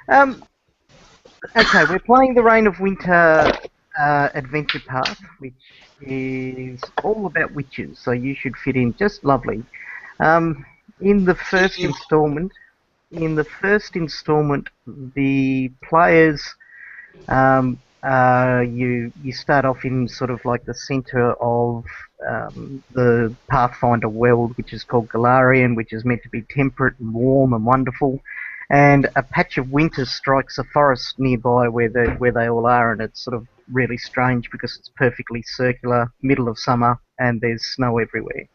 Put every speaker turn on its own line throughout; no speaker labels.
Um, okay, we're playing the Reign of Winter adventure path, which is all about witches, so you should fit in just lovely. Um, in the first installment, the players you start off in sort of like the centre of the Pathfinder world, which is called Galarian, which is meant to be temperate and warm and wonderful. And a patch of winter strikes a forest nearby where they all are, and it's sort of really strange because it's perfectly circular, middle of summer, and there's snow everywhere.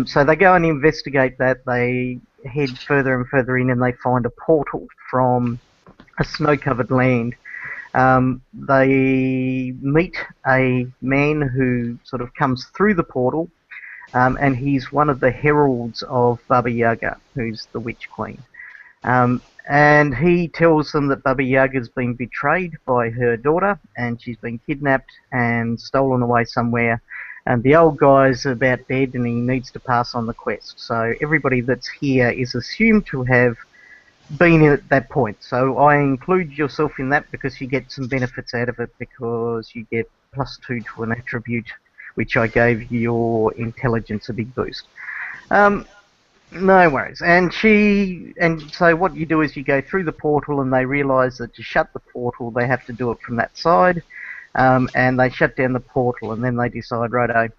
So they go and investigate that. They head further and further in, and they find a portal from a snow-covered land. They meet a man who sort of comes through the portal, and he's one of the heralds of Baba Yaga, who's the Witch Queen. And he tells them that Baba Yaga's been betrayed by her daughter, and she's been kidnapped and stolen away somewhere. And the old guy's about dead, and he needs to pass on the quest. So everybody that's here is assumed to have been at that point. So I include yourself in that because you get some benefits out of it, because you get +2 to an attribute, which I gave your intelligence a big boost. No worries. And so what you do is you go through the portal, and they realise that to shut the portal they have to do it from that side. And they shut down the portal, and then they decide, righto,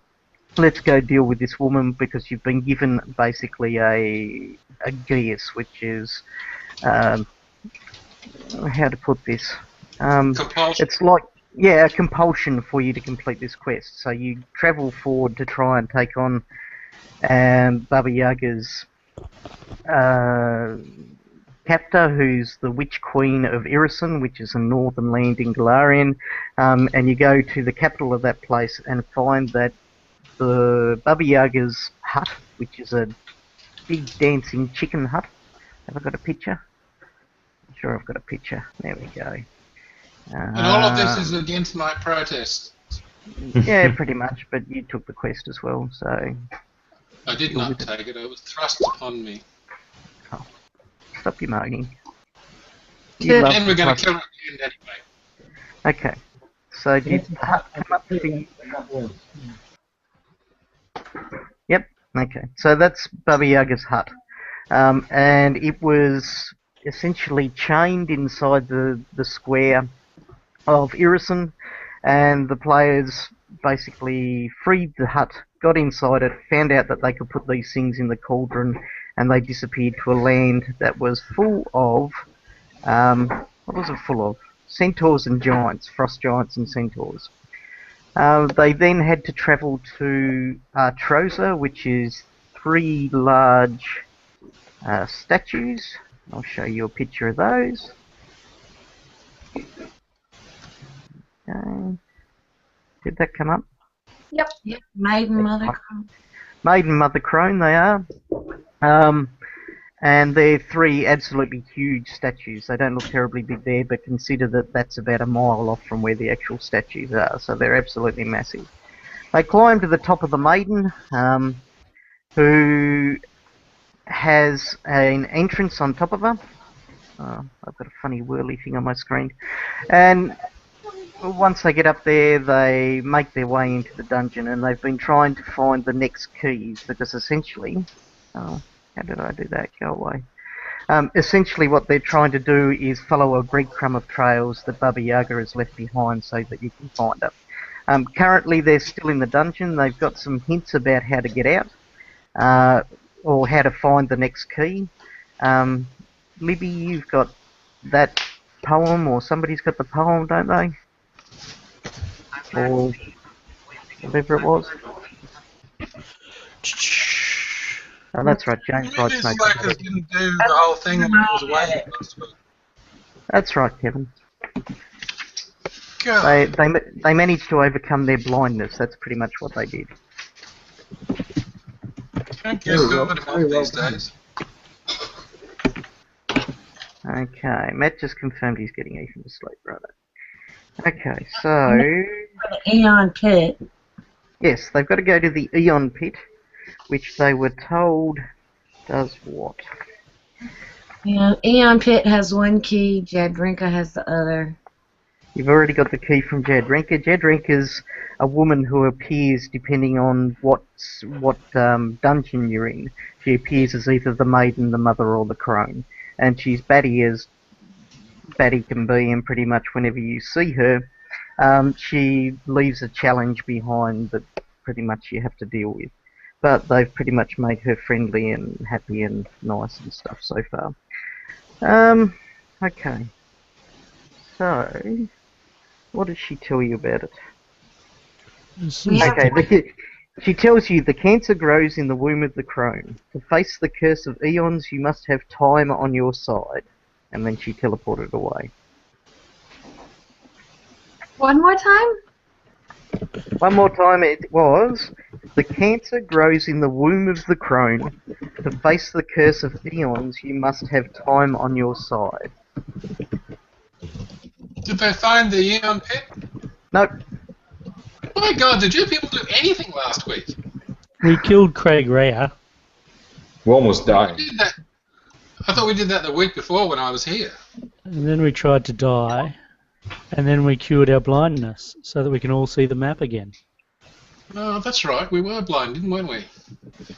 let's go deal with this woman, because you've been given basically a geas, which is how to put this?
Compulsion.
It's like, yeah, a compulsion for you to complete this quest. So you travel forward to try and take on Baba Yaga's captor, who's the Witch Queen of Irison, which is a northern land in Galarian, and you go to the capital of that place and find that the Baba Yaga's hut, which is a big dancing chicken hut. Have I got a picture? I'm sure I've got a picture. There we go.
And all of this is against my protest.
Yeah, pretty much, but you took the quest as well, so...
I did not take it, it was thrust upon me.
Oh, stop your moaning.
And we're going to kill it at the end anyway.
Okay, so did the hut come up for you? Yep, okay, so that's Baba Yaga's hut. And it was essentially chained inside the square of Irison, and the players basically freed the hut, got inside it, found out that they could put these things in the cauldron, and they disappeared to a land that was full of, what was it full of? Centaurs and giants, frost giants and centaurs. They then had to travel to Artrosa, which is 3 large statues. I'll show you a picture of those. Okay. Did that come up?
Yep. Maiden, Mother Crone.
Maiden, Mother Crone, they are. And they're 3 absolutely huge statues. They don't look terribly big there, but consider that that's about a mile off from where the actual statues are, so they're absolutely massive. They climb to the top of the Maiden, who has an entrance on top of her. I've got a funny whirly thing on my screen. And once they get up there, they make their way into the dungeon, and they've been trying to find the next keys, because essentially... Oh, how did I do that? Go away. Essentially what they're trying to do is follow a breadcrumb of trails that Baba Yaga has left behind so that you can find her. Currently they're still in the dungeon. They've got some hints about how to get out, or how to find the next key. Libby, you've got that poem, or somebody's got the poem, don't they? Or whatever it was. Oh, that's right, James writes notes.
Didn't do the whole thing and it was away last week.
That's right, Kevin.
God.
They managed to overcome their blindness. That's pretty much what they did.
Can't get good enough these days.
Okay, Matt just confirmed he's getting Ethan to sleep, brother. Okay, so...
The Eon Pit.
Yes, they've got to go to the Eon Pit, which they were told does what?
Yeah, Eon Pit has one key, Jadrinka has the other.
You've already got the key from Jadrinka. Jadrinka's a woman who appears depending on what dungeon you're in. She appears as either the Maiden, the Mother, or the Crone. And she's batty as batty can be, and pretty much whenever you see her, she leaves a challenge behind that pretty much you have to deal with. But they've pretty much made her friendly and happy and nice and stuff so far. Okay. So, what did she tell you about it? Okay, she tells you the cancer grows in the womb of the crone. To face the curse of eons, you must have time on your side. And then she teleported away.
One more time?
One more time it was, the cancer grows in the womb of the crone. To face the curse of eons, you must have time on your side.
Did they find the Eon Pit?
Nope.
My God, did you people do anything last week?
We killed Craig Rea.
We almost died.
I thought we did that the week before when I was here.
And then we tried to die. And then we cured our blindness so that we can all see the map again.
Oh, that's right. We were blind, weren't we?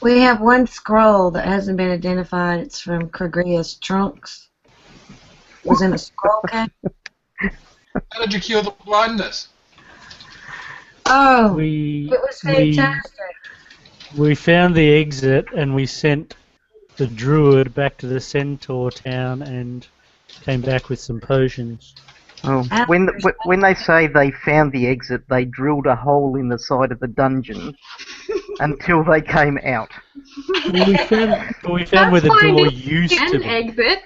We have one scroll that hasn't been identified. It's from Kragria's trunks. It was in a scroll case.
How did you cure the blindness?
Oh,
We
it was fantastic.
we found the exit and we sent the druid back to the centaur town and came back with some potions.
Oh, when they say they found the exit, they drilled a hole in the side of the dungeon until they came out.
We found where the door used to be.
Exit.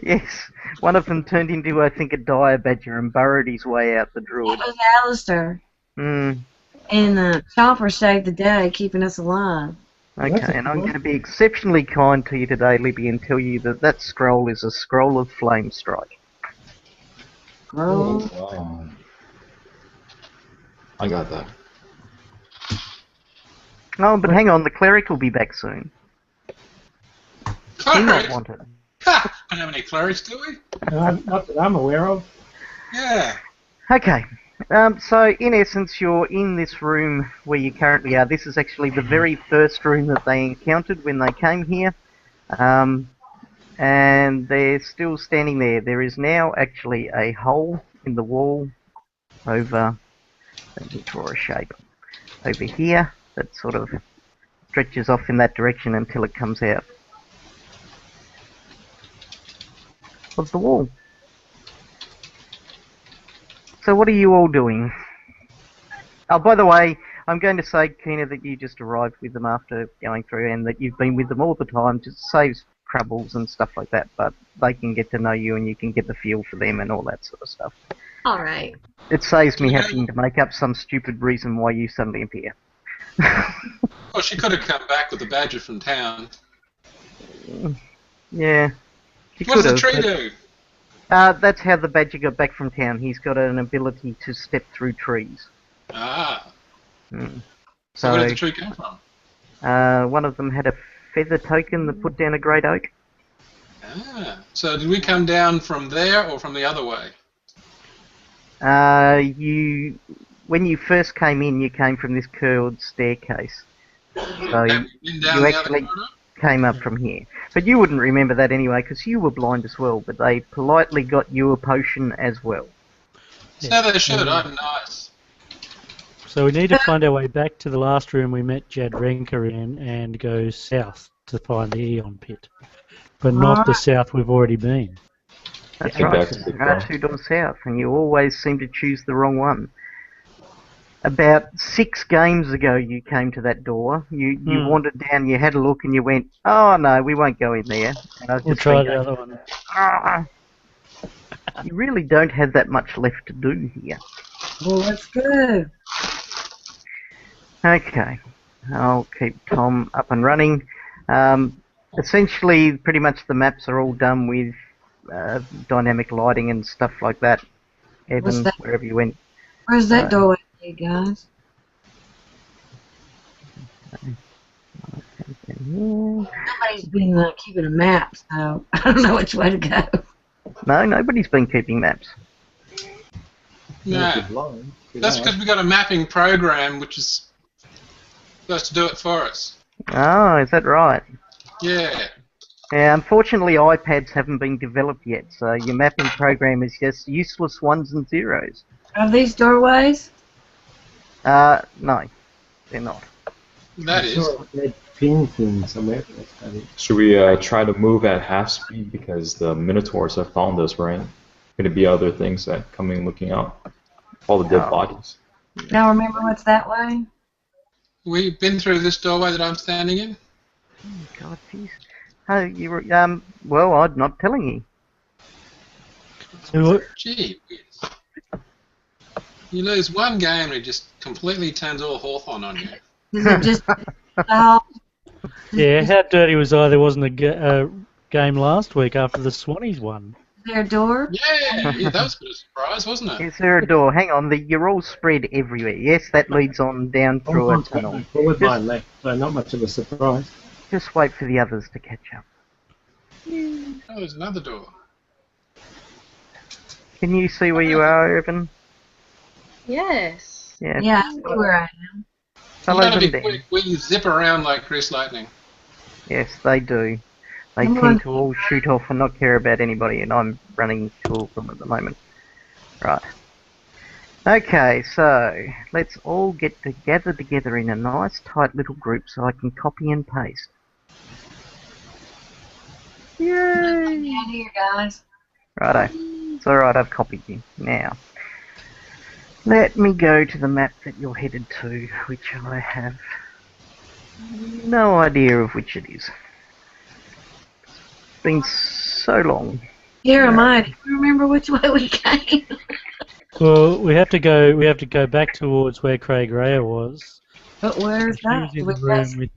Yes, one of them turned into, I think, a dire badger and burrowed his way out the
It
druid.
was Alistair.
Mm.
And Chopper saved the day, keeping us alive.
Okay, and I'm going to be exceptionally kind to you today, Libby, and tell you that that scroll is a scroll of flame strike.
Scroll.
Wow. I got that.
Oh, but hang on, the cleric will be back soon. He might
Cleric?
want it.
Ha! Don't have any clerics, do we?
Not that I'm aware of.
Yeah.
Okay, so in essence, you're in this room where you currently are. This is actually the very first room that they encountered when they came here. And they're still standing there. There is now actually a hole in the wall over, let me draw a shape, over here that sort of stretches off in that direction until it comes out of the wall. So what are you all doing? Oh, by the way, I'm going to say, Kina, that you just arrived with them after going through and that you've been with them all the time. Just saves troubles and stuff like that, but they can get to know you and you can get the feel for them and all that sort of stuff.
All right.
It saves me having to make up some stupid reason why you suddenly appear.
Well, she could have come back with the badger from town.
Yeah. She
What does the
could
tree
have,
do?
that's how the badger got back from town. He's got an ability to step through trees.
Ah.
Mm.
So where did the tree come from?
One of them had a feather token that put down a great oak.
Ah. So did we come down from there or from the other way?
When you first came in, you came from this curved staircase. So
Have we been down
you
the
actually
other corner?
came up from here. But you wouldn't remember that anyway, because you were blind as well, but they politely got you a potion as well.
So they should. I'm nice.
So we need to find our way back to the last room we met Jadrinka in and go south to find the Eon Pit. But not the south we've already been.
That's
Yeah,
right,
back to the
there are
front.
2 doors south, and you always seem to choose the wrong one. About 6 games ago you came to that door, you wandered down, you had a look and you went, oh no, we won't go in there. And I was
We'll
just
try
thinking,
the other one.
"Ah, you really don't have that much left to do here."
Well, let's go.
Okay, I'll keep Tom up and running. Essentially, pretty much the maps are all done with dynamic lighting and stuff like that.
What's
Evan,
that?
wherever you went.
Where's that doorway lead, guys? Nobody's been keeping a map, so I don't know which way to go.
No, nobody's been keeping maps.
No, that's because we got a mapping program which is supposed to do it for us.
Oh, is that right?
Yeah.
Yeah, unfortunately iPads haven't been developed yet, so your mapping program is just useless ones and zeros.
Are these doorways?
No, they're not.
That is.
Red pin thing somewhere.
Should we try to move at half speed because the Minotaurs have found us, right? Could it be other things that come in looking out? All the dead bodies.
Now remember what's that way?
We've been through this doorway that I'm standing in.
Oh, God, jeez. Oh, you were, well, I'm not telling you.
So,
Gee whiz. You lose one game and it just completely turns all Hawthorne on you.
Is it just oh,
yeah, how dirty was I? There wasn't a game last week after the Swannies won.
is there a door?
Yeah, that was a bit of a surprise, wasn't it?
Is there a door? Hang on, you're all spread everywhere. Yes, that leads on down through a tunnel.
Forward line left, so not much of a surprise.
Just wait for the others to catch up.
Oh, there's another door.
Can you see where you are, Evan?
Yes.
Yeah.
Yeah, I see where I am.
You
Hello,
gotta be
Evan.
quick. We zip around like Grease Lightning.
Yes, they do. They
Come
tend
on.
to all shoot off and not care about anybody, and I'm running to them at the moment. Right. Okay, so let's all gather together in a nice tight little group so I can copy and paste. Yay!
Down here, guys.
Righto. It's alright, I've copied you. Now, let me go to the map that you're headed to, which I have no idea of which it is. It's been so long.
Here am I. Do you remember which way we came?
Well, we have to go back towards where Craig Raya was.
But where's that?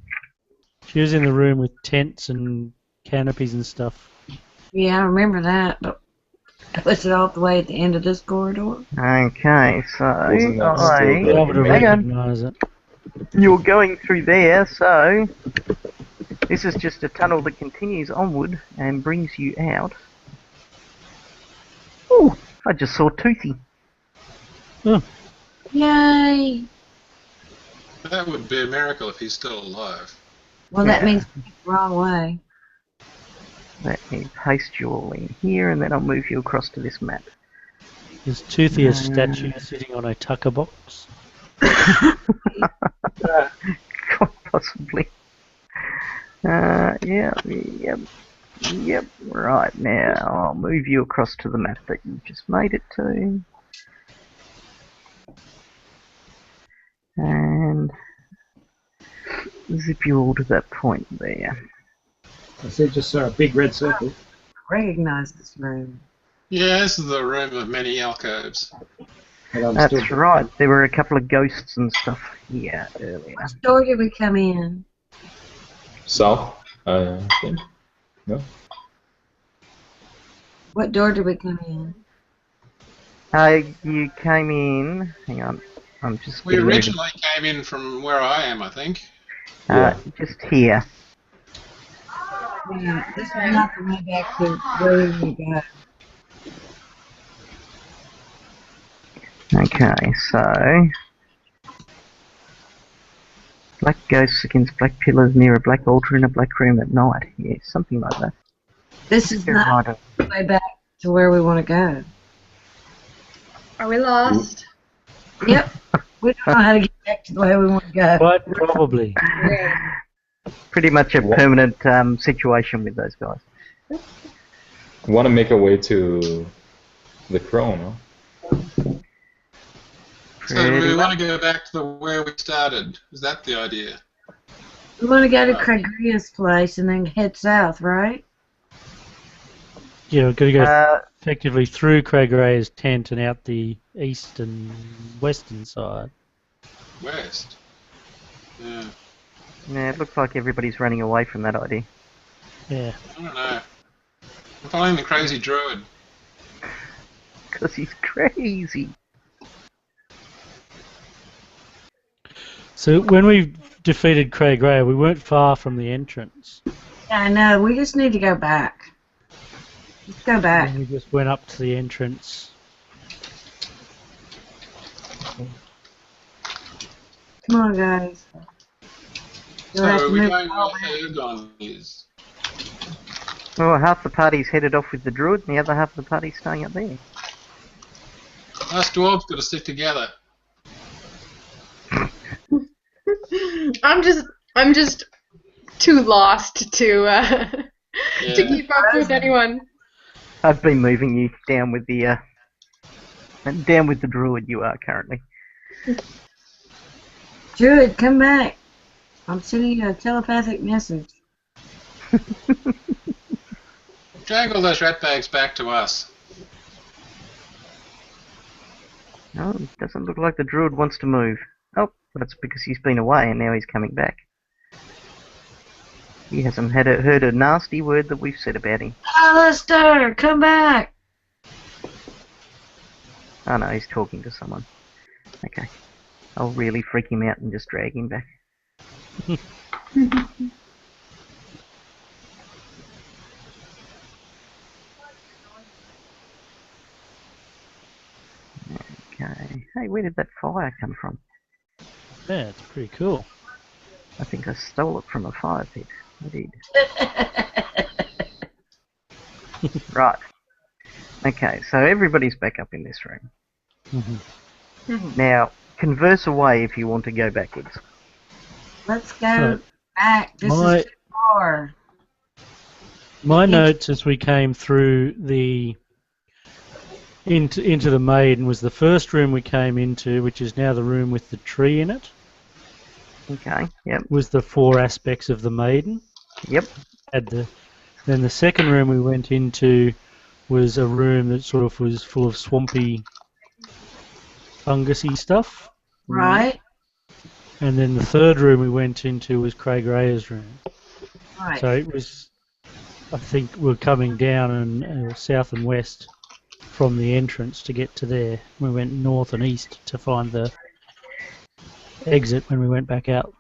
She was in the room with tents and canopies and stuff.
Yeah, I remember that, but was it all the way at the end of this corridor?
Okay, so
Wasn't that still
Be
the-
able to
hang on.
recognise it.
You're going through there, so this is just a tunnel that continues onward and brings you out. Oh, I just saw Toothy.
Yay!
That would be a miracle if he's still alive.
Well, that
Yeah.
means we went the wrong way.
Let me paste you all in here, and then I'll move you across to this map.
Is Toothy a statue sitting on a tucker box?
Quite possibly. Yep. Right, now I'll move you across to the map that you just made it to. And zip you all to that point there.
I just saw a big red circle.
Recognize this room.
Yeah, this is the room of many alcoves.
And I'm
That's
still
right, there were a couple of ghosts and stuff here earlier.
Which door did we come in?
South, I think. No?
What door did we come in?
You came in, hang on, I'm just
We
getting rid of-
originally came in from where I am, I think.
just here.
Yeah, this is not the way back to where we go.
Okay, so black ghosts against black pillars near a black altar in a black room at night. Yeah, something like that.
This is
Yeah,
not
right.
the way back to where we want to go.
Are we lost?
Yep. We don't know how to get back to the way we want to go.
Quite probably.
Great.
Pretty much a permanent situation with those guys.
We want to make our way to the Crone, huh?
So do we
Pretty
want to go back to where we started? Is that the idea?
We want to go to Cragria's place and then head south, right?
Yeah, we've got to go
Uh,
effectively through Craig Raya's tent and out the east and western side.
West. Yeah,
yeah, it looks like everybody's running away from that idea.
Yeah.
I don't know. I'm following the crazy druid.
Because he's crazy.
So when we defeated Craig Ray, we weren't far from the entrance.
Yeah, I know. We just need to go back. Let's go back.
And we just went up to the entrance.
Come on, guys. You'll have
So
to
are we
move
going
all
where
back.
Ergon is?
Well, half the party's headed off with the druid, and the other half of the party's staying up there.
Us dwarves got to stick together.
I'm just too lost to
Yeah.
to keep up with anyone.
I've been moving you down with the druid you are currently.
Druid, come back. I'm sending you a telepathic message.
Drag all those rat bags back to us.
No, it doesn't look like the druid wants to move. Oh, that's because he's been away and now he's coming back. He hasn't heard a nasty word that we've said about him.
Alistair, come back.
Oh no, he's talking to someone. Okay. I'll really freak him out and just drag him back. Okay. Hey, where did that fire come from?
Yeah, it's pretty cool.
I think I stole it from a fire pit. I did. Right. Okay, so everybody's back up in this room. Now, converse away if you want to go backwards.
Let's go back. This is too far.
My notes as we came through the into the Maiden was the first room we came into, which is now the room with the tree in it.
Okay, yep.
Was the 4 aspects of the Maiden.
Yep.
Then the second room we went into was a room that sort of was full of swampy, fungusy stuff.
Right.
And then the third room we went into was Craig Ray's room.
Right.
So it was, I think we're coming down and south and west from the entrance to get to there. We went north and east to find the exit when we went back out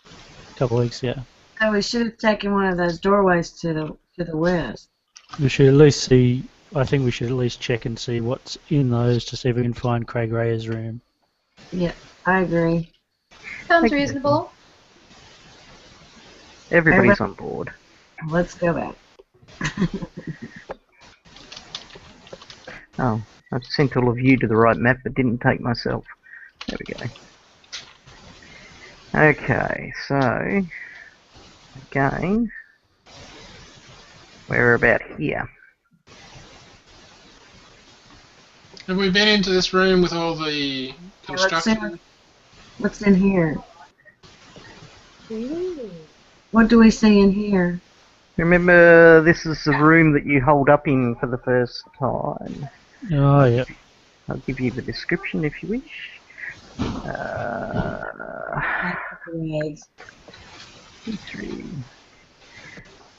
a couple of weeks ago.
So we should have taken one of those doorways to the west.
We should at least see. I think we should at least check and see what's in those to see if we can find Craig Ray's room.
Yeah, I agree.
Sounds reasonable.
Everybody's on board.
Let's go back.
Oh, I've sent all of you to the right map but didn't take myself. There we go. Okay, so again, we're about here.
Have we been into this room with all the construction?
What's in here? What do we see in here?
Remember, this is the room that you hold up in for the first time.
Oh, yeah.
I'll give you the description if you wish. C3.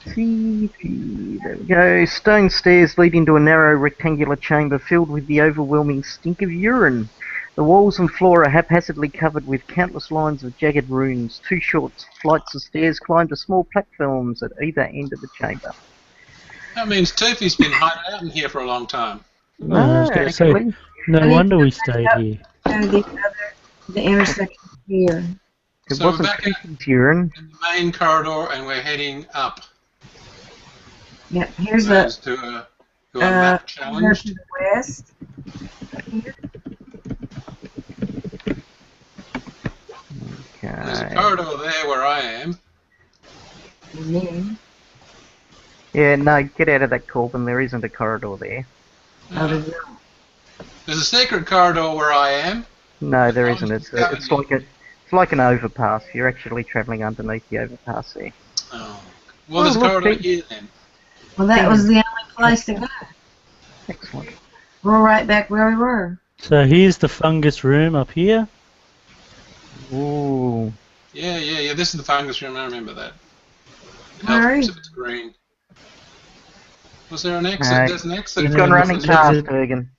There we go. Stone stairs lead into a narrow rectangular chamber filled with the overwhelming stink of urine. The walls and floor are haphazardly covered with countless lines of jagged runes. 2 short flights of stairs climb to small platforms at either end of the chamber.
That means Toofy's been hiding out in here for a long time.
No,
I was gonna say,
actually.
no wonder we stayed here.
The intersection here.
It
So we're
wasn't
back in
Toofy's urine.
the main corridor and we're heading up.
Yeah, here's
To a map challenge.
to the west.
There's a
Okay.
corridor there where I am.
And then,
Yeah, no, get out of that, Corbin. There isn't a corridor there.
there's
There's a secret corridor where I am.
No, there isn't. It's like an overpass. You're actually travelling underneath the overpass there.
Oh. Well, there's a
look,
corridor
Pete.
here then.
well, that was the only place to go.
Excellent.
We're right back where we were.
So here's the fungus room up here.
Ooh.
Yeah. This is the fungus room. I remember that.
Where is
It's green. Was there an exit?
Alright.
There's an exit.
You've gone
Yeah,
running
this is
past,
it.
Bergen.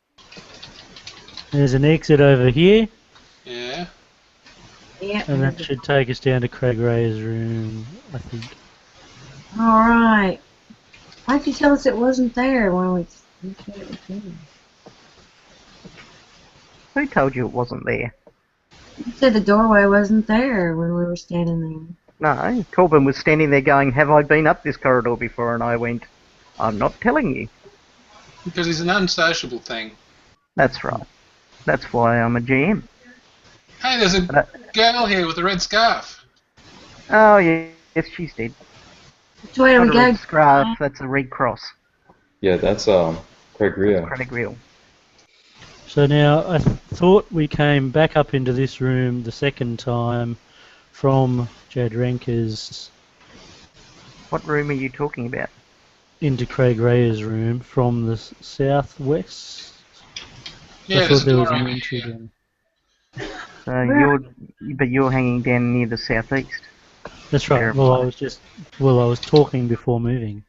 There's an exit over here.
Yeah.
Yeah.
And that should take us down to Craig Ray's room, I think.
All right. Why'd you tell us it wasn't there when we said it was there?
Who told you it wasn't there?
You said the doorway wasn't there when we were standing there.
No, Corbin was standing there going, "Have I been up this corridor before?" And I went, "I'm not telling you."
Because he's an unsociable thing.
That's right. That's why I'm a GM.
Hey, there's a girl here with a red scarf.
Oh, yeah, yes, she's dead.
Which way do we
Not a
go?
red scarf, that's a red cross.
Yeah, that's Craig Rio.
Craig Real.
So now, I thought we came back up into this room the second time from Jadranka's
What room are you talking about?
into Craig Ray's room from the southwest.
Yeah,
I
there's
thought
a
there
door
was an
over
entry
here.
down.
So you're hanging down near the southeast.
That's right.
Terrible.
Well, I was talking before moving.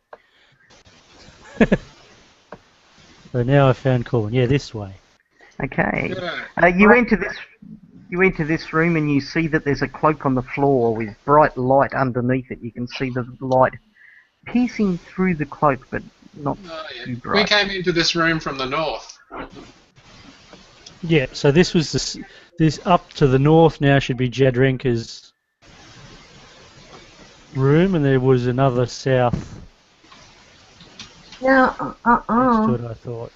So now I found Corbin. Yeah, this way.
Okay.
Yeah.
You enter this room and you see that there's a cloak on the floor with bright light underneath it. You can see the light piercing through the cloak, but not
Oh, yeah.
too
We
bright.
came into this room from the north.
Yeah. So this was this up to the north now should be Jadranka's room, and there was another south
Yeah,
next to it. I thought.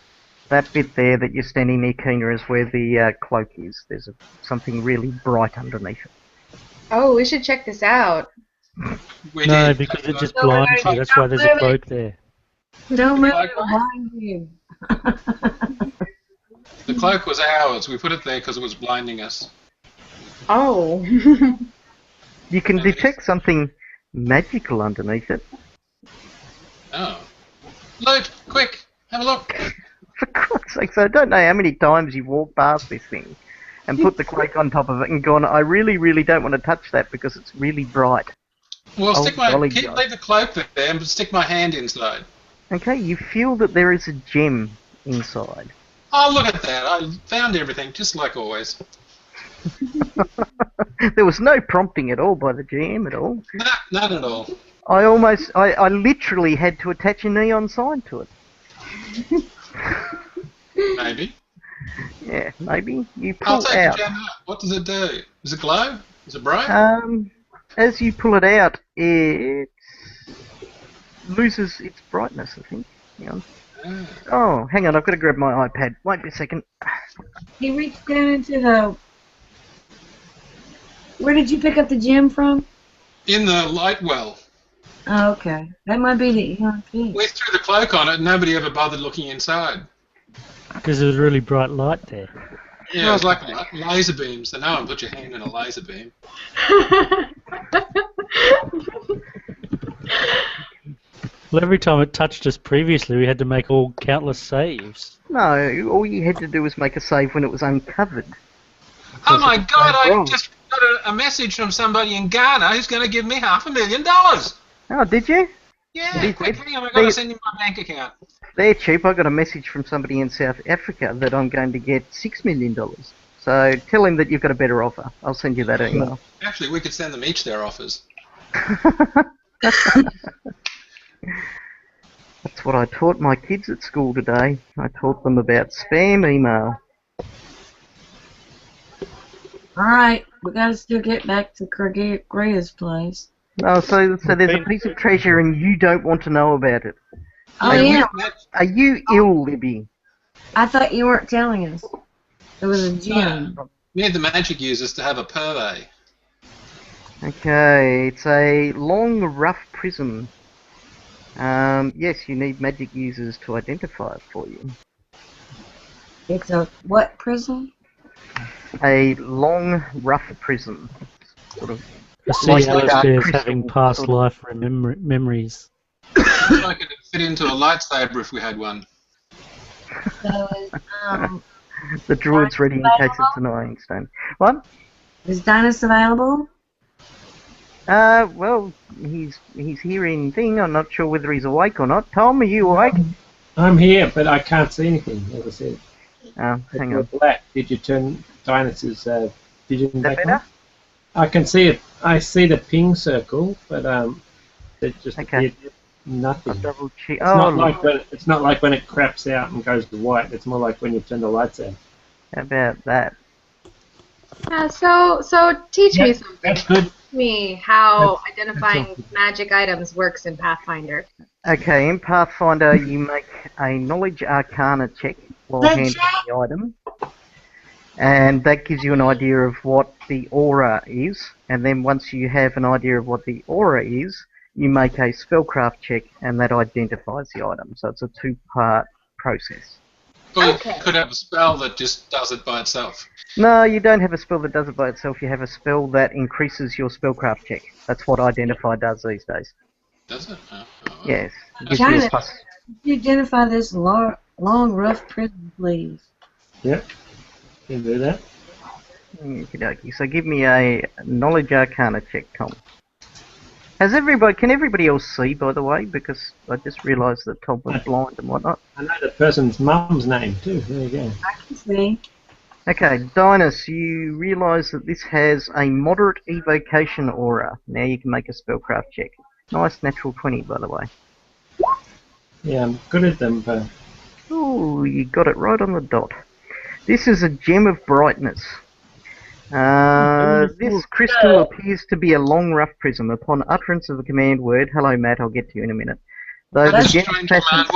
That bit there that you're standing near, Kina, is where the cloak is. There's something really bright underneath it.
Oh, we should check this out.
We
No,
did.
because it just
No, we're
blinds
gonna
you. That's why there's a
move it.
cloak there.
Don't move
Like
it behind you.
The cloak was ours. We put it there because it was blinding us.
Oh.
You can detect something magical underneath it.
Oh. Loot! Quick! Have a look!
For God's sakes, I don't know how many times you've walked past this thing and put the cloak on top of it and gone, "I really, really don't want to touch that because it's really bright."
Well,
Oh, golly
leave
God.
the cloak there and stick my hand inside.
Okay, you feel that there is a gem inside.
Oh, look at that! I found everything, just like always.
There was no prompting at all by the GM at all.
Nah, none at all.
I literally had to attach a neon sign to it.
Maybe.
Yeah, maybe. You
I'll
pull
take
out.
the gem out. What does it do? Does it glow? Is it bright?
As you pull it out, it loses its brightness, I think. Hang on.
Ah.
Oh, hang on, I've got to grab my iPad. Wait a second.
He reached down into the... Where did you pick up the gem from?
In the light well.
Oh, okay. That might be the EMP.
We threw the cloak on it and nobody ever bothered looking inside.
Because there was a really bright light there.
Yeah, it was like laser beams. So no one put your hand in a laser beam.
Well, every time it touched us previously, we had to make countless saves.
No, all you had to do was make a save when it was uncovered.
Oh my
it's
god, I
wrong.
just got a message from somebody in Ghana who's going to give me $500,000.
Oh, did you?
Yeah,
These-
quick, hang on, I've got to send him my bank account.
They're cheap. I got a message from somebody in South Africa that I'm going to get $6 million. So tell him that you've got a better offer. I'll send you that email.
Actually, we could send them each their offers.
That's what I taught my kids at school today. I taught them about spam email.
Alright, we gotta still get back to Grea's place.
Oh, so there's a piece of treasure and you don't want to know about it.
Oh, yeah.
Are you ill, Libby?
I thought you weren't telling us. It was a gem.
We need the magic users to have a purvey.
Okay, it's a long, rough prism. Yes, you need magic users to identify it for you.
It's a what prism?
A long, rough prism. Sort of.
I see
Like
Alice
dark
Bear's
crystal,
having past
sort of.
life memories.
I could fit into a lightsaber if we had one.
So
The druid's ready in case it's an iron stone. What?
is Dinus available?
Well, he's here in thing. I'm not sure whether he's awake or not. Tom, are you awake?
I'm here, but I can't see anything, as I said.
Oh, hang
You're
on.
black. Did you turn Dinus's vision
Is that
back
better?
on? I can see it. I see the ping circle, but it just
Okay.
appeared nothing.
I'll double check.
It's not like when it craps out and goes to white. It's more like when you turn the lights out.
How about that?
So teach me something.
That's good.
Teach me how
That's
identifying
awesome.
magic items works in Pathfinder.
Okay, in Pathfinder, you make a Knowledge Arcana check while handling the item, and that gives you an idea of what the aura is. And then once you have an idea of what the aura is, you make a Spellcraft check, and that identifies the item. So it's a two-part process.
Or you
Okay.
could have a spell that just does it by itself.
No, you don't have a spell that does it by itself. You have a spell that increases your Spellcraft check. That's what Identify does these days.
Does it? Oh.
Yes. It gives you a
China,
plus.
could you identify this long, rough prison, please?
Yep. Can do that.
Okey-dokey. So give me a Knowledge Arcana check, Tom. Can everybody else see, by the way? Because I just realised that Tom was blind and whatnot.
I know the person's mum's name too. There you go.
I can see.
Okay, Dinus, you realise that this has a moderate evocation aura. Now you can make a spellcraft check. Nice natural 20, by the way.
Yeah, I'm good at them, but
Ooh, you got it right on the dot. This is a gem of brightness. This crystal appears to be a long, rough prism. Upon utterance of the command word, hello Matt, I'll get to you in a minute. Though the
That's a
gem
strange
facets
command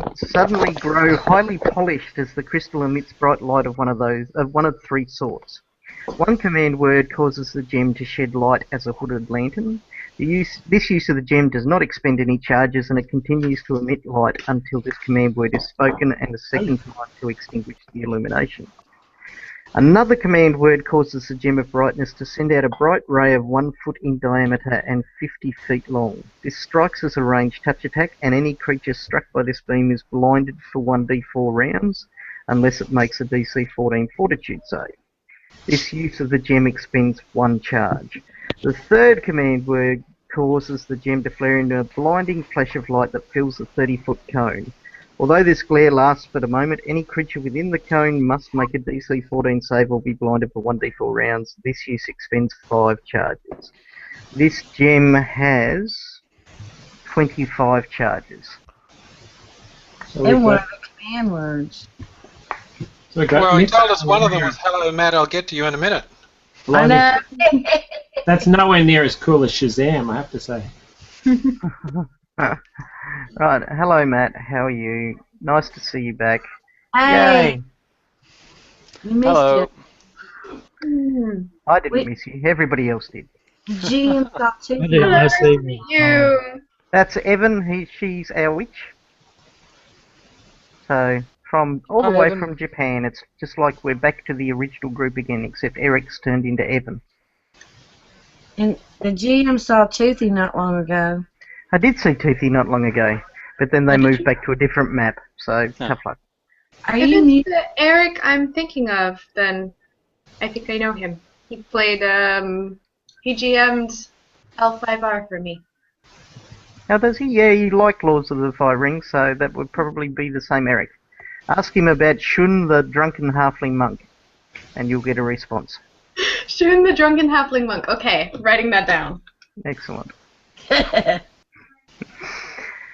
word.
suddenly grow highly polished as the crystal emits bright light of one of three sorts. One command word causes the gem to shed light as a hooded lantern. This use of the gem does not expend any charges, and it continues to emit light until this command word is spoken and a second time to extinguish the illumination. Another command word causes the gem of brightness to send out a bright ray of 1 foot in diameter and 50 feet long. This strikes as a ranged touch attack, and any creature struck by this beam is blinded for 1d4 rounds, unless it makes a DC 14 fortitude save. This use of the gem expends 1 charge. The third command word causes the gem to flare into a blinding flash of light that fills the 30-foot cone. Although this glare lasts but a moment, any creature within the cone must make a DC 14 save or be blinded for 1d4 rounds. This use expends 5 charges. This gem has 25 charges.
so
And
we've
what
got,
are the command words?
so we've got
Well, he
missile
told us one of them was, hello, Matt, I'll get to you in a minute.
I know.
That's nowhere near as cool as Shazam, I have to say.
Right, hello Matt, how are you? Nice to see you back.
Hey,
Yay!
you missed
Hello.
it. Hmm.
I didn't
Wait.
miss you, everybody else did.
GM thought too.
I didn't I see me.
You.
That's Evan, she's our witch. So, from all the
Hi,
way
Evan.
from Japan, it's just like we're back to the original group again, except Eric's turned into Evan.
And the GM saw Toothy not long ago.
I did see Toothy not long ago, but then they moved back to a different map, so tough luck.
Are
If
you
it's
mute?
the Eric I'm thinking of, then I think I know him. He played, he GM'd L5R for me.
How does he? Yeah, you like Lords of the Five Rings, so that would probably be the same Eric. Ask him about Shun, the drunken halfling monk, and you'll get a response.
Shun the Drunken Halfling Monk. Okay, writing that down.
Excellent.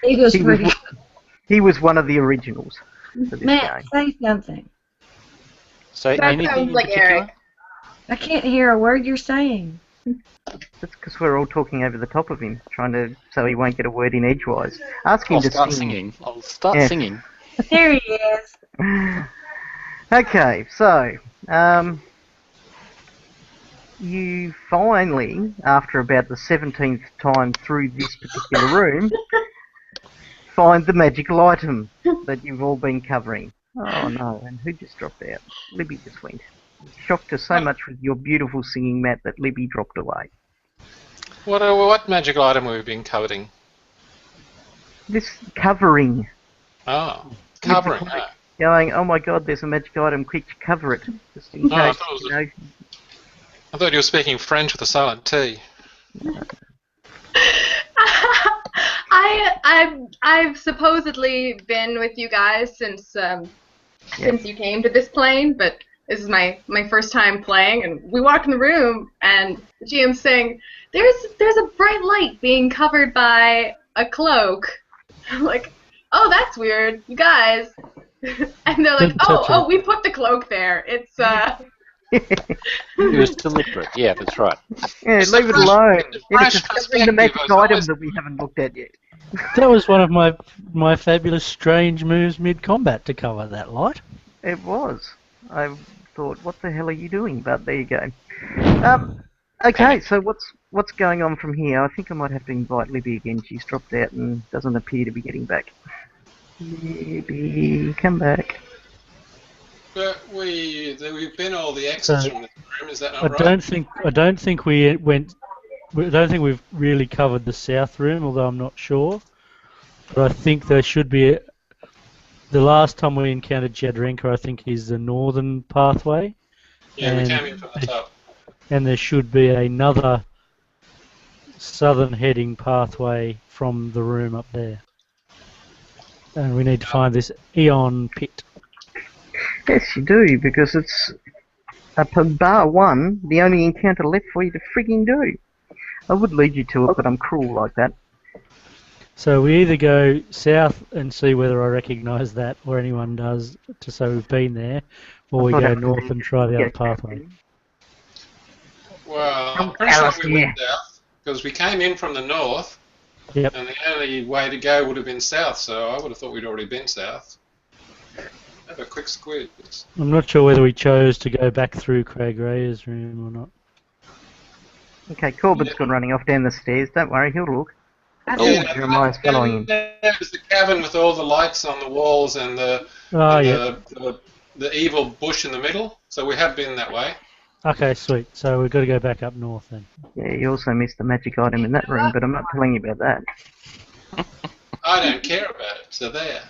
He was
He was,
pretty.
he was one of the originals for this
Matt,
game.
say something.
So
That
anything
sounds
in
like
particular?
Eric.
I can't hear a word you're saying.
That's because we're all talking over the top of him, so he won't get a word in edgewise. Ask him
I'll
to
start
sing.
singing. I'll start
Yeah.
singing.
There he is.
Okay, so you finally, after about the 17th time through this particular room, find the magical item that you've all been covering. Oh no, and who just dropped out? Libby just went. Shocked her so much with your beautiful singing, Matt, that Libby dropped away.
What magical item have we been covering?
This covering.
Oh, covering.
With the click, going, oh my god, there's a magic item, quick, cover it. Just in
No, I
case,
thought it was
you know.
I thought you were speaking French with a silent T.
I've supposedly been with you guys since you came to this plane, but This is my first time playing, and we walk in the room, and the GM's saying, "There's a bright light being covered by a cloak." I'm like, "Oh, that's weird, you guys." And they're like,
Didn't touch
"Oh,
it.
we put the cloak there. It's
It was deliberate. Yeah, that's right.
Yeah,
It's
leave
a
it
fresh-
alone.
it's a
Yeah,
fresh
it's discovering the magic
perspective,
item
as
that we haven't looked at yet.
That was one of my fabulous strange moves mid-combat to cover that light.
It was. I thought, what the hell are you doing? But there you go. Okay,
Panic.
so what's going on from here? I think I might have to invite Libby again. She's dropped out and doesn't appear to be getting back. Libby, come back.
But we've been all the exits
So,
from this room. Is that not
I
right?
don't think we went. I don't think we've really covered the south room, although I'm not sure. But I think there should be. The last time we encountered Jadrenka, I think, is the northern pathway.
Yeah, we
and
came in from the top.
And there should be another southern heading pathway from the room up there. And we need to find this Eon pit.
Yes, you do, because it's up at bar one, the only encounter left for you to frigging do. I would lead you to it, but I'm cruel like that.
So we either go south and see whether I recognise that, or anyone does, to say we've been there, or we
thought
go
that was
north and try the
yeah.
other pathway.
Well, I'm
Oh,
pretty sure
Alice,
we went south because we came in from the north,
Yep.
and the only way to go would have been south. So I would have thought we'd already been south. Have a quick squeeze.
I'm not sure whether we chose to go back through Craig Ray's room or not.
Okay, Corbin's gone running off down the stairs. Don't worry, he'll look.
Yeah,
Jeremiah's following him.
There's the cabin with all the lights on the walls and the
Oh,
and
yeah.
the evil bush in the middle. So we have been that way.
Okay, sweet. So we've got to go back up north then.
Yeah, you also missed the magic item in that room, but I'm not telling you about that.
I don't care about it. So there.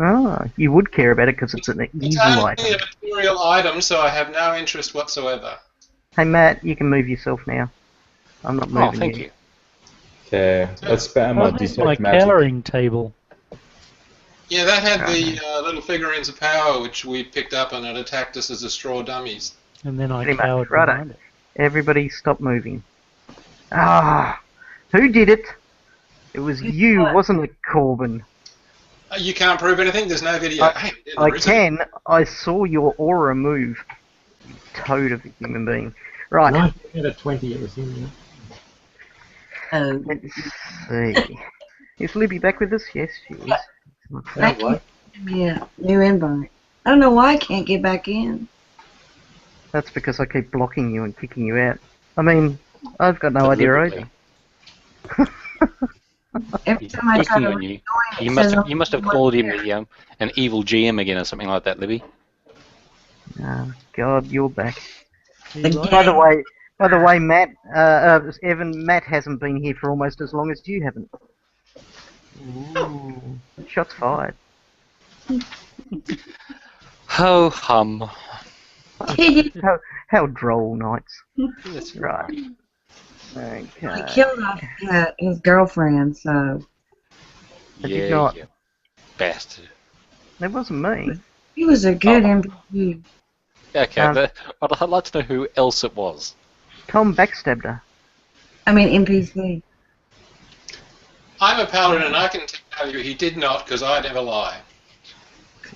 Oh, you would care about it because it's an
It's
evil
only
item.
a material item, so I have no interest whatsoever.
Hey, Matt, you can move yourself now. I'm not moving
Oh, thank you.
Okay, let's spam
Oh,
a
that's my
detect magic.
cowering table.
Yeah, that had the little figurines of power which we picked up and it attacked us as a straw dummies.
And then I
Pretty much,
cowered
righto.
behind it.
Everybody stop moving. Ah, who did it? It was you, wasn't it, Corbin?
You can't prove anything. There's no video. Hey,
I
there is.
can. I saw your aura move. You toad of a human being. Right,
9 out of 20 it was in there.
Oh,
let's see. Is Libby back with us? Yes, she is.
thank you. Yeah, new invite. I don't know why I can't get back in.
That's because I keep blocking you and kicking you out. I mean, I've got no idea either.
Every
He's
time I try
picking
to
on you.
rejoin,
You
it
must
says
have, you must have
I'm
called him
there.
an evil GM again or something like that, Libby.
Oh, God, you're back.
Again.
By the way, Matt, Evan, Matt hasn't been here for almost as long as you haven't. Ooh, shots fired.
Ho hum.
How droll, Knights.
That's
Right.
He
Okay.
killed his girlfriend, so
I did
Yeah,
not.
you bastard.
That wasn't me.
he was a good
Oh.
MVP.
Okay, but I'd like to know who else it was.
Tom backstabbed her.
I mean NPC.
I'm a paladin and I can tell you he did not because I never lie.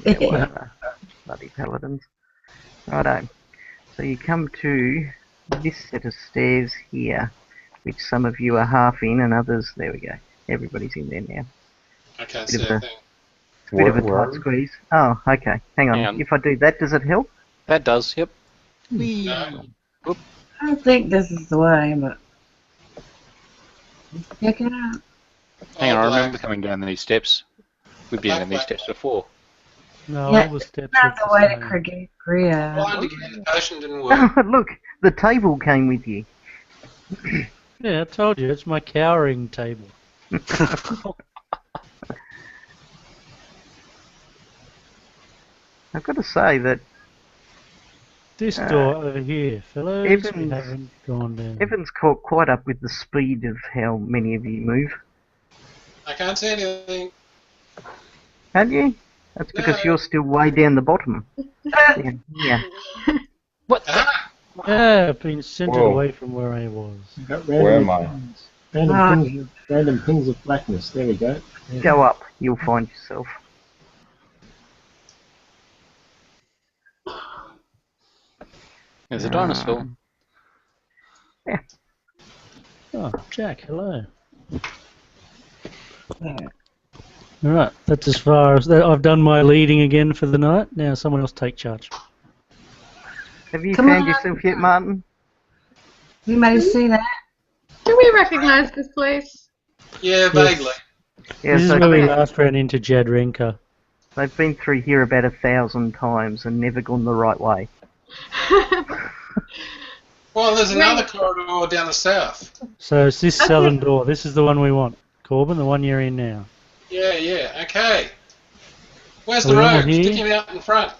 Yeah, whatever. Bloody paladins. Righto. So you come to this set of stairs here, which some of you are half in and others, there we go. Everybody's in there now.
I can't
Bit
see
of
a
a-
thing.
It's a bit of a
Where are
tight
we?
squeeze. Oh, okay. Hang on.
Hang on.
If I do that, does it help?
That does, yep.
No.
I don't think this is the way, but check it out.
Hang on,
Oh,
I
black.
remember coming down these steps. We've been down these steps before.
No,
Yeah,
all the steps
Not
look
the way to
same.
create Korea.
Blind again, the potion didn't work.
Look, the table came with you.
Yeah, I told you, it's my cowering table.
I've got to say that
This door over here, fellows, we
Evans-
haven't gone down.
Evan's caught quite up with the speed of how many of you move.
I can't see anything.
Have you? That's because you're still way down the bottom. Yeah.
What?
Yeah, I've been centered
Whoa.
away from where I was.
Got
Where am I?
Random pings of blackness. There we go. Yeah.
Go up, you'll find yourself.
There's a dinosaur.
Yeah.
Oh, Jack, hello. Alright, that's as far as that. I've done my leading again for the night. Now someone else take charge.
Have you
Come
found
on.
yourself yet, Martin?
Anybody see that?
Do we recognize this place?
Yeah, vaguely.
Yes,
This is where we last ran into Jadrenka.
they've been through here about 1,000 times and never gone the right way.
Well, there's another corridor down the south.
So it's this southern door. This is the one we want. Corbin, the one you're in now.
Yeah, okay. Where's
Are
the
we all
rogue?
here?
Sticking out in front.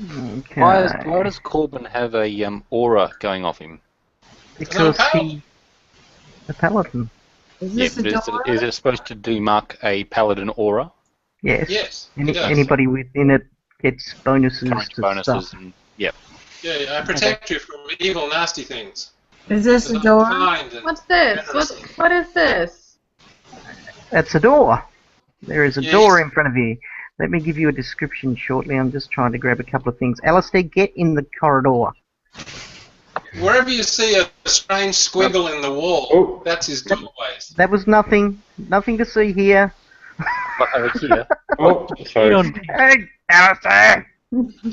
Okay.
Why does Corbin have a aura going off him?
Because
I'm a
he's a paladin.
Is
Yeah,
this the
but
door?
is it supposed to demark a paladin aura?
Yes.
Yes, he does.
Anybody within it gets bonuses
Current
to
bonuses
stuff.
and yep.
Yeah, I protect you from evil, nasty things.
Is this the
'Cause I'm
door?
kind and
What's this?
generous.
What is this?
That's a door. There is a
Yes.
door in front of you. Let me give you a description shortly. I'm just trying to grab a couple of things. Alistair, get in the corridor.
Wherever you see a strange squiggle in the wall,
Oh.
that's his doorways.
That was nothing. Nothing to see here.
But over here,
Oh, sorry.
On.
Hey, Alistair!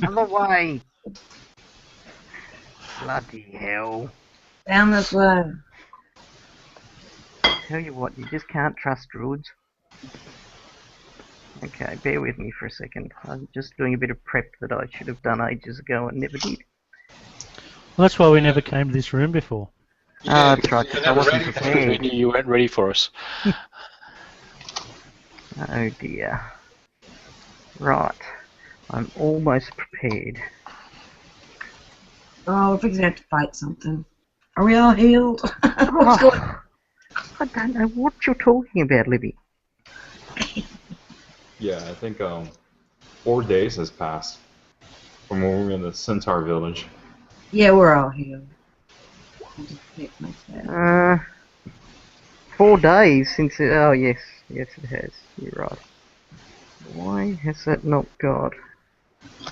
Other way. Bloody hell.
Down this way.
Tell you what, you just can't trust druids. Okay, bear with me for a second. I'm just doing a bit of prep that I should have done ages ago and never did.
Well, that's why we never came to this room before.
Ah, that's right,
you're
'cause I
never
wasn't
ready for
we
prepared.
knew you weren't ready for us.
Oh dear. Right. I'm almost prepared.
Oh, we're fixing to have to fight something. Are we all healed? What's going on?
I don't know what you're talking about, Libby.
Yeah, I think 4 days has passed from when we were in the Centaur village.
Yeah, we're all healed. I just picked myself.
4 days since it, oh yes, yes it has. You're right. Why has that not got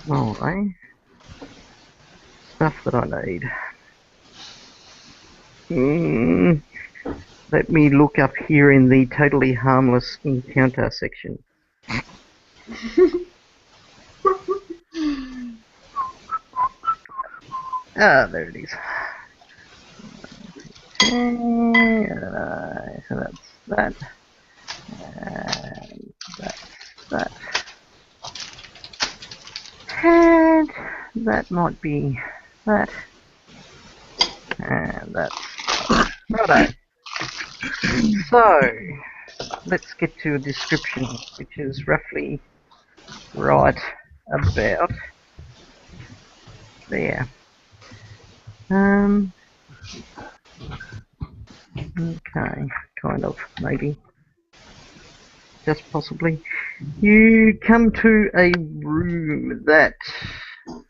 my stuff that I need? Let me look up here in the totally harmless encounter section. Ah, there it is. Okay, so that's that. And that's that. And that might be that. And that's righto. So, let's get to a description, which is roughly right about there. Okay, kind of, maybe. Just possibly. You come to a room that,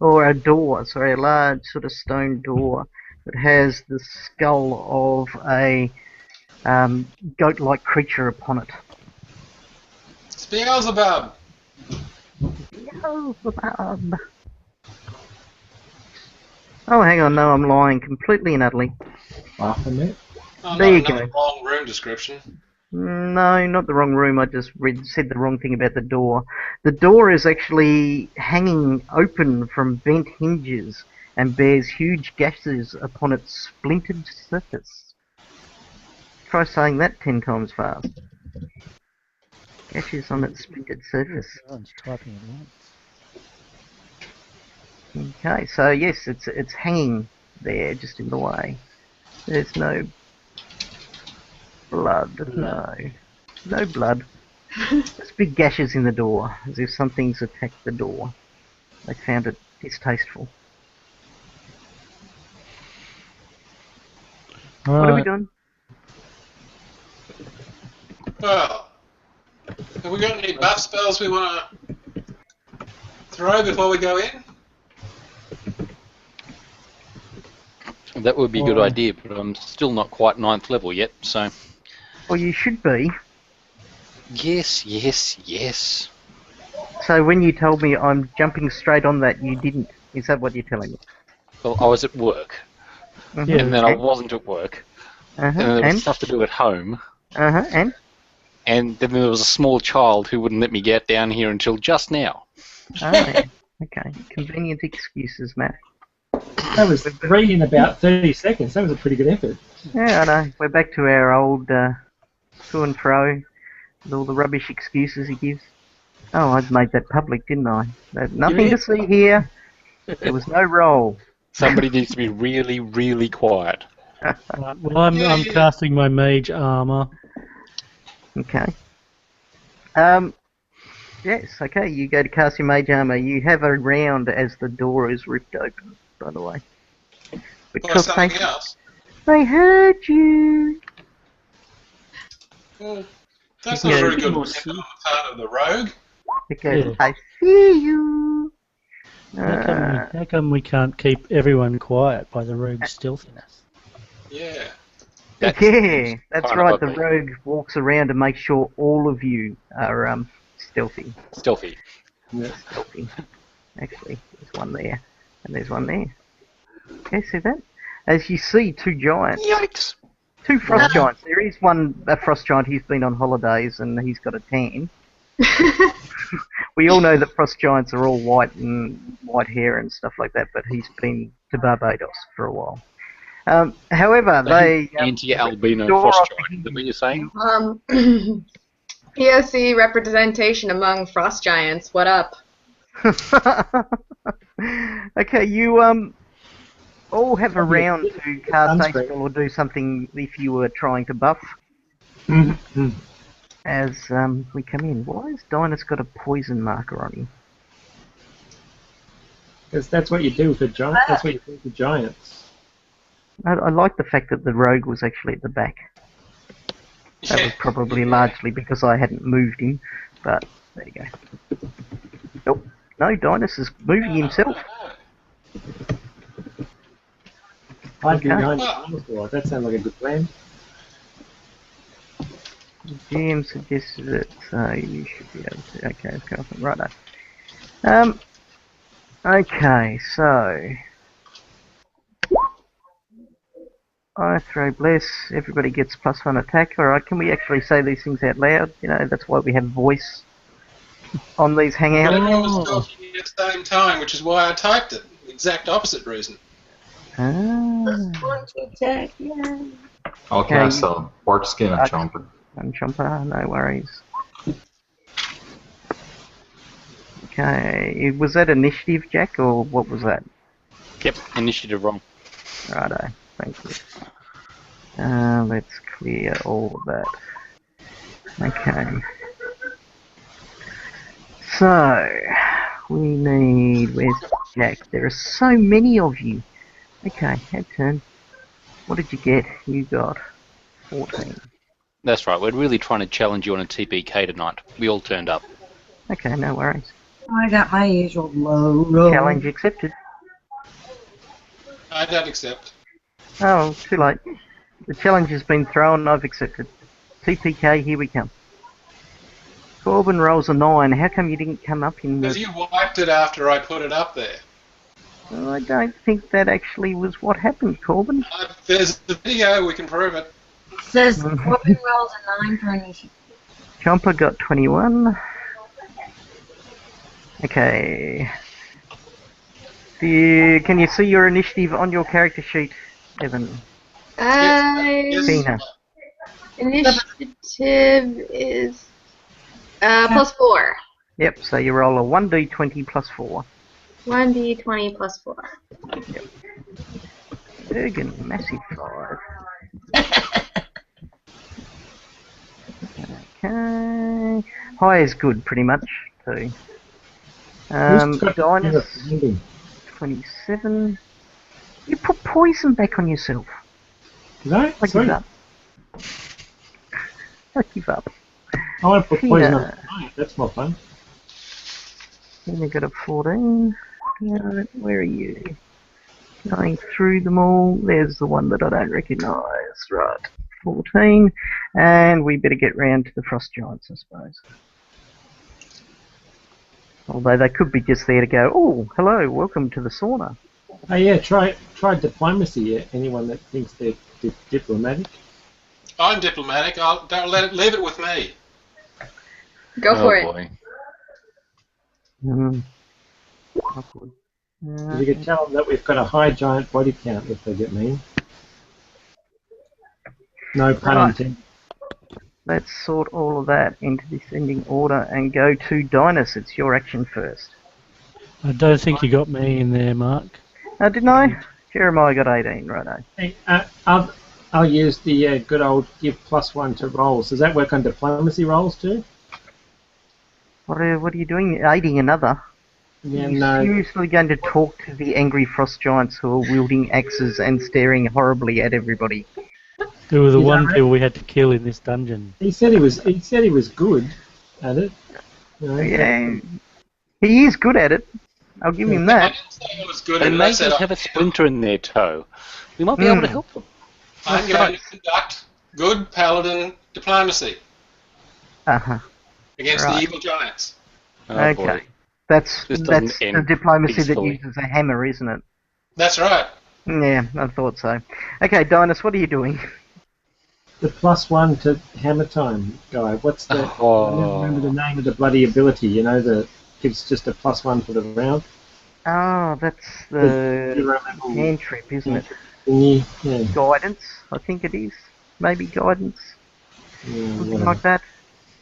or a door, sorry, a large sort of stone door that has the skull of a goat-like creature upon it.
It's Beelzebub.
Beelzebub. Oh, hang on, no, I'm lying completely and utterly.
Baphomet.
Oh,
There
no,
you go.
another wrong room description.
No, not the wrong room. I just said the wrong thing about the door. The door is actually hanging open from bent hinges and bears huge gashes upon its splintered surface. Try saying that 10 times fast. Gashes on its splintered surface.
Everyone's typing at once.
Okay, so yes, it's hanging there, just in the way. There's no blood, no blood. Just big gashes in the door, as if something's attacked the door. They found it distasteful. What are we doing?
Well, Have we got any buff spells we want to throw before we go in?
That would be a good idea, but I'm still not quite 9th level yet, so...
Well, you should be.
Yes, yes, yes.
So when you told me I'm jumping straight on that, you didn't. Is that what you're telling me?
Well, I was at work,
Mm-hmm.
and then I wasn't at work, and then there was stuff to do at home,
and
then there was a small child who wouldn't let me get down here until just now.
oh, yeah. Okay, convenient excuses, Matt.
That was 3 in about 30 seconds. That was a pretty good effort.
Yeah, I know. We're back to our old to and fro with all the rubbish excuses he gives. Oh, I've made that public, didn't I? Nothing to see here. There was no roll.
Somebody needs to be really, really quiet.
Right, well, I'm casting my mage armor.
Okay. Yes, okay, you go to cast your mage armor. You have a round as the door is ripped open, by the way.
Or
Because
something else?
they heard you.
Well, that's not a very good weapon on the part of the rogue.
Because I see you.
How come we can't keep everyone quiet by the rogue's stealthiness?
Yeah.
That's right. The rogue walks around to make sure all of you are stealthy.
Stealthy.
Yeah.
Stealthy. Actually, there's one there, and there's one there. Okay, see that? As you see, 2 giants.
Yikes!
2 frost giants. There is a frost giant. He's been on holidays and he's got a tan. We all know that frost giants are all white and white hair and stuff like that, but he's been to Barbados for a while. However, they
anti-albino frost giant. Is that what you're saying?
POC representation among frost giants. What up?
Okay, you all have a round to cast a spell or do something if you were trying to buff. As we come in, why has Dinus got a poison marker on him?
Because that's what you do for giants. That's what you do for giants.
I like the fact that the rogue was actually at the back. That was probably largely because I hadn't moved him, but there you go. Oh, no, Dinus is moving himself.
I'd be behind the dinosaur. That sounds like a good plan.
GM suggested it, so you should be able to. Okay, let's go. Righto. Okay, so I throw bless. Everybody gets +1 attack. All right, can we actually say these things out loud? You know, that's why we have voice on these hangouts.
But everyone was talking at the same time, which is why I typed it. The exact opposite reason.
Attack, yeah.
I'll cast Bark Skin on Chomper.
And Chomper, no worries. Okay, was that initiative, Jack, or what was that?
Yep, initiative wrong.
Righto, thank you. Let's clear all of that. Okay. So, we need... Where's Jack? There are so many of you. Okay, head turn. What did you get? You got 14.
That's right, we're really trying to challenge you on a TPK tonight. We all turned up.
Okay, no worries.
I got my usual low roll.
Challenge accepted.
I don't accept.
Oh, too late. The challenge has been thrown, I've accepted. TPK, here we come. Corbin rolls a 9. How come you didn't come up in
Because
the...
you wiped it after I put it up there.
I don't think that actually was what happened, Corbin.
There's the video, we can prove it.
It says Corbin rolls a 9 for initiative.
Chomper got 21. Okay. Can you see your initiative on your character sheet, Evan?
Yes.
Tina.
Initiative is +4.
Yep, so you roll a 1d20 plus 4.
1d20 plus 4.
Yep. Ergen, massive 5. Okay. High is good, pretty much, too. Dinus, 27. You put poison back on yourself.
Did I?
I give up. I give up.
I want to put poison on
Yeah.
the giant. That's more fun.
Then we got a 14. Yeah, where are you? Going through them all. There's the one that I don't recognise. Right. 14. And we better get round to the frost giants, I suppose. Although they could be just there to go, oh, hello, welcome to the sauna.
Oh yeah, try diplomacy. Yeah. Anyone that thinks they're diplomatic.
I'm diplomatic. Don't leave it with me.
Go for it.
Boy.
Awkward.
You can tell them that we've got a high giant body count if they get mean. No pun
Right.
intended.
Let's sort all of that into descending order and go to Dinus. It's your action first.
I don't think you got me in there, Mark.
Didn't I? Jeremiah got 18, righto.
Hey, I'll use the good old give +1 to rolls. Does that work on diplomacy rolls too?
What are you doing? Aiding another?
Yeah,
Are you
no.
seriously going to talk to the angry frost giants who are wielding axes and staring horribly at everybody?
They were the
You
one
don't
people we had to kill in this dungeon.
He said he was good at it. You know,
Yeah, he is good at it. I'll give him
I
that.
didn't say it was good.
They
at it. I
may
said
just have a splinter in their toe. We might be able to help them.
I'm going to conduct good paladin diplomacy
Uh-huh.
against
Right.
the evil giants.
Oh,
Okay.
boy.
That's
This doesn't
the
end
diplomacy that
peacefully.
uses a hammer, isn't it?
That's right.
Yeah, I thought so. Okay, Dinus, what are you doing?
the +1 to hammer time guy. What's the? I never remember the name of the bloody ability. You know, the gives just a +1 for the round.
Oh, that's the cantrip, isn't it?
Yeah.
Guidance, I think it is. Maybe guidance, something
Whatever.
like that.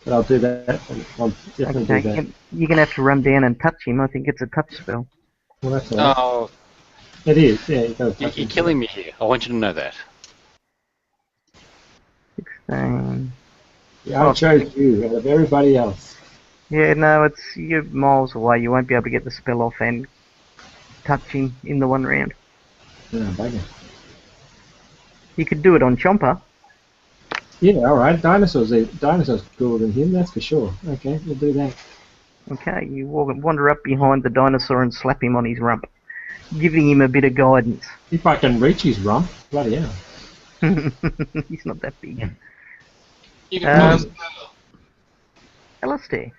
But I'll do that. I'll definitely do
Okay,
that.
you're going to have to run down and touch him. I think it's a touch spell.
Well, that's all right.
Oh,
It is. Yeah, you got to touch
you're
him.
killing me here. I want you to know that.
16.
Yeah, I chose you out of everybody else.
Yeah, no, you're miles away. You won't be able to get the spell off and touch him in the one round.
No, bugger.
You could do it on Chomper.
Yeah, all right. Dinosaurs cooler than him, that's for sure. Okay, we'll do that.
Okay, you wander up behind the dinosaur and slap him on his rump, giving him a bit of guidance.
If I can reach his rump, bloody hell.
He's not that big.
You can pull his tail.
Alistair.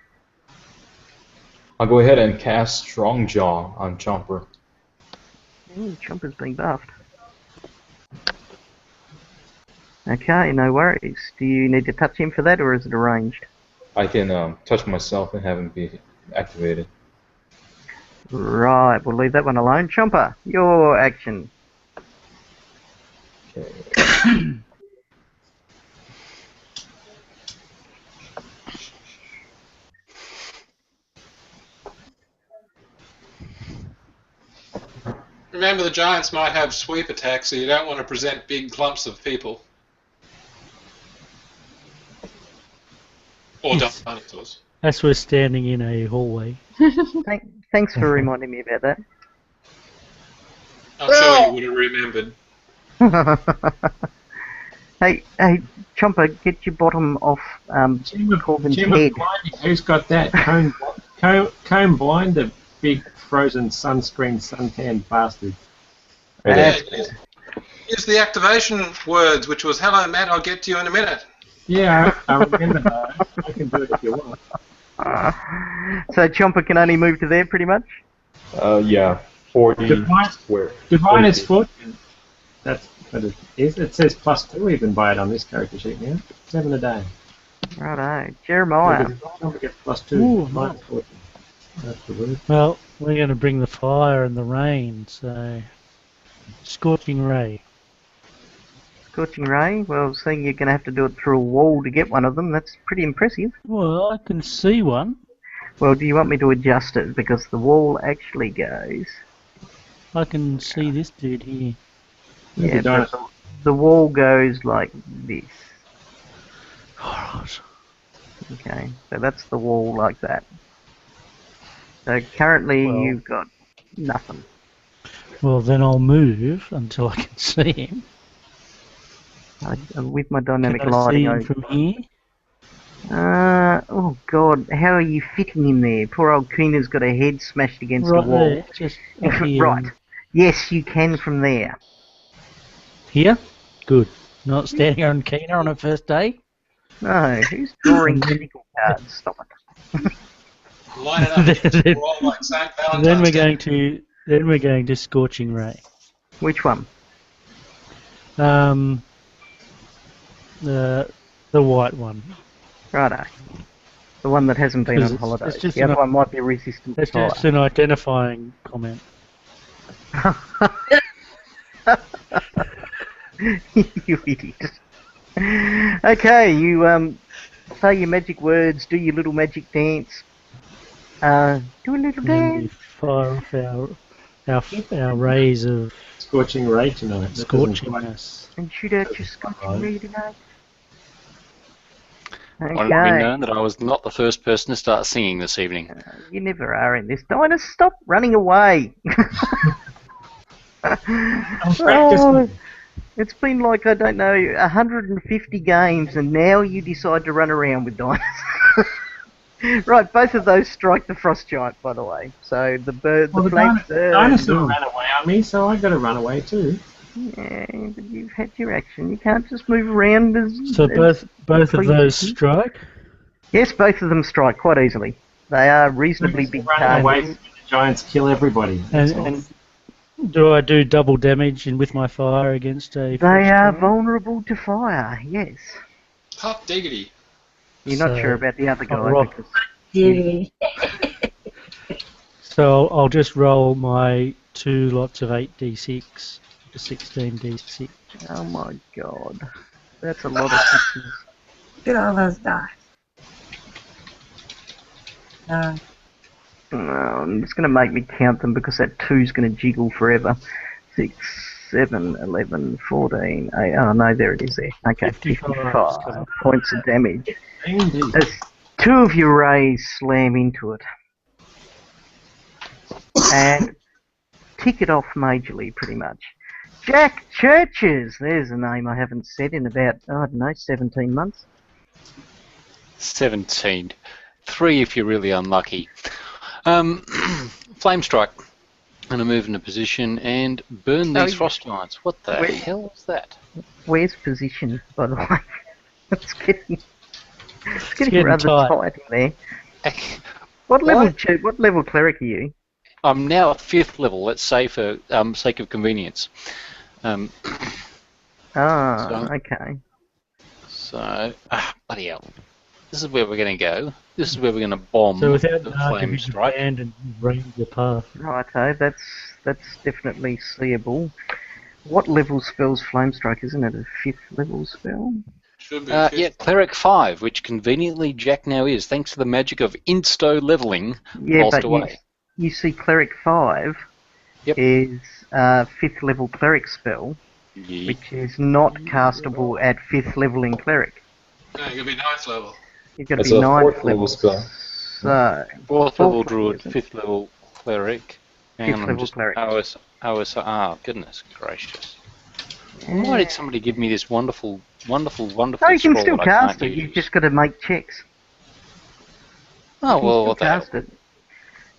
I'll go ahead and cast Strong Jaw on Chomper.
Chomper's being buffed. Okay, no worries. Do you need to touch him for that, or is it arranged?
I can touch myself and have him be activated.
Right, we'll leave that one alone. Chomper, your action.
Okay.
Remember, the giants might have sweep attacks, so you don't want to present big clumps of people. Or dinosaurs.
As we're standing in a hallway.
Thanks for reminding me about that.
I'm sure you would have remembered.
Hey, Chomper, get your bottom off Corvin's head.
Who's got that? Cone blind, the big frozen sunscreen suntanned bastard.
Use the activation words, which was, hello, Matt, I'll get to you in a minute.
Yeah, I remember that. I can do it if you want.
So Chomper can only move to there, pretty much?
Yeah, 40 square.
Divine is foot. That's what it is. It says +2 even by it on this character sheet now. 7 a day.
Righto. Jeremiah.
Don't get +2.
Ooh,
Divine foot. That's the word.
Well, we're going to bring the fire and the rain, so... Scorching ray.
Scorching Ray. Well, seeing you're going to have to do it through a wall to get one of them, that's pretty impressive.
Well, I can see one.
Well, do you want me to adjust it? Because the wall actually goes...
I can see this dude here.
Yeah, but the wall goes like this.
Alright.
Okay, so that's the wall like that. So currently you've got nothing.
Well, then I'll move until I can see him.
With my dynamic
Can I see
lighting,
him from here?
Oh God, how are you fitting in there? Poor old Keena's got her head smashed against the
Right
wall.
there, just up here.
Right. Yes, you can from there.
Here? Good. Not standing on Keena on her first day?
No, who's drawing critical cards? Stop it.
Line it up against the wall like St. Valentine's
Then
Day.
we're going to Scorching Ray.
Which one?
The white one.
Righto. The one that hasn't been on
It's
holidays.
just
The other one might be resistant to
That's
fire.
just an identifying comment.
You idiot. Okay, you say your magic words, do your little magic dance. Do a little
And then we
dance.
fire off our rays of
Scorching Ray tonight. That doesn't
scorching
quite-
us.
And shoot out your scorching ray tonight.
I want to be
Okay.
known that I was not the first person to start singing this evening.
You never are in this. Dinah, stop running away. Oh, it's been like, I don't know, 150 games, and now you decide to run around with Dinah. Right, both of those strike the frost giant, by the way. So the bird,
Well,
the
the
flank
dinosaur ran away on me, so I got to run away too.
Yeah, but you've had your action. You can't just move around as.
So
as
both of
please
those
you.
strike?
Yes, both of them strike quite easily. They are reasonably big
Running away,
targets.
the giants kill everybody. That's all.
And do I do double damage with my fire against a?
They are vulnerable to fire. Yes.
Hot diggity.
You're not
So,
sure about the other guy
roll.
because
Beauty.
So I'll just roll my 2 lots of 8d6 to 16d6.
oh my god, that's a lot of sixes.
Look at all those dice.
It's going to make me count them because that 2's going to jiggle forever. 6, 7, 11, 14, 8. Oh no, there it is there. Okay, 55 points of damage.
Indeed.
As 2 of your rays slam into it. And tick it off majorly, pretty much. Jack Churches! There's a name I haven't said in about, I don't know, 17 months.
17. 3 if you're really unlucky. Flame Strike. I'm going to move into position and burn these frost giants. What the hell is that?
Where's position, by the way? It's getting rather tight in there. What level cleric are you?
I'm now at 5th level, let's say for sake of convenience.
Okay.
So, bloody hell. This is where we're going to go. This is where we're going to bomb
So without
the
an arc,
Flame
you can
Strike.
abandon and range the path.
Righto, that's definitely seeable. What level spell's Flame Strike? Isn't it a 5th level spell?
Should be.
Yeah, Cleric 5, which conveniently Jack now is, thanks to the magic of insto leveling
Yeah,
whilst
but
away.
you see Cleric 5 is a 5th level cleric spell,
Yeah.
which is not castable at 5th level in cleric.
No, you're going to be 9th level.
You've got to
It's
be
a
9th
4th level spell.
So,
4th level
Fourth
druid,
level,
5th level cleric.
Fifth
And I'm
level
just
cleric.
oh, goodness gracious. Why did somebody give me this wonderful
no, you can
scroll
still
that I
cast
can't
it.
use?
You've just got to make checks.
Oh,
You can
well,
still
what the hell?
cast it.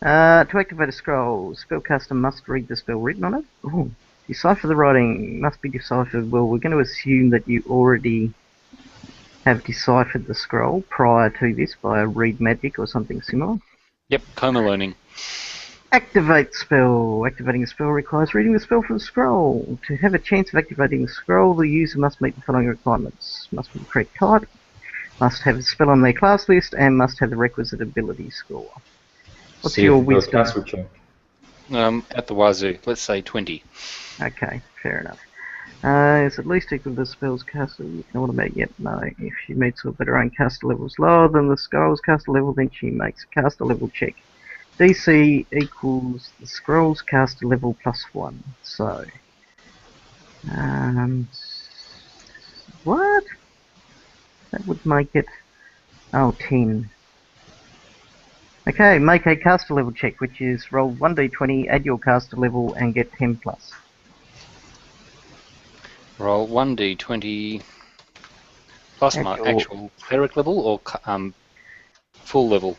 To activate a scroll, spellcaster must read the spell written on it. Ooh. Decipher the writing must be deciphered. Well, we're going to assume that you already have deciphered the scroll prior to this by a read magic or something similar.
Yep, coma learning.
Activate spell. Activating a spell requires reading the spell from the scroll. To have a chance of activating the scroll, the user must meet the following requirements. Must be the correct type, must have a spell on their class list, and must have the requisite ability score. What's
See
your
if it goes
wisdom?
caster check.
At the wazoo, let's say 20.
Okay, fair enough. Is at least equal to the spell's caster. You can automatic yet? No. If she meets or better own caster levels lower than the scroll's caster level, then she makes a caster level check. DC equals the scroll's caster level plus 1. So, what? That would make it, 10. Okay, make a caster level check, which is roll 1d20, add your caster level, and get 10 plus.
Roll 1d20. Past my actual cleric level or full level?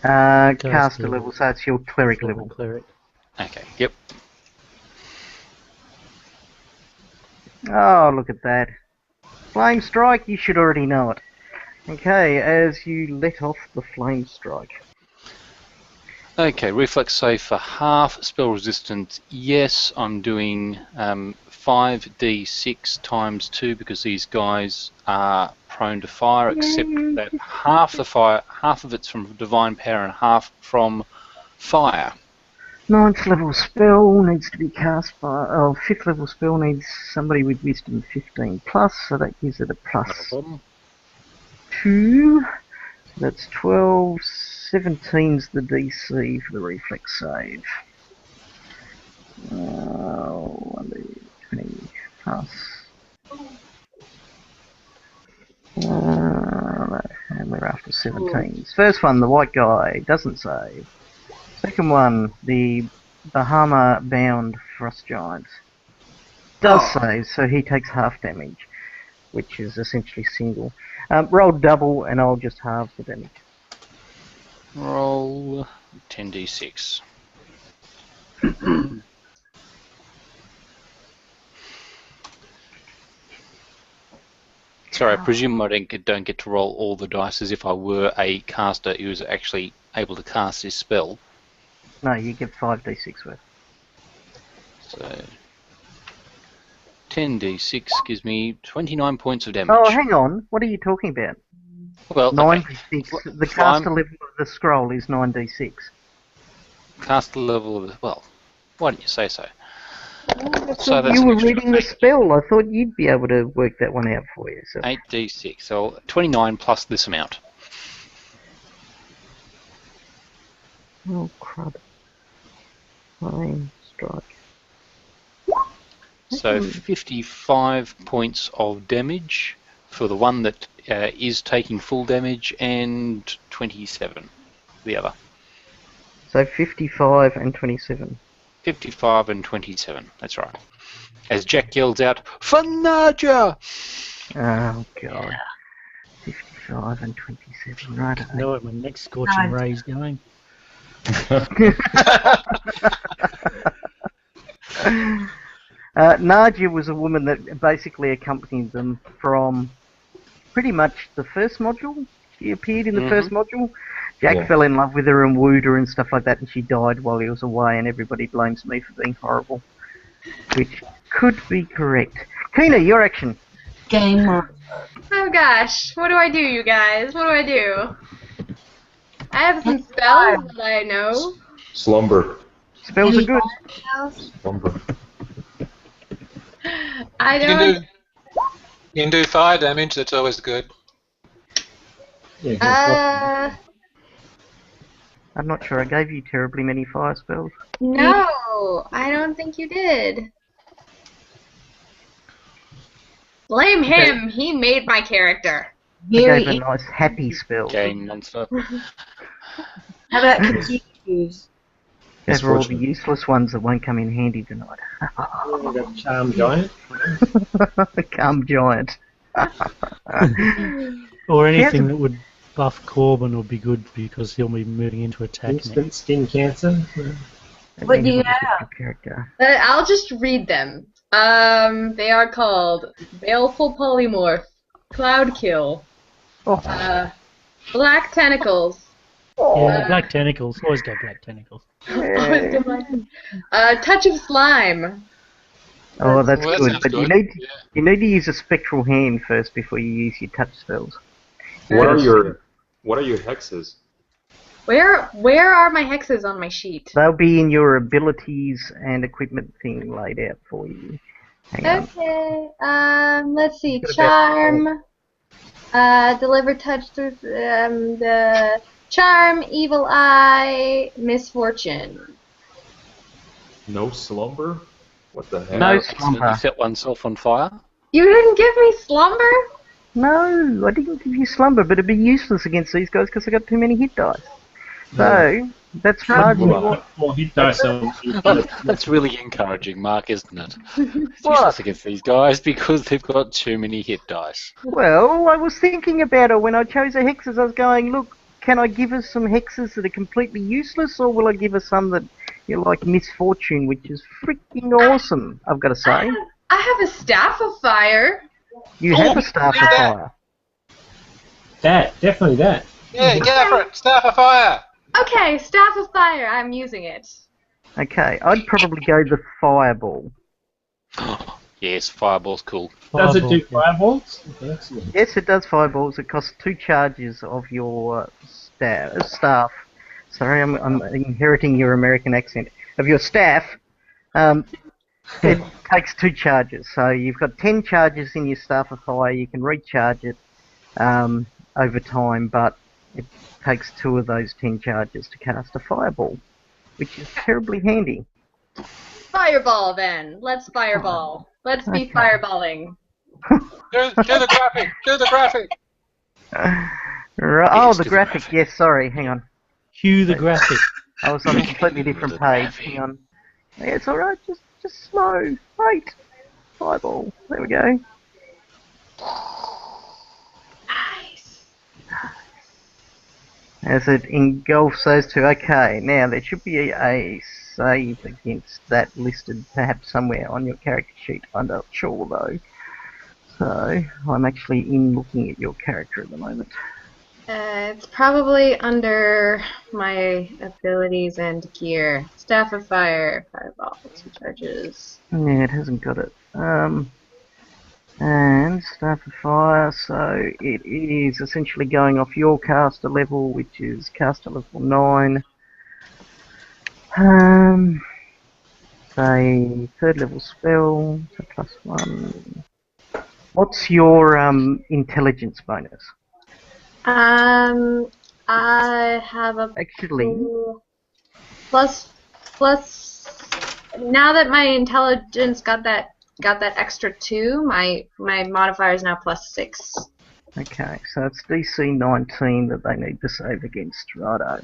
Caster level, so it's your cleric level.
Cleric.
Okay, yep.
Oh, look at that. Flame strike, you should already know it. Okay, as you let off the flame strike.
Okay, reflex save for half, spell resistance, yes, I'm doing 5d6 times 2 because these guys are prone to fire, except that half of it's from divine power and half from fire.
9th level spell needs to be cast by... Oh, 5th level spell needs somebody with wisdom 15 plus, so that gives it a plus
Not a problem.
2. So that's 12. 17's the DC for the reflex save. 20 plus. And we're after 17s. First one, the white guy, doesn't save. Second one, the Bahama-bound frost giant, does save, so he takes half damage, which is essentially single. Roll double, and I'll just halve the damage.
Roll 10d6. Sorry, I presume I don't get to roll all the dice as if I were a caster who was actually able to cast this spell.
No, you get 5d6 worth.
So 10d6 gives me 29 points of damage.
Oh, hang on. What are you talking about?
Well,
9d6. The caster level of the scroll is 9d6.
Caster level of the... Well, why didn't you say so?
So that's you were reading the spell. I thought you'd be able to work that one out for you. So.
8d6. So 29 plus this amount.
Oh, crud. Flame strike.
So 55 points of damage for the one that is taking full damage, and 27 the other.
So 55 and 27.
55 and 27, that's right. As Jack yells out, Fanaja!
Oh, God. 55 and 27, right.
I know it, my next scorching ray's going.
Nadia was a woman that basically accompanied them from pretty much the first module. She appeared in the first module. Jack fell in love with her and wooed her and stuff like that, and she died while he was away, and everybody blames me for being horrible. Which could be correct. Kina, your action.
Game on.
Oh gosh, what do I do, you guys? What do I do? I have some spells that I know.
Slumber.
Spells are good.
Slumber.
I don't...
You can do fire damage, that's always good.
Yeah,
I'm not sure I gave you terribly many fire spells.
No, I don't think you did. Blame him, he made my character.
I gave a nice happy spell.
Game monster.
How about confuse?
Those are all the useless ones that won't come in handy tonight.
Charm giant.
Calm giant.
Or anything that would buff Corbin would be good because he'll be moving into attack
Instant
next.
skin cancer.
What do you have?
I'll just read them. They are called Baleful Polymorph, Cloudkill, Black Tentacles.
Yeah, black tentacles. Always go black tentacles.
Touch of Slime.
Oh, that's
Well, that
good.
sounds
But
good.
you need to use a spectral hand first before you use your touch spells.
What are your hexes?
Where are my hexes on my sheet?
They'll be in your abilities and equipment thing laid out for you. Hang on.
Okay. Let's see. Charm. Deliver touch through the charm, evil eye, misfortune.
No slumber? What the heck?
No
Accidentally
slumber.
set oneself on fire.
You didn't give me slumber?
No, I didn't give you slumber, but it'd be useless against these guys because I got too many hit dice. So, That's largely
Well,
what.
4 hit dice on.
That's really encouraging, Mark, isn't it? It's
What?
useless against these guys because they've got too many hit dice.
Well, I was thinking about it when I chose the hexes. I was going, look, can I give us some hexes that are completely useless, or will I give us some that like misfortune, which is freaking awesome? I've got to say,
I have a staff of fire.
you have a staff of fire.
That, definitely that.
Yeah, go for it. Staff of fire.
Okay, staff of fire. I'm using it.
Okay, I'd probably go the fireball.
Yes, fireball's cool.
Does it do
Fireball, yeah.
fireballs? Excellent.
Yes, it does fireballs. It costs 2 charges of your staff. Sorry, I'm inheriting your American accent. Of your staff, it takes 2 charges. So you've got 10 charges in your staff of fire. You can recharge it over time, but it takes 2 of those 10 charges to cast a fireball, which is terribly handy.
Fireball, then. Let's fireball. Let's be
Okay.
fireballing.
Do the graphic. Do the graphic.
Right. Oh,
Yes,
the
to the
graphic.
graphic.
Yes, sorry. Hang on.
Cue the graphic.
I was on a completely different
The
page.
graphic.
Hang on. Yeah, it's alright. Just slow. Wait. Fireball. There we go.
Nice.
As it engulfs those 2. Okay, now there should be a save against that listed perhaps somewhere on your character sheet. I'm not sure though. So I'm actually looking at your character at the moment.
It's probably under my abilities and gear. Staff of fire, fireball, 2 charges.
Yeah, it hasn't got it. And Staff of Fire, so it is essentially going off your caster level, which is caster level 9. Say 3rd level spell, so +1. What's your intelligence bonus?
I have a
Actually,
plus. Now that my intelligence got that extra 2, my modifier is now +6.
okay, so it's DC 19 that they need to save against, righto.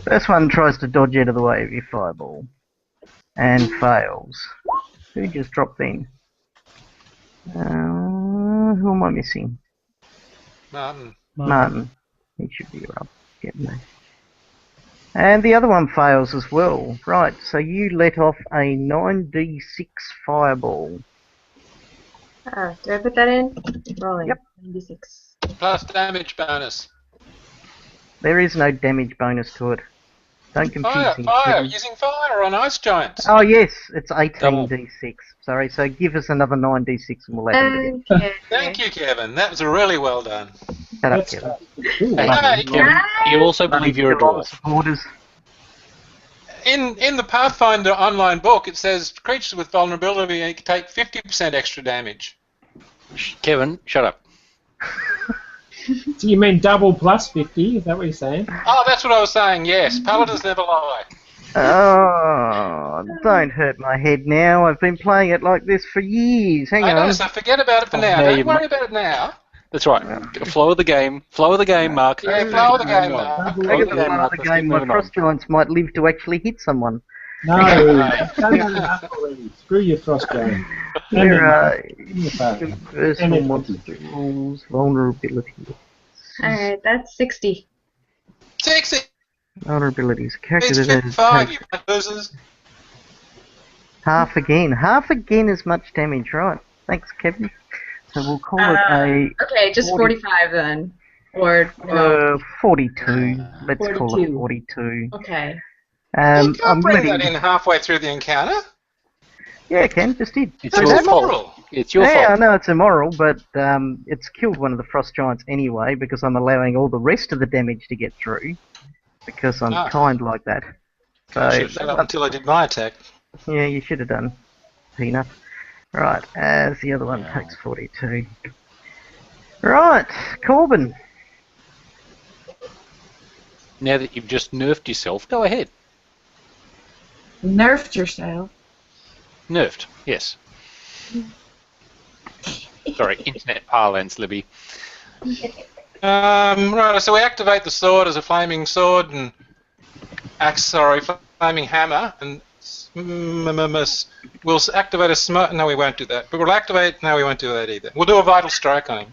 First one tries to dodge out of the way of your fireball and fails. Who just dropped in? Who am I missing?
Martin.
Martin. He should be up getting there. And the other one fails as well. Right, so you let off a 9d6 fireball.
Oh, do I put that in? Rolling.
Yep.
96.
Plus damage bonus.
There is no damage bonus to it. Don't confuse
Fire,
things.
fire.
Kevin.
Using fire on ice giants.
Oh yes, it's
Double.
18d6. Sorry, so give us another 9d6 and we'll add it again.
Okay.
Thank you, Kevin. That was really well done.
Shut up,
That's
Kevin.
Ooh,
Hey,
Hey,
Kevin, you also believe you're a dwarf.
Orders.
In the Pathfinder online book, it says creatures with vulnerability take 50% extra damage.
Kevin, shut up.
So you mean double plus 50? Is that what you're saying?
Oh, that's what I was saying. Yes, paladins never lie.
Oh, don't hurt my head now. I've been playing it like this for years. Hang
I know,
on.
so forget about it for now.
now
Don't
you
worry about it now.
That's right. Flow of the game. Flow of the game, Mark.
Yeah, flow of the game,
Move on.
Mark.
Look
Flow
at
of
the
the game,
part
Mark.
of the
Let's
game
keep
where
moving on.
frost giants might live to actually hit someone.
No, I've done that enough already. Screw your frost game.
There are
Universal
universal monster rules, vulnerability.
Alright, that's 60.
60.
Vulnerabilities. Character
It's
that
55,
takes
you losers.
half again. Half again as much damage, right? Thanks, Kevin. So we'll call it a
Okay, just 45 then. Or, no.
42. Let's call it
42.
42.
Okay.
You
I'm
can't bring
ready.
that in halfway through the encounter.
Yeah, Ken, just did.
It's
That's
your
immoral.
fault. It's your
Yeah, I
fault.
know it's immoral, but it's killed one of the frost giants anyway because I'm allowing all the rest of the damage to get through because I'm
Ah.
kind like that. So
I should have shut up until I did my attack.
yeah, you should have done, Peanut. Right, as the other one takes 42. Right, Corbin.
Now that you've just nerfed yourself, go ahead.
Nerfed yourself.
Nerfed, yes. Sorry, internet parlance, Libby.
Right, so we activate the sword as a flaming sword, and flaming hammer, and we'll activate a smite. No, we won't do that. But we'll activate. No, we won't do that either. We'll do a vital strike on him.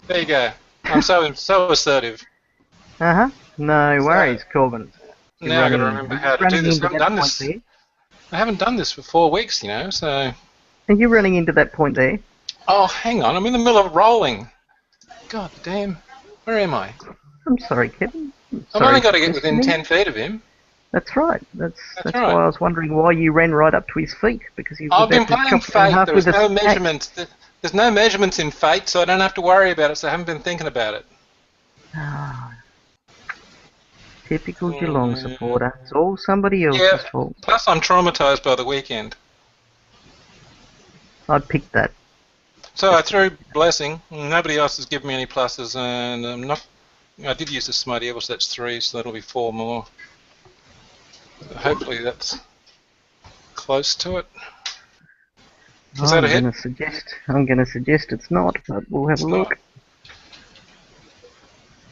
There you go. I'm so assertive.
No worries, Corbin.
Now I've got to remember how to do this. I haven't done this.
There?
I haven't done this for 4 weeks, you know. So.
Are you running into that point there?
Oh, hang on. I'm in the middle of rolling. God damn. Where am I?
I'm sorry, Kevin.
I've only got to get within 10 feet of him.
That's right. That's
right.
why I was wondering why you ran right up to his feet, because he was
I've been
about to
playing
chop you in
Fate.
half
There's
with
no
a
measurements. There's no measurements in Fate, so I don't have to worry about it. So I haven't been thinking about it.
Typical Geelong supporter. It's all somebody else's fault.
Plus, I'm traumatised by the weekend.
I'd pick that.
So I threw Blessing. Nobody else has given me any pluses, and I did use the Smite Evil, so that's 3, so that'll be 4 more. Hopefully that's close to it. Is that a hit?
I'm going to suggest it's not, but we'll have a look.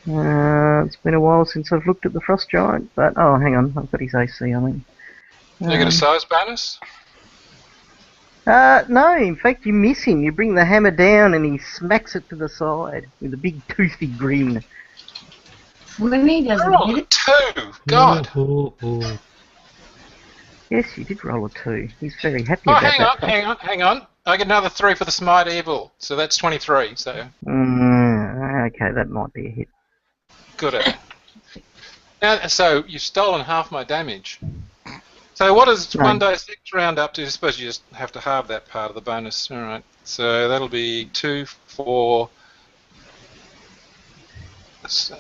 It's been a while since I've looked at the Frost Giant, but oh, hang on, I've got his AC. I think.
You get a size bonus?
No, in fact you miss him. You bring the hammer down and he smacks it to the side with a big toothy grin.
When he doesn't
roll
hit
a
it.
2! God!
Yes, you did roll a 2. He's very happy about that.
Hang on. I get another 3 for the Smite Evil, so that's 23, so...
Okay, that might be a hit.
Good at it. Now, so, you've stolen half my damage. So what does 1d6 round up to? I suppose you just have to halve that part of the bonus. Alright, so that'll be 2, 4... That's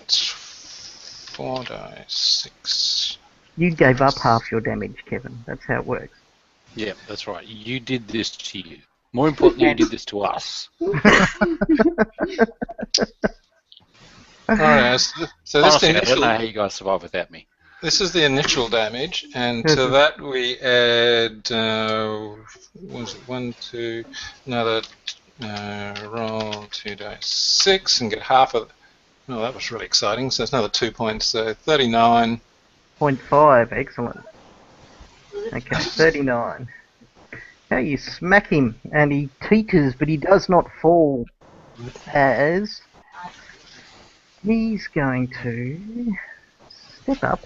4d6...
You gave up half your damage, Kevin. That's how it works.
Yeah, that's right. You did this to you. More importantly, you did this to us.
Alright, so this is the
Honestly, I don't
initial...
know how you guys survive without me.
This is the initial damage, and to that we add... what was it? 1, 2... Another... roll 2d6 and get half of... Oh, that was really exciting. So it's another 2 points, so 39...
0.5, excellent. Okay, 39. Okay, you smack him, and he teeters, but he does not fall. As he's going to step up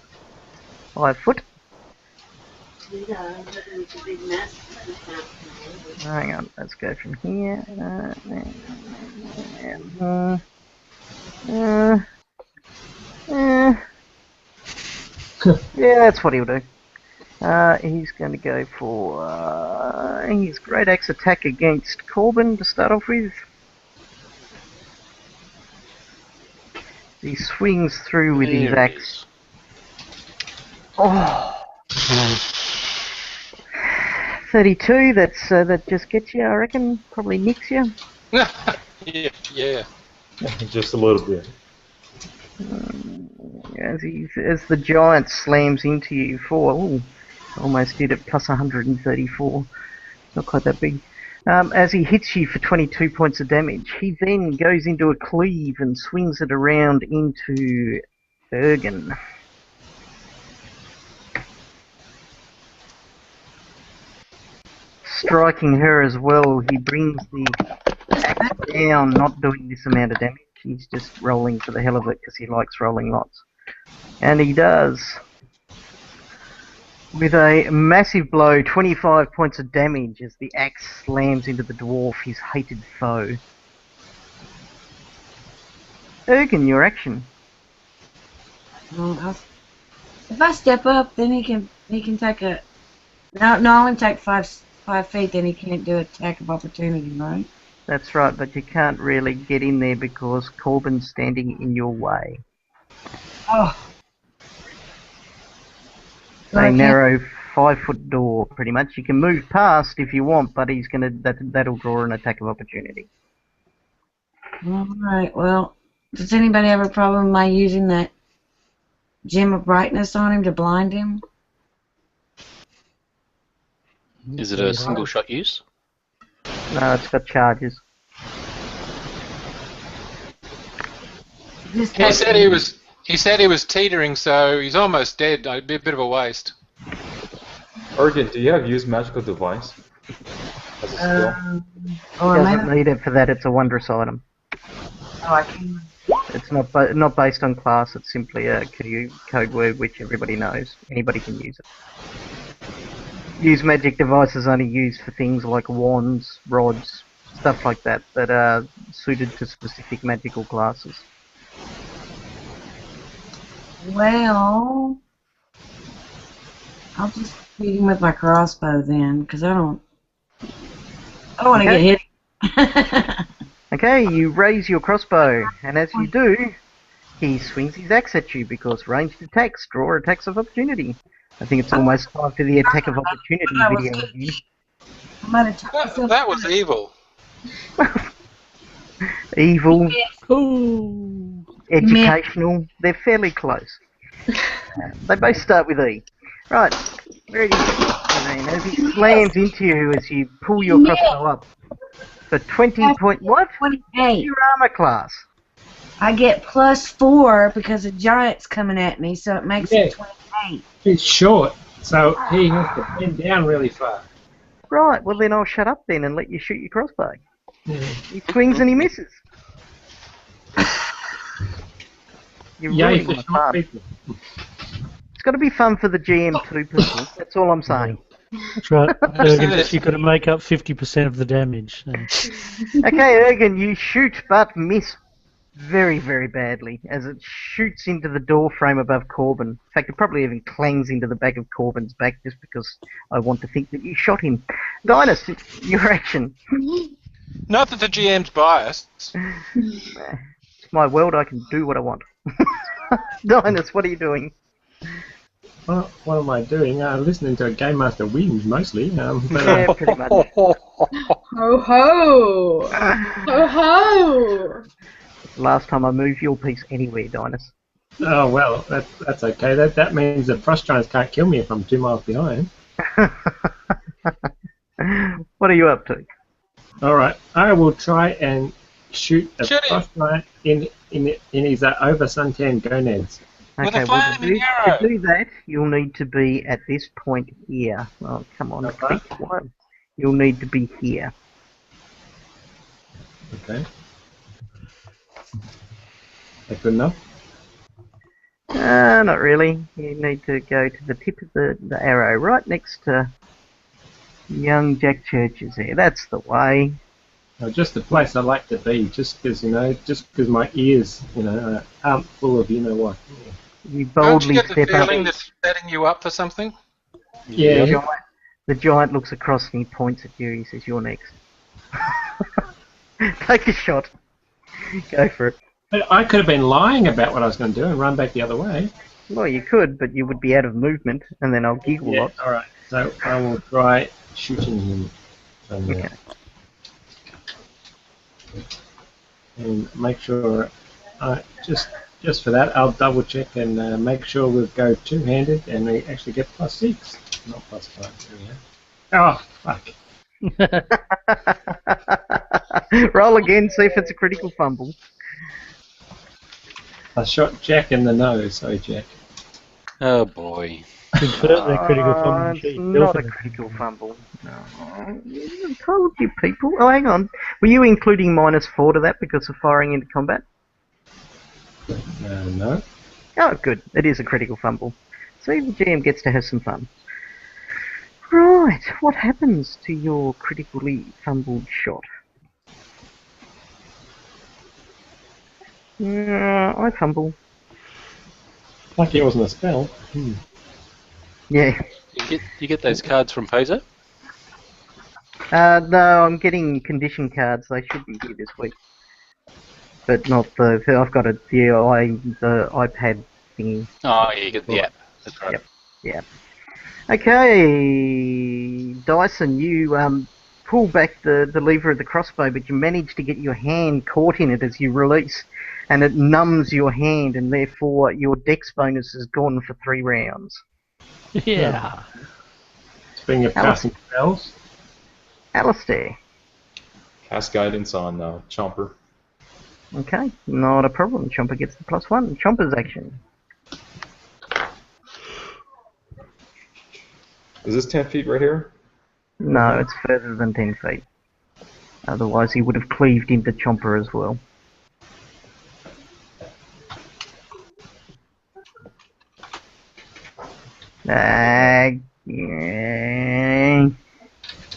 5 foot. Hang on, let's go from here. Yeah, that's what he'll do. He's going to go for his Great Axe attack against Corbin to start off with. He swings through with his axe. Oh! 32, that just gets you, I reckon. Probably nicks you.
yeah.
Just a little bit.
As the giant slams into you for, almost did it, plus 134. Not quite that big. As he hits you for 22 points of damage, he then goes into a cleave and swings it around into Ergen. Striking her as well, he brings the axe down, not doing this amount of damage. He's just rolling for the hell of it because he likes rolling lots. And he does. With a massive blow, 25 points of damage as the axe slams into the dwarf, his hated foe. Ergen, your action.
If I step up, then he can take a... No, I only take 5 feet, then he can't do attack of opportunity, right?
That's right, but you can't really get in there because Corbin's standing in your way.
Oh.
A narrow 5-foot door, pretty much. You can move past if you want, but he's gonna that'll draw an attack of opportunity.
Alright, well, does anybody have a problem with my using that gem of brightness on him to blind him?
Is it a single shot use?
No, it's got charges.
He said he was He said he was teetering, so he's almost dead. It'd be a bit of a waste.
Urgen, do you have use magical device as a skill?
Oh,
He
I
doesn't
might
need it for that. It's a wondrous item.
I can.
It's not based on class. It's simply a code word which everybody knows. Anybody can use it. Use magic devices only used for things like wands, rods, stuff like that that are suited to specific magical classes.
Well, I'll just shoot him with my crossbow then, because I don't want to
Okay.
get hit.
Okay, you raise your crossbow, and as you do, he swings his axe at you because ranged attacks draw attacks of opportunity. I think it's almost time for the attack of opportunity video review.
I might have took myself
That was evil.
Evil,
Ooh.
educational, they're fairly close. They both start with E. Right, ready. And as he slams into you as you pull your crossbow up for 20 point... What?
28.
Your armor class.
I get +4 because a giant's coming at me, so it makes it 28.
He's short, so he has to bend down really far.
Right, well then I'll shut up then and let you shoot your crossbow.
Yeah.
He swings and he misses. You're
Yay
ruining
for
my
short
fun.
people.
It's got to be fun for the GM too, people. That's all I'm saying.
That's right. Ergen, you've got to make up 50% of the damage.
Okay, Ergen, you shoot but miss very, very badly as it shoots into the door frame above Corbin. In fact, it probably even clangs into the back of Corbin's back just because I want to think that you shot him. Dinus, it's your action.
Not that the GM's biased.
It's my world, I can do what I want. Dinus, what are you doing?
Well, what am I doing? Listening to a Game Master whinge mostly.
Yeah, pretty much.
Ho ho! Ho ho!
Last time I moved your piece anywhere, Dinus.
Oh well, that's okay. That means the frost giants can't kill me if I'm 2 miles behind.
What are you up to?
All right, I will try and shoot a
Shoot him.
frost giant in his over suntanned gonads.
With
Okay,
a
well,
flaming arrow.
to do that, you'll need to be at this point here. Oh, come on,
Okay.
pick one. You'll need to be here.
Okay. That good enough?
Not really. You need to go to the tip of the arrow, right next to young Jack Church's there. That's the way.
Just the place I like to be, just because my ears, aren't full of what.
You
Don't you
boldly
get the
step up.
feeling that's setting you up for something?
Yeah.
The giant looks across and he points at you. He says, "You're next." Take a shot. Go for it.
I could have been lying about what I was going to do and run back the other way.
Well, you could, but you would be out of movement, and then I'll giggle
Yeah.
lots.
All right. So I will try shooting him from there.
Okay.
And make sure, just for that, I'll double check and make sure we go two-handed and we actually get +6, not +5. Oh fuck!
Roll again, see if it's a critical fumble.
I shot Jack in the nose. Sorry, Jack.
Oh boy.
Certainly critical fumble.
It's
Gee,
not a
definitely.
critical fumble. No. I told you, people. Oh, hang on. Were you including -4 to that because of firing into combat?
No.
Oh, good. It is a critical fumble. See, the GM gets to have some fun. Right. What happens to your critically fumbled shot? I fumble.
Lucky it wasn't a spell.
Yeah.
You get those cards from Poser?
No, I'm getting condition cards. They should be here this week. But not the... I've got the iPad thingy.
Oh, yeah, you get the app. That's right.
Yep. Yeah. Okay, Dyson, you pull back the lever of the crossbow, but you manage to get your hand caught in it as you release, and it numbs your hand, and therefore your dex bonus is gone for 3 rounds.
Yeah.
Speaking of casting spells,
Alistair.
Cast guidance on Chomper.
Okay, not a problem. Chomper gets the +1. Chomper's action.
Is this 10 feet right here?
No, it's further than 10 feet. Otherwise, he would have cleaved into Chomper as well. Yeah.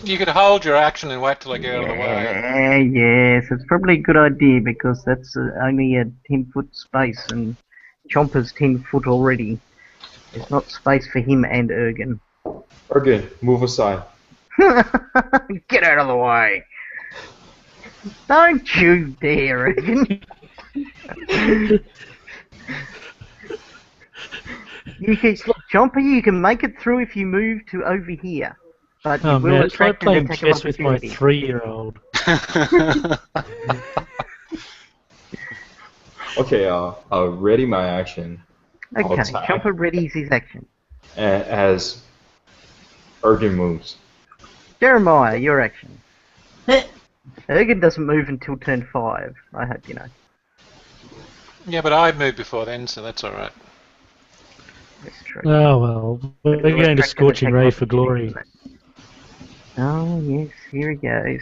You could hold your action and wait till I get out of the way.
Yes, it's probably a good idea because that's only a 10-foot space and Chomper's 10 foot already. There's not space for him and Ergen.
Ergen, move aside.
Get out of the way! Don't you dare, Ergen! Chomper, you can make it through if you move to over here. But you
Oh
will
man, it's like
attract an
playing
attack
chess
of
with my
opportunity.
3-year-old.
Okay, I'll ready my action. I'll
Okay,
attack
Chomper readies his action.
as Ergen moves.
Jeremiah, your action. Ergen doesn't move until turn 5, I hope you know.
Yeah, but I moved before then, so that's alright.
That's true.
Oh well, we're going to
Attract an
Scorching
attack of
Ray for
opportunity
glory.
from that. Oh yes, here he goes.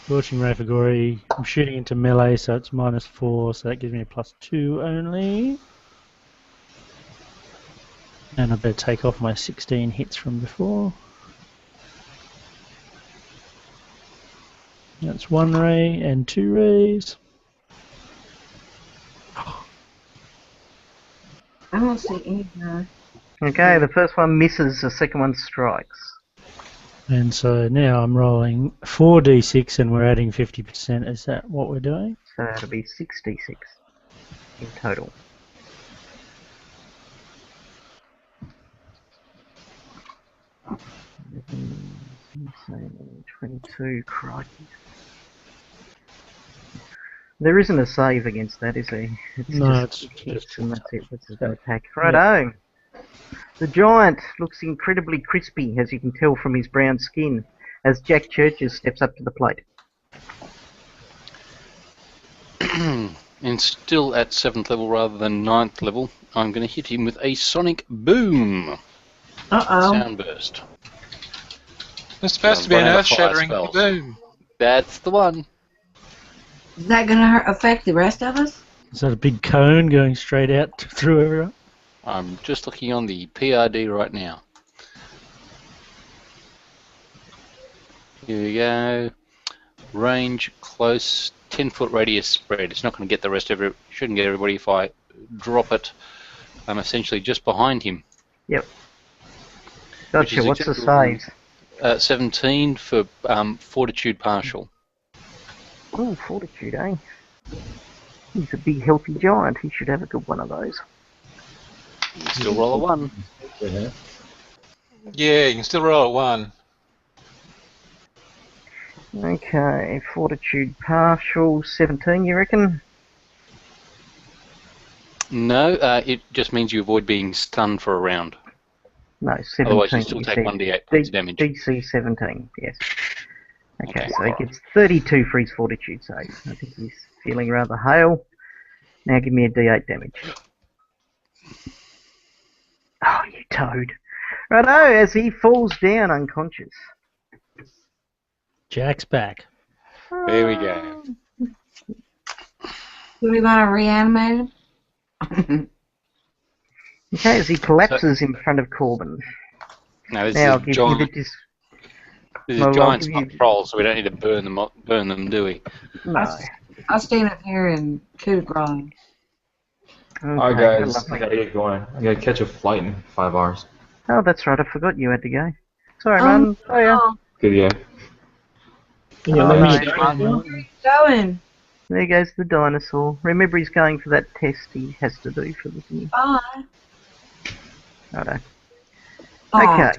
Scorching Ray for glory. I'm shooting into melee, so it's -4, so that gives me a +2 only. And I better take off my 16 hits from before. That's 1 ray and 2 rays.
I don't see any.
Okay, the first one misses, the second one strikes.
And so now I'm rolling 4d6 and we're adding 50%. Is that what we're doing?
So that'll be 66 in total. Mm, 22, crikey. There isn't a save against that, is there? It's
No,
just
it's
hits
just
and that's it. That's his attack. Righto. The giant looks incredibly crispy, as you can tell from his brown skin, as Jack Churches steps up to the plate.
And still at 7th level rather than 9th level, I'm going to hit him with a sonic boom. Sound burst.
There's supposed to be an
Run out of
earth-shattering
fire spells.
boom.
That's the one.
Is that going to affect the rest of us?
Is that a big cone going straight out through everyone?
I'm just looking on the PRD right now. Here we go. Range close, 10-foot radius spread. It's not going to get the rest of it. Shouldn't get everybody if I drop it. I'm essentially just behind him.
Yep.
Which
Gotcha,
is
what's the
exactly-
saves?
17 for Fortitude Partial.
Oh, fortitude, eh? He's a big healthy giant, he should have a good one of those.
Still roll a 1.
Yeah.
Yeah, you can still roll a 1.
Okay, fortitude partial, 17 you reckon?
No, it just means you avoid being stunned for a round.
No, 17.
Otherwise you still
you
take
said.
1d8 points of damage.
DC 17, yes. Okay,
Okay.
so he gets 32 for his fortitude save. I think he's feeling rather hale. Now give me a D8 damage. Oh, you toad. Righto, as he falls down unconscious.
Jack's back.
There we go.
Do we want to reanimate him?
Okay, as he collapses in front of Corbin.
Now this
Now I'll
is
give
giant,
you the dis...
this is
well, I'll
giant's
give you-
not trolls, so we don't need to burn them, do we?
No.
I'll stand up here and coup de grace.
Alright
Okay,
guys,
lovely.
I gotta get going. I gotta catch a flight in 5 hours.
Oh, that's right, I forgot you had to go. Sorry,
Oh,
man. Oh, yeah.
Good, yeah.
Yeah,
Oh,
let
no.
me
Where you going?
There goes the dinosaur. Remember, he's going for that test he has to do for the thing.
Bye.
Righto.
Aw.
Okay.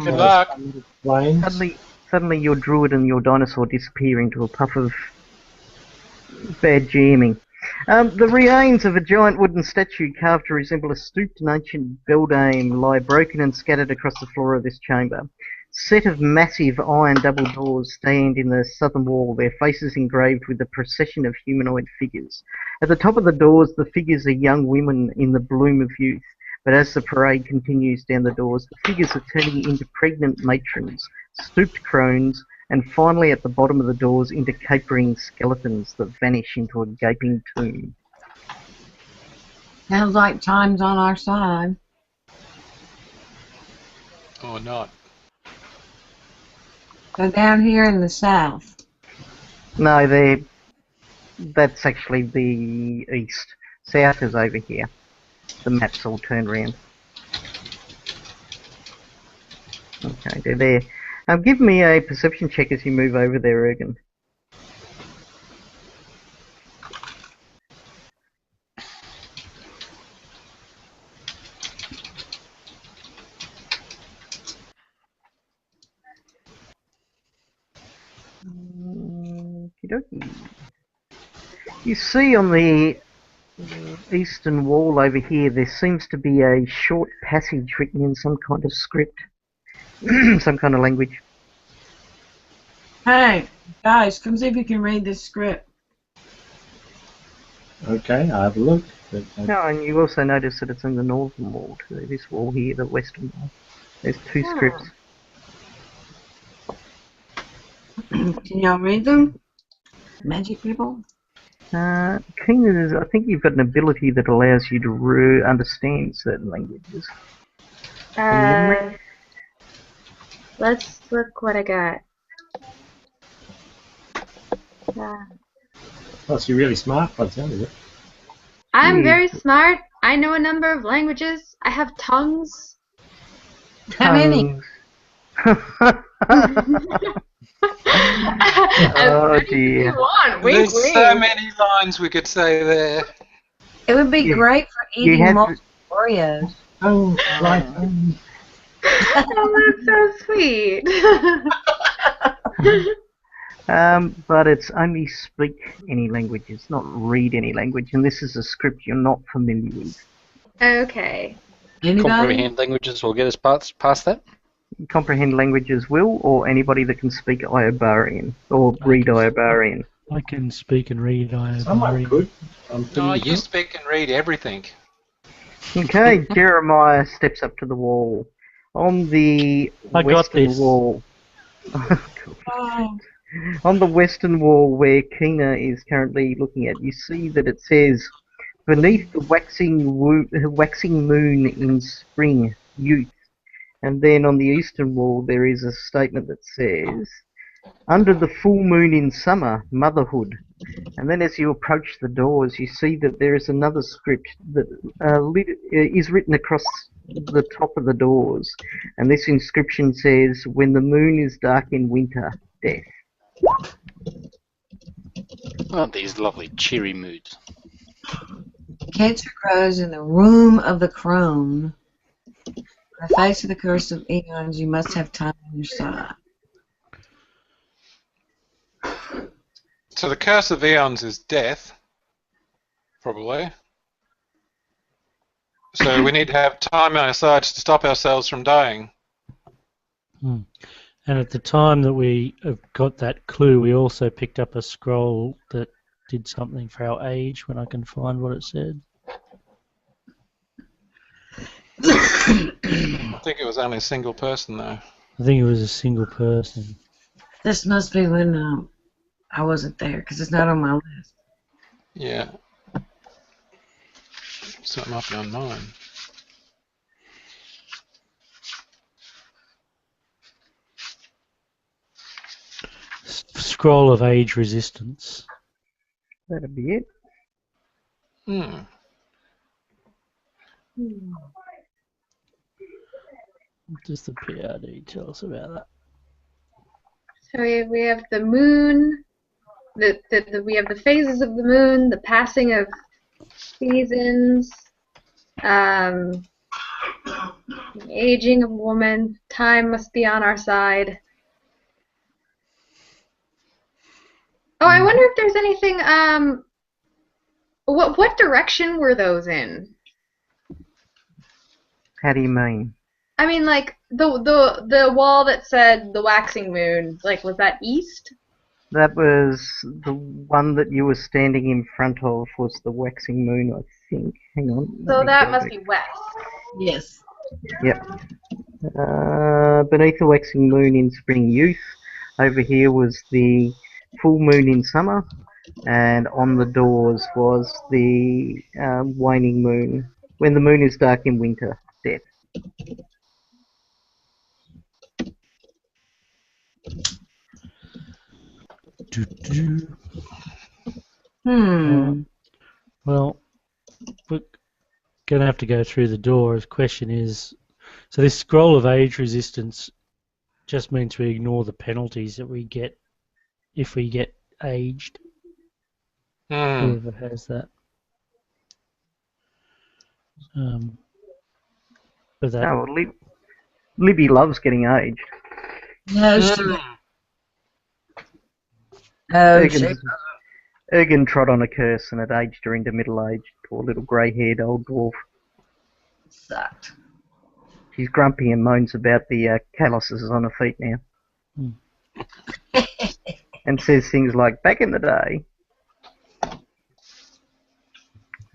Good luck.
planes.
Suddenly your druid and your dinosaur disappear into a puff of bad jamming. The remains of a giant wooden statue carved to resemble a stooped and ancient beldame lie broken and scattered across the floor of this chamber. set of massive iron double doors stand in the southern wall, their faces engraved with a procession of humanoid figures. At the top of the doors, the figures are young women in the bloom of youth, but as the parade continues down the doors, the figures are turning into pregnant matrons, stooped crones, and finally at the bottom of the doors into capering skeletons that vanish into a gaping tomb.
Sounds like time's on our side.
Or not.
So down here in the south.
No, that's actually the east. South is over here. The map's all turned round. Okay, they're there. Give me a perception check as you move over there, Ergen. Okey-dokey. You see on the eastern wall over here, there seems to be a short passage written in some kind of script, some kind of language.
Hey, guys, come see if you can read this script.
Okay, I have a look. But,
No, and you also notice that it's in the northern wall too. This wall here, the western wall. There's two scripts.
Can y'all read them? Magic people?
Keen, I think you've got an ability that allows you to understand certain languages.
Let's look what I got.
plus, you're really smart by the sound of it.
I'm very smart. I know a number of languages. I have tongues.
How many?
Oh dear.
Wink,
There's
wink.
so many lines we could say there.
It would be
You-
great for
you
eating
had
multiple Oreos.
Oh, right.
Oh, that's so sweet.
But it's only speak any languages, not read any language, and this is a script you're not familiar with.
Okay.
Anybody?
Comprehend languages will get us past that.
Comprehend languages will, or anybody that can speak Iobarian, or read Iobarian.
I can speak and read
Someone
Iobarian.
could. I'm
No,
pretty
you
good.
speak and read everything.
Okay, Jeremiah steps up to the wall. On the
I got
western
this.
wall,
Oh,
on the western wall where Kina is currently looking at, you see that it says, "Beneath the waxing moon in spring, youth." And then on the eastern wall there is a statement that says, "Under the full moon in summer, motherhood." And then as you approach the doors, you see that there is another script that is written across the top of the doors. And this inscription says, "When the moon is dark in winter, death."
Aren't these lovely cheery moods?
cancer grows in the womb of the crone. For the face of the curse of eons, you must have time on your side.
So the curse of eons is death, probably. So we need to have time on our sides to stop ourselves from dying.
And at the time that we got that clue, we also picked up a scroll that did something for our age, when I can find what it said.
I think it was only a single person, though.
I think it was a single person.
This must be when I wasn't there, because it's not on my list.
Yeah. So it might be on mine.
Scroll of age resistance.
That'd be it.
Hmm.
What does the PRD tell us about that?
So we have the moon, we have the phases of the moon, the passing of seasons, the aging of a woman. Time must be on our side. Oh, I wonder if there's anything. What direction were those in?
How do you mean?
I mean, like the wall that said the waxing moon. Like, was that east?
That was the one that you were standing in front of was the waxing moon, I think. Hang on. let
So
me
that
go
must
back.
be west.
Yes.
Yep. Beneath the waxing moon in spring youth. Over here was the full moon in summer. And on the doors was the waning moon. When the moon is dark in winter, death.
Do-do. Well, we're going to have to go through the door. The question is, so this scroll of age resistance just means we ignore the penalties that we get if we get aged. Whoever has that. But that,
Oh, well, Libby loves getting aged.
No, she. Oh, she.
Ergen trod on a curse and had aged her into middle age. Poor little grey-haired old dwarf.
Sucked.
She's grumpy and moans about the calluses on her feet now. And says things like, back in the day.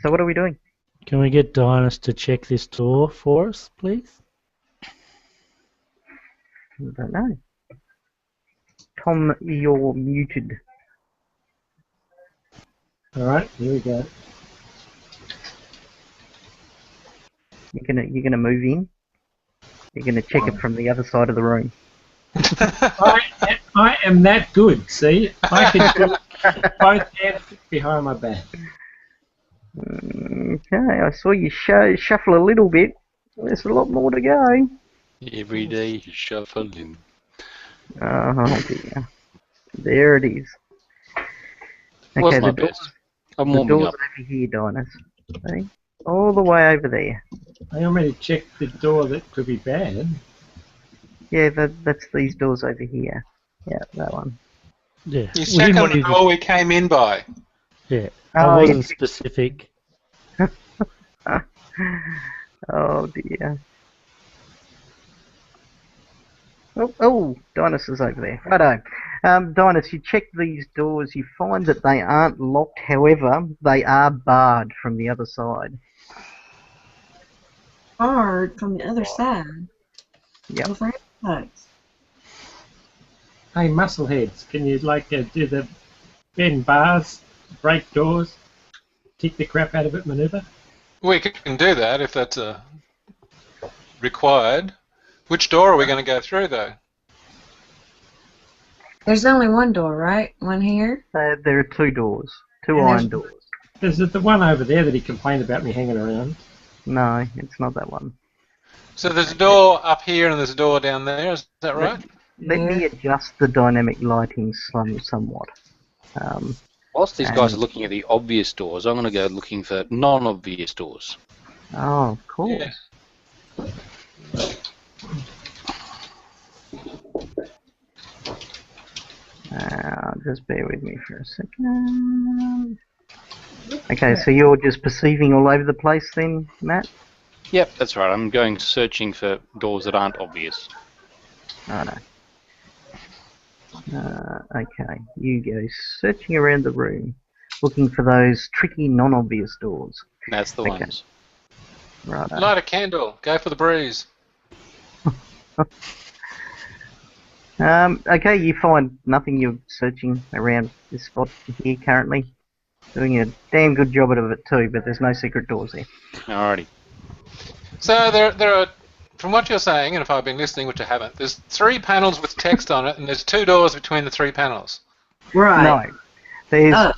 So what are we doing?
can we get Dinas to check this door for us, please?
I don't know. Tom, you're muted.
Alright, here we go.
You're gonna move in? You're gonna check it from the other side of the room.
I am that good, see? I can do both hands behind my back.
Okay, I saw you shuffle a little bit. There's a lot more to go.
Every day shuffling.
Oh dear. There it is.
What's
Okay,
my
the doors,
best? I'm
the
warming
doors
up.
over here, Dinas. See? All the way over there.
I already checked the door that could be bad.
Yeah, that's these doors over here. Yeah, that one.
Yeah.
You
We
check
didn't
on
want
the
you to-
door we came in by.
Yeah,
Oh,
I wasn't
yeah.
specific.
Oh dear. Oh, Dinas is over there. Righto. Dinas, you check these doors, you find that they aren't locked, however, they are barred from the other side.
Hard from the other side.
Yep.
Over sides.
Hey, muscleheads, can you do the bend bars, break doors, kick the crap out of it maneuver?
We can do that if that's required. Which door are we going to go through, though?
There's only one door, right? One here.
There are two doors. Two
And
iron
there's-
doors.
Is it the one over there that he complained about me hanging around?
No, it's not that one.
So there's a door up here and there's a door down there, is that right?
Let me adjust the dynamic lighting somewhat.
Whilst these guys are looking at the obvious doors, I'm going to go looking for non-obvious doors.
Oh, of course.
Yeah.
Just bear with me for a second. Okay, so you're just perceiving all over the place then, Matt?
Yep, that's right. I'm going searching for doors that aren't obvious.
Oh, no. Okay, you go searching around the room, looking for those tricky, non-obvious doors.
That's the ones.
Right.
Light a candle. Go for the breeze.
Okay, you find nothing. You're searching around this spot here currently. Doing a damn good job of it too, but there's no secret doors there.
Alrighty.
So there are, from what you're saying, and if I've been listening, which I haven't, there's 3 panels with text on it, and there's 2 doors between the 3 panels.
Right.
No. There's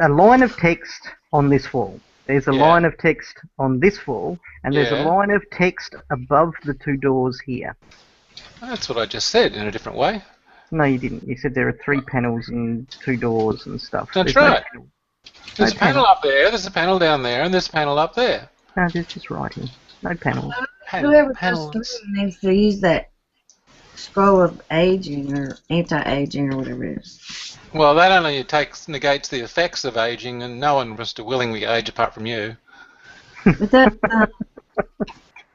a line of text on this wall. There's a line of text on this wall, and there's a line of text above the 2 doors here.
That's what I just said in a different way.
No, you didn't. You said there are 3 panels and 2 doors and stuff.
That's
There's
right. There's a panel up there, there's a panel down there, and there's a panel up there.
No, there's just writing. No panels.
Whoever goes through needs to use that scroll of aging or anti-aging or whatever it is.
Well, that only negates the effects of aging, and no one wants to willingly age apart from you.
But that's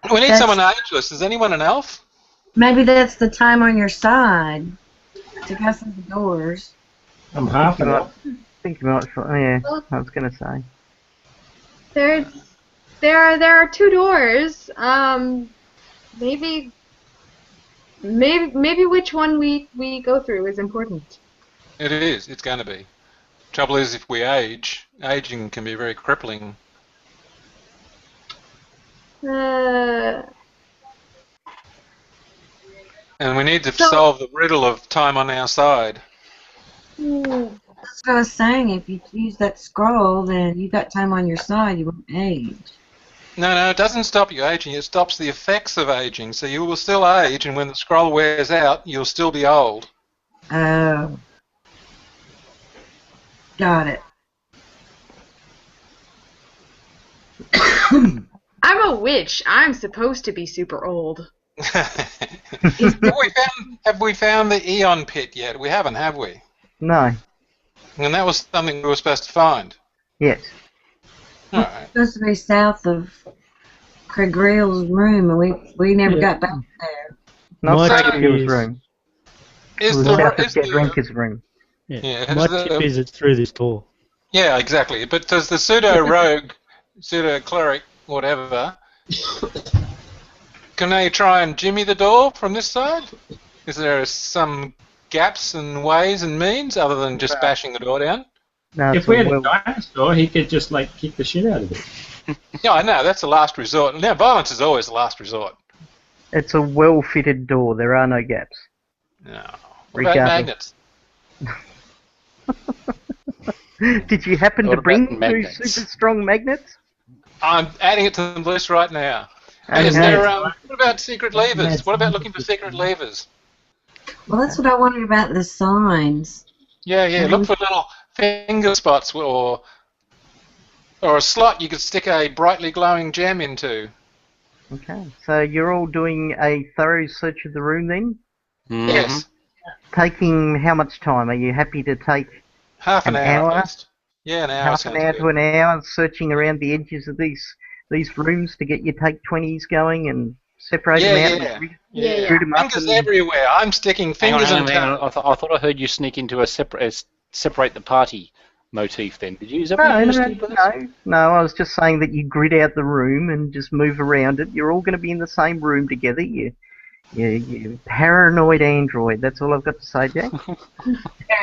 We need
That's-
someone ageless. Is anyone an elf?
Maybe that's the time on your side to go through the doors.
I'm half an elf.
I think you might. Yeah, I was going to say.
There are two doors. Maybe which one we go through is important.
It is. It's going to be. Trouble is, if we age, aging can be very crippling. And we need to solve the riddle of time on our side.
That's what I was saying. If you use that scroll, then you got time on your side. You won't age.
No, it doesn't stop you aging. It stops the effects of aging. So you will still age, and when the scroll wears out, you'll still be old.
Oh. Got it.
I'm a witch. I'm supposed to be super old.
Have we found the Eon Pit yet? We haven't, have we?
No.
And that was something we were supposed to find.
Yes.
All right.
It's supposed to be south of Craig Reel's room, and we never got back there.
Not
My
Craig's
tip
room.
Is
It was
the,
south of
is the,
Gedrinker's room.
Yeah,
My
is the-
tip is it's through this door.
yeah, exactly. But does the pseudo-rogue, pseudo-cleric, whatever, can they try and jimmy the door from this side? Is there some gaps and ways and means other than just bashing the door down?
No,
If
it's
we
a
had a
well,
dinosaur, he could just like kick the shit out of it.
Yeah, I know, that's the last resort. Now, violence is always the last resort.
it's a well-fitted door. There are no gaps.
No. What about
Regardless.
magnets?
Did you happen
What
to bring
about
two
magnets?
super strong magnets?
I'm adding it to the list right now. And is
Okay.
there, what about secret levers? What about looking for secret levers?
Well, that's what I wondered about the signs.
Yeah, look for little finger spots or a slot you could stick a brightly glowing gem into.
Okay, so you're all doing a thorough search of the room then?
Mhm.
Yes,
Taking how much time? Are you happy to take
half an
An
hour
hour?
at least. Yeah, an hour
half
sounds
an hour
good.
to an hour searching around the edges of these rooms to get your take 20s going and separate them out? And
Yeah.
screw them up
Fingers
and-
everywhere. I'm sticking fingers
Hang
and
on.
toes.
I thought I heard you sneak into a separate the party motif. Then did you? Is that what
No,
you
no,
just
no,
did with us?
no. I was just saying that you grid out the room and just move around it. You're all going to be in the same room together. You paranoid android. That's all I've got to say, Jack. Come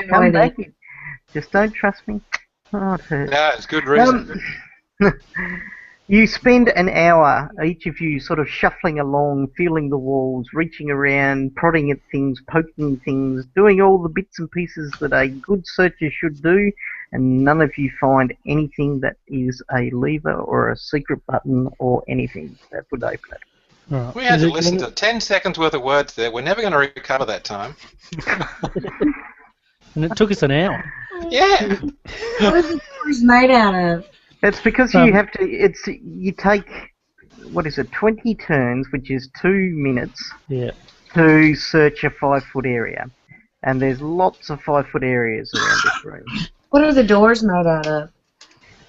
Paranoid.
back. Just don't trust me. Oh, it hurts.
No, it's good reason.
You spend an hour, each of you, sort of shuffling along, feeling the walls, reaching around, prodding at things, poking things, doing all the bits and pieces that a good searcher should do, and none of you find anything that is a lever or a secret button or anything that would open it.
All right.
We had
Is
to
it
listen
gonna-
to 10 seconds worth of words there. We're never going to recover that time.
And it took us an hour.
Yeah.
What are the doors made out of?
It's because you have to. You take, what is it, 20 turns, which is 2 minutes,
Yeah.
to search a 5-foot area, and there's lots of 5-foot areas around this room.
What are the doors made out of?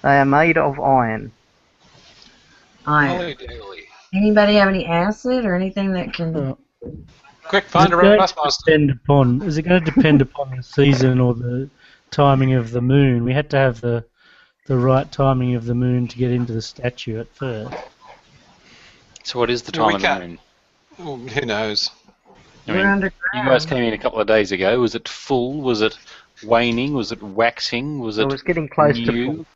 They are made of iron.
Iron.
Holy dooly.
Anybody have any acid or anything that can?
Quick, find a Rustmaster.
Is it going to depend upon the season or the timing of the moon? We had to have the right timing of the moon to get into the statue at first.
So what is the
Yeah, we
time of the
can't-
moon?
Well, who knows?
I
We're
mean,
underground.
you guys came in a couple of days ago. Was it full? Was it waning? Was it waxing? Was
It
it
was getting close to
new?
full.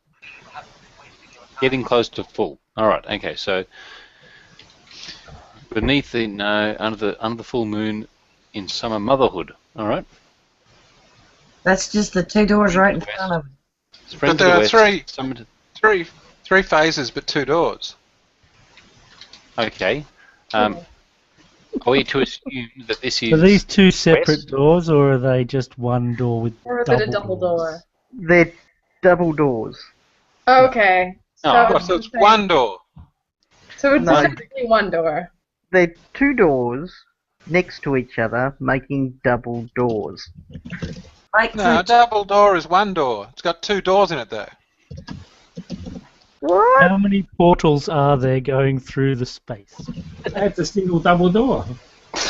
Getting close to full. All right. Okay. So beneath the under the full moon in summer motherhood. All right.
That's just the two doors right in front of us.
Spring
But
to
there
the
are
west.
three-
Summer to,
Three phases, but 2 doors.
okay. Are we to assume that this is?
Are these two separate
west?
doors, or are they just one door with
Or is
double
it a double
doors?
door?
They're double doors.
Okay.
Oh,
So it's one door.
So it's
No.
technically one door.
They're 2 doors next to each other, making double doors.
Like
No, a double door is one door. It's got 2 doors in it, though.
What?
How many portals are there going through the space?
That's a single double door.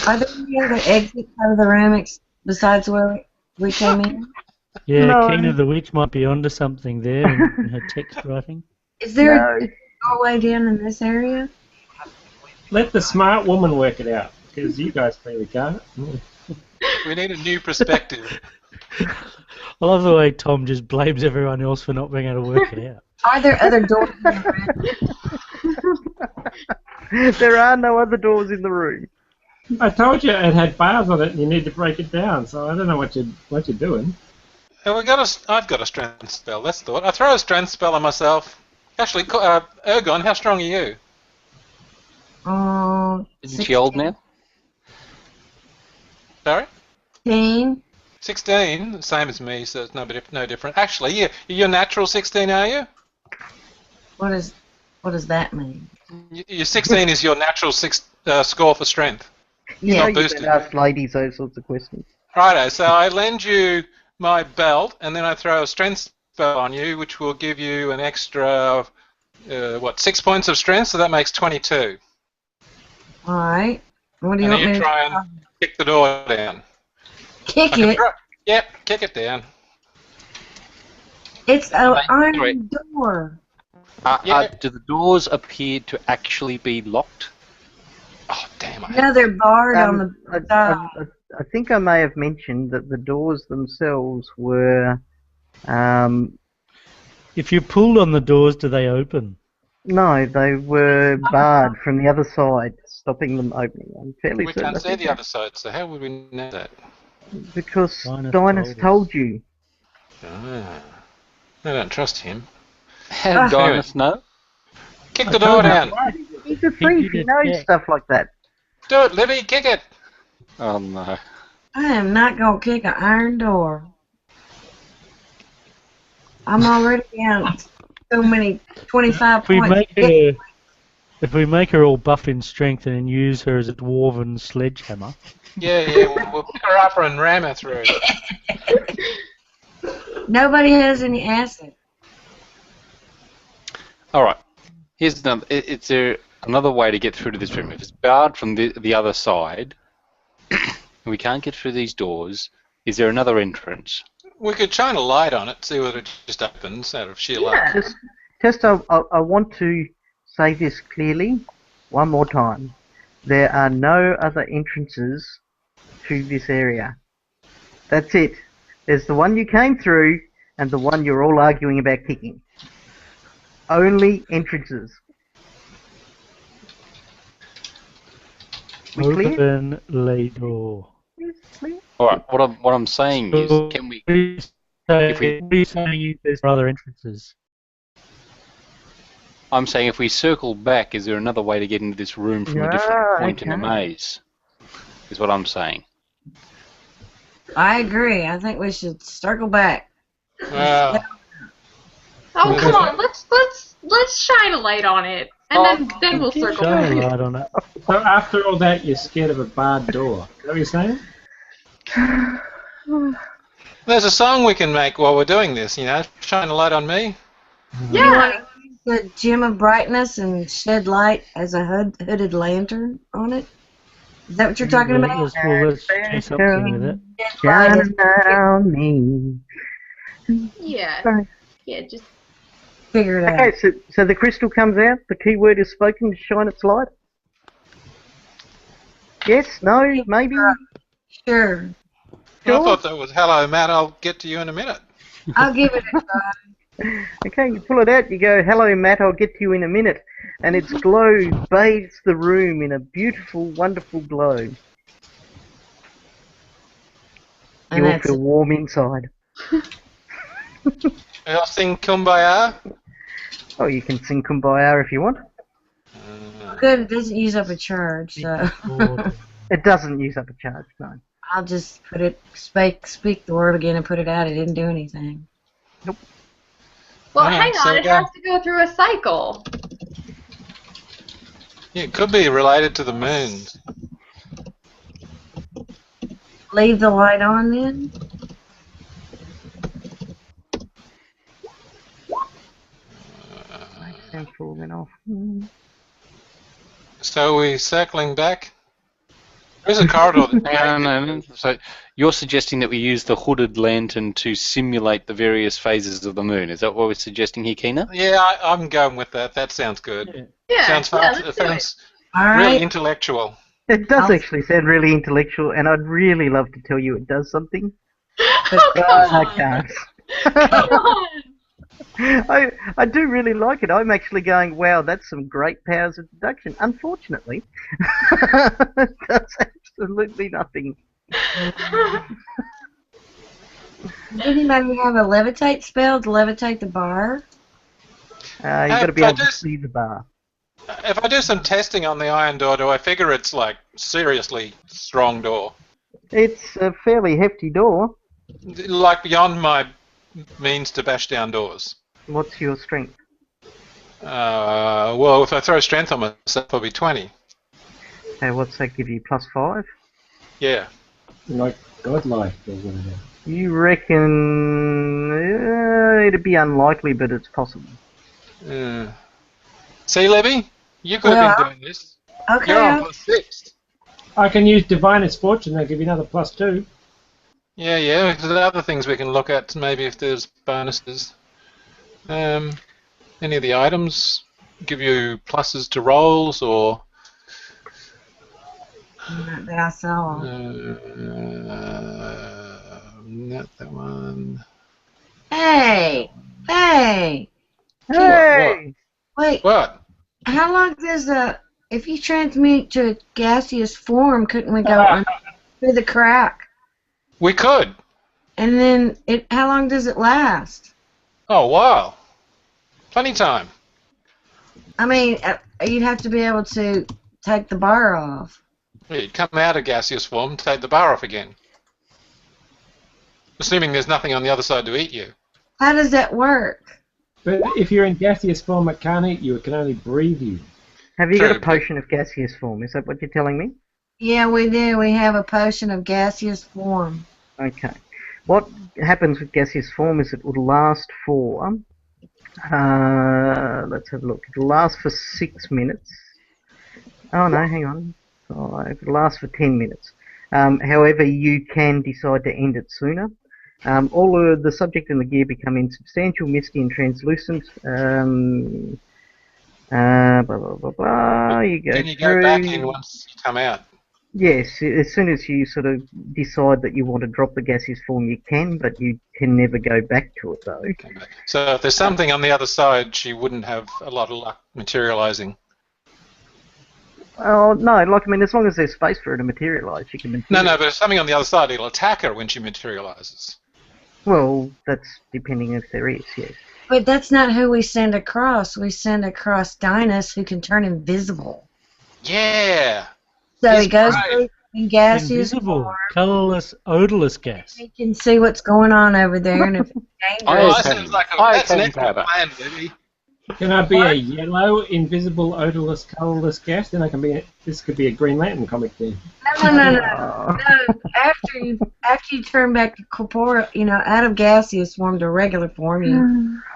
Are there any other exits out of the room besides where we came in?
Yeah,
No.
Keena the Witch might be onto something there in her text writing.
Is there
No.
a doorway down in this area?
Let the smart woman work it out, because you guys clearly can't.
We need a new perspective.
I love the way Tom just blames everyone else for not being able to work it out.
Are there other doors in the room?
There are no other doors in the room.
I told you it had bars on it, and you need to break it down. So I don't know what you're doing.
And I've got a strength spell. That's the thought. I throw a strength spell on myself. Actually, Ergon, how strong are you?
Isn't she old now?
Sorry?
16.
16, same as me, so it's no different. Actually, you're natural 16, are you?
What does that mean?
Your 16 is your natural score for strength.
You
Yeah.
know you
boosted.
can ask ladies those sorts of questions.
Righto, so I lend you my belt, and then I throw a strength spell on you, which will give you an extra, 6 points of strength, so that makes 22.
All right. What do you
And
want me
you
to
try and kick the door down.
kick
I can
it?
Yep, kick it down.
It's an
Sorry.
iron door.
Yeah.
Do the doors appear to actually be locked?
Oh, damn.
No, they're barred on the side.
I think I may have mentioned that the doors themselves were.
If you pulled on the doors, do they open?
No, they were barred from the other side, stopping them opening. I'm fairly
We
certain.
can't see the other side, so how would we know that?
Because
Dinus
Dinus told you.
Ah. I don't trust him.
How did
Anyway.
Dinus know?
Kick the door down.
He's a thief. He knows stuff like that.
Do it, Libby. Kick it.
Oh no.
I am not gonna kick an iron door. I'm already down so many 25
If we
points.
if we make her all buff in strength and then use her as a dwarven sledgehammer,
Yeah, we'll pick her up and ram her through.
Nobody has any acid.
All right. Here's another. Is there another way to get through to this room? If it's barred from the other side, and we can't get through these doors, is there another entrance?
We could shine a light on it, see whether it just opens out of sheer luck.
I want to say this clearly one more time. There are no other entrances to this area. That's it. There's the one you came through and the one you're all arguing about kicking. Only entrances. We clear?
open the door.
Clear?
All right. What I'm saying is, can we? If we-
What are you saying is there's other entrances?
I'm saying if we circle back, is there another way to get into this room from a different point in the maze? Is what I'm saying.
I agree. I think we should circle back.
Wow.
Oh, come on. Let's shine a light on it, and then we'll circle
Shine a
back.
light on it.
So after all that, you're scared of a barred door. Is that what you're saying?
There's a song we can make while we're doing this, Shine a light on me.
Yeah.
The gem of brightness and shed light as a hooded lantern on it. Is that what you're talking about?
Let's do something with it.
Shine a light on me.
Yeah.
Sorry.
Yeah, just
Figure it out.
Okay, so the crystal comes out, the keyword is spoken to shine its light? Yes? No? Maybe?
Sure.
I thought that was hello, Matt. I'll get to you in a minute.
I'll give it a try.
Okay, you pull it out, you go, hello Matt, I'll get to you in a minute. And its glow bathes the room in a beautiful, wonderful glow.
And
You'll
that's
feel
it.
warm inside.
I'll sing Kumbaya.
Oh, you can sing Kumbaya if you want.
Good, it doesn't use up a charge, so
It doesn't use up a charge, no.
I'll just put it, speak the word again and put it out. It didn't do anything.
well,
Alright,
hang
so
on. It
go.
has to go through a cycle.
Yeah, it could be related to the moons.
Leave the light on then?
all went off.
So we're circling back. There's a corridor that
No. So you're suggesting that we use the hooded lantern to simulate the various phases of the moon. Is that what we're suggesting here, Keena?
Yeah, I'm going with that. That sounds good.
Yeah,
Sounds
yeah,
fast. It
let's do it.
sounds
All
really
right.
intellectual.
It does
I'll-
actually sound really intellectual, and I'd really love to tell you it does something,
Oh,
but
come
I
on.
can't.
Come on.
I do really like it. I'm actually going, wow, that's some great powers of deduction. Unfortunately, it does absolutely nothing.
Does anybody have a levitate spell to levitate the bar?
You've got to be
If I
able to
just-
see the bar.
If I do some testing on the iron door, do I figure it's like seriously strong door?
It's a fairly hefty door.
Like beyond my means to bash down doors.
What's your strength?
Well, if I throw strength on myself, I'll be 20.
Okay, what's that give you? +5?
Yeah.
Like godlike or whatever.
You reckon it'd be unlikely, but it's possible.
See, Libby? You could have been doing this.
Okay.
You're on +6.
I can use Diviner's Fortune, they'll give you another +2.
Yeah. There's other things we can look at, maybe if there's bonuses. Any of the items give you pluses to rolls, or
Not that I saw.
not that one.
Hey!
Hey!
Wait,
What?
how long does if you transmute to a gaseous form, couldn't we go through the crack?
We could.
And then, how long does it last?
Oh, wow. Plenty time.
I mean, you'd have to be able to take the bar off.
You'd come out of gaseous form, take the bar off again. Assuming there's nothing on the other side to eat you.
How does that work?
But if you're in gaseous form, it can't eat you, it can only breathe you.
Have you got
True.
a potion of gaseous form? Is that what you're telling me?
Yeah, we do. We have a potion of gaseous form.
Okay. What happens with gaseous form is it will last for, let's have a look. It'll last for 6 minutes. Oh no, hang on. 5. It'll last for 10 minutes. However, you can decide to end it sooner. All of the subject and the gear become insubstantial, misty and translucent. Blah, blah, blah, blah. You go
Then you
through.
go back in once you come out.
Yes, as soon as you sort of decide that you want to drop the gaseous form, you can, but you can never go back to it, though.
So if there's something on the other side, she wouldn't have a lot of luck materializing.
Oh, no, like, I mean, as long as there's space for her to materialise, she can
No,
materialise.
but if something on the other side, it'll attack her when she materializes.
Well, that's depending if there is, yes.
But that's not who we send across. We send across Dynas, who can turn invisible.
Yeah.
So
He's
he goes
right.
through in gaseous
Invisible,
form.
colourless, odourless gas.
He can see what's going on over there, and if it's
Oh,
dangerous,
that sounds like that's an excellent plan, Libby.
Can I be a yellow, invisible, odorless, colorless gas? Then I can be. This could be a Green Lantern comic then.
no.
Oh.
No, after you turn back to corporeal, out of gaseous form to regular form,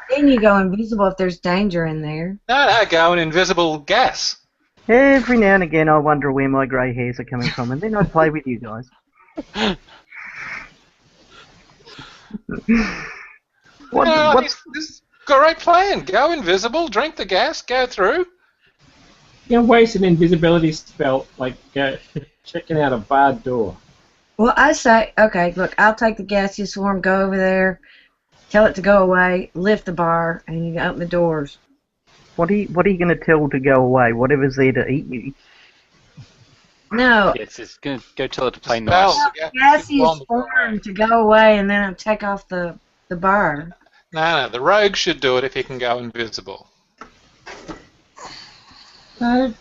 then you go invisible if there's danger in there.
No, go an invisible gas.
Every now and again, I wonder where my grey hairs are coming from, and then I play with you guys. What's
This is a great plan. Go invisible, drink the gas, go through.
You know, waste an invisibility spell like checking out a barred door.
Well, I say, okay, look, I'll take the gaseous form, go over there, tell it to go away, lift the bar, and you open the doors.
What are you going to tell to go away? Whatever's there to eat you.
No,
Yes, it's going to go tell it to play
Spell.
nice.
gaseous form to go away, and then I'll take off the bar.
No, the rogue should do it if he can go invisible.
No.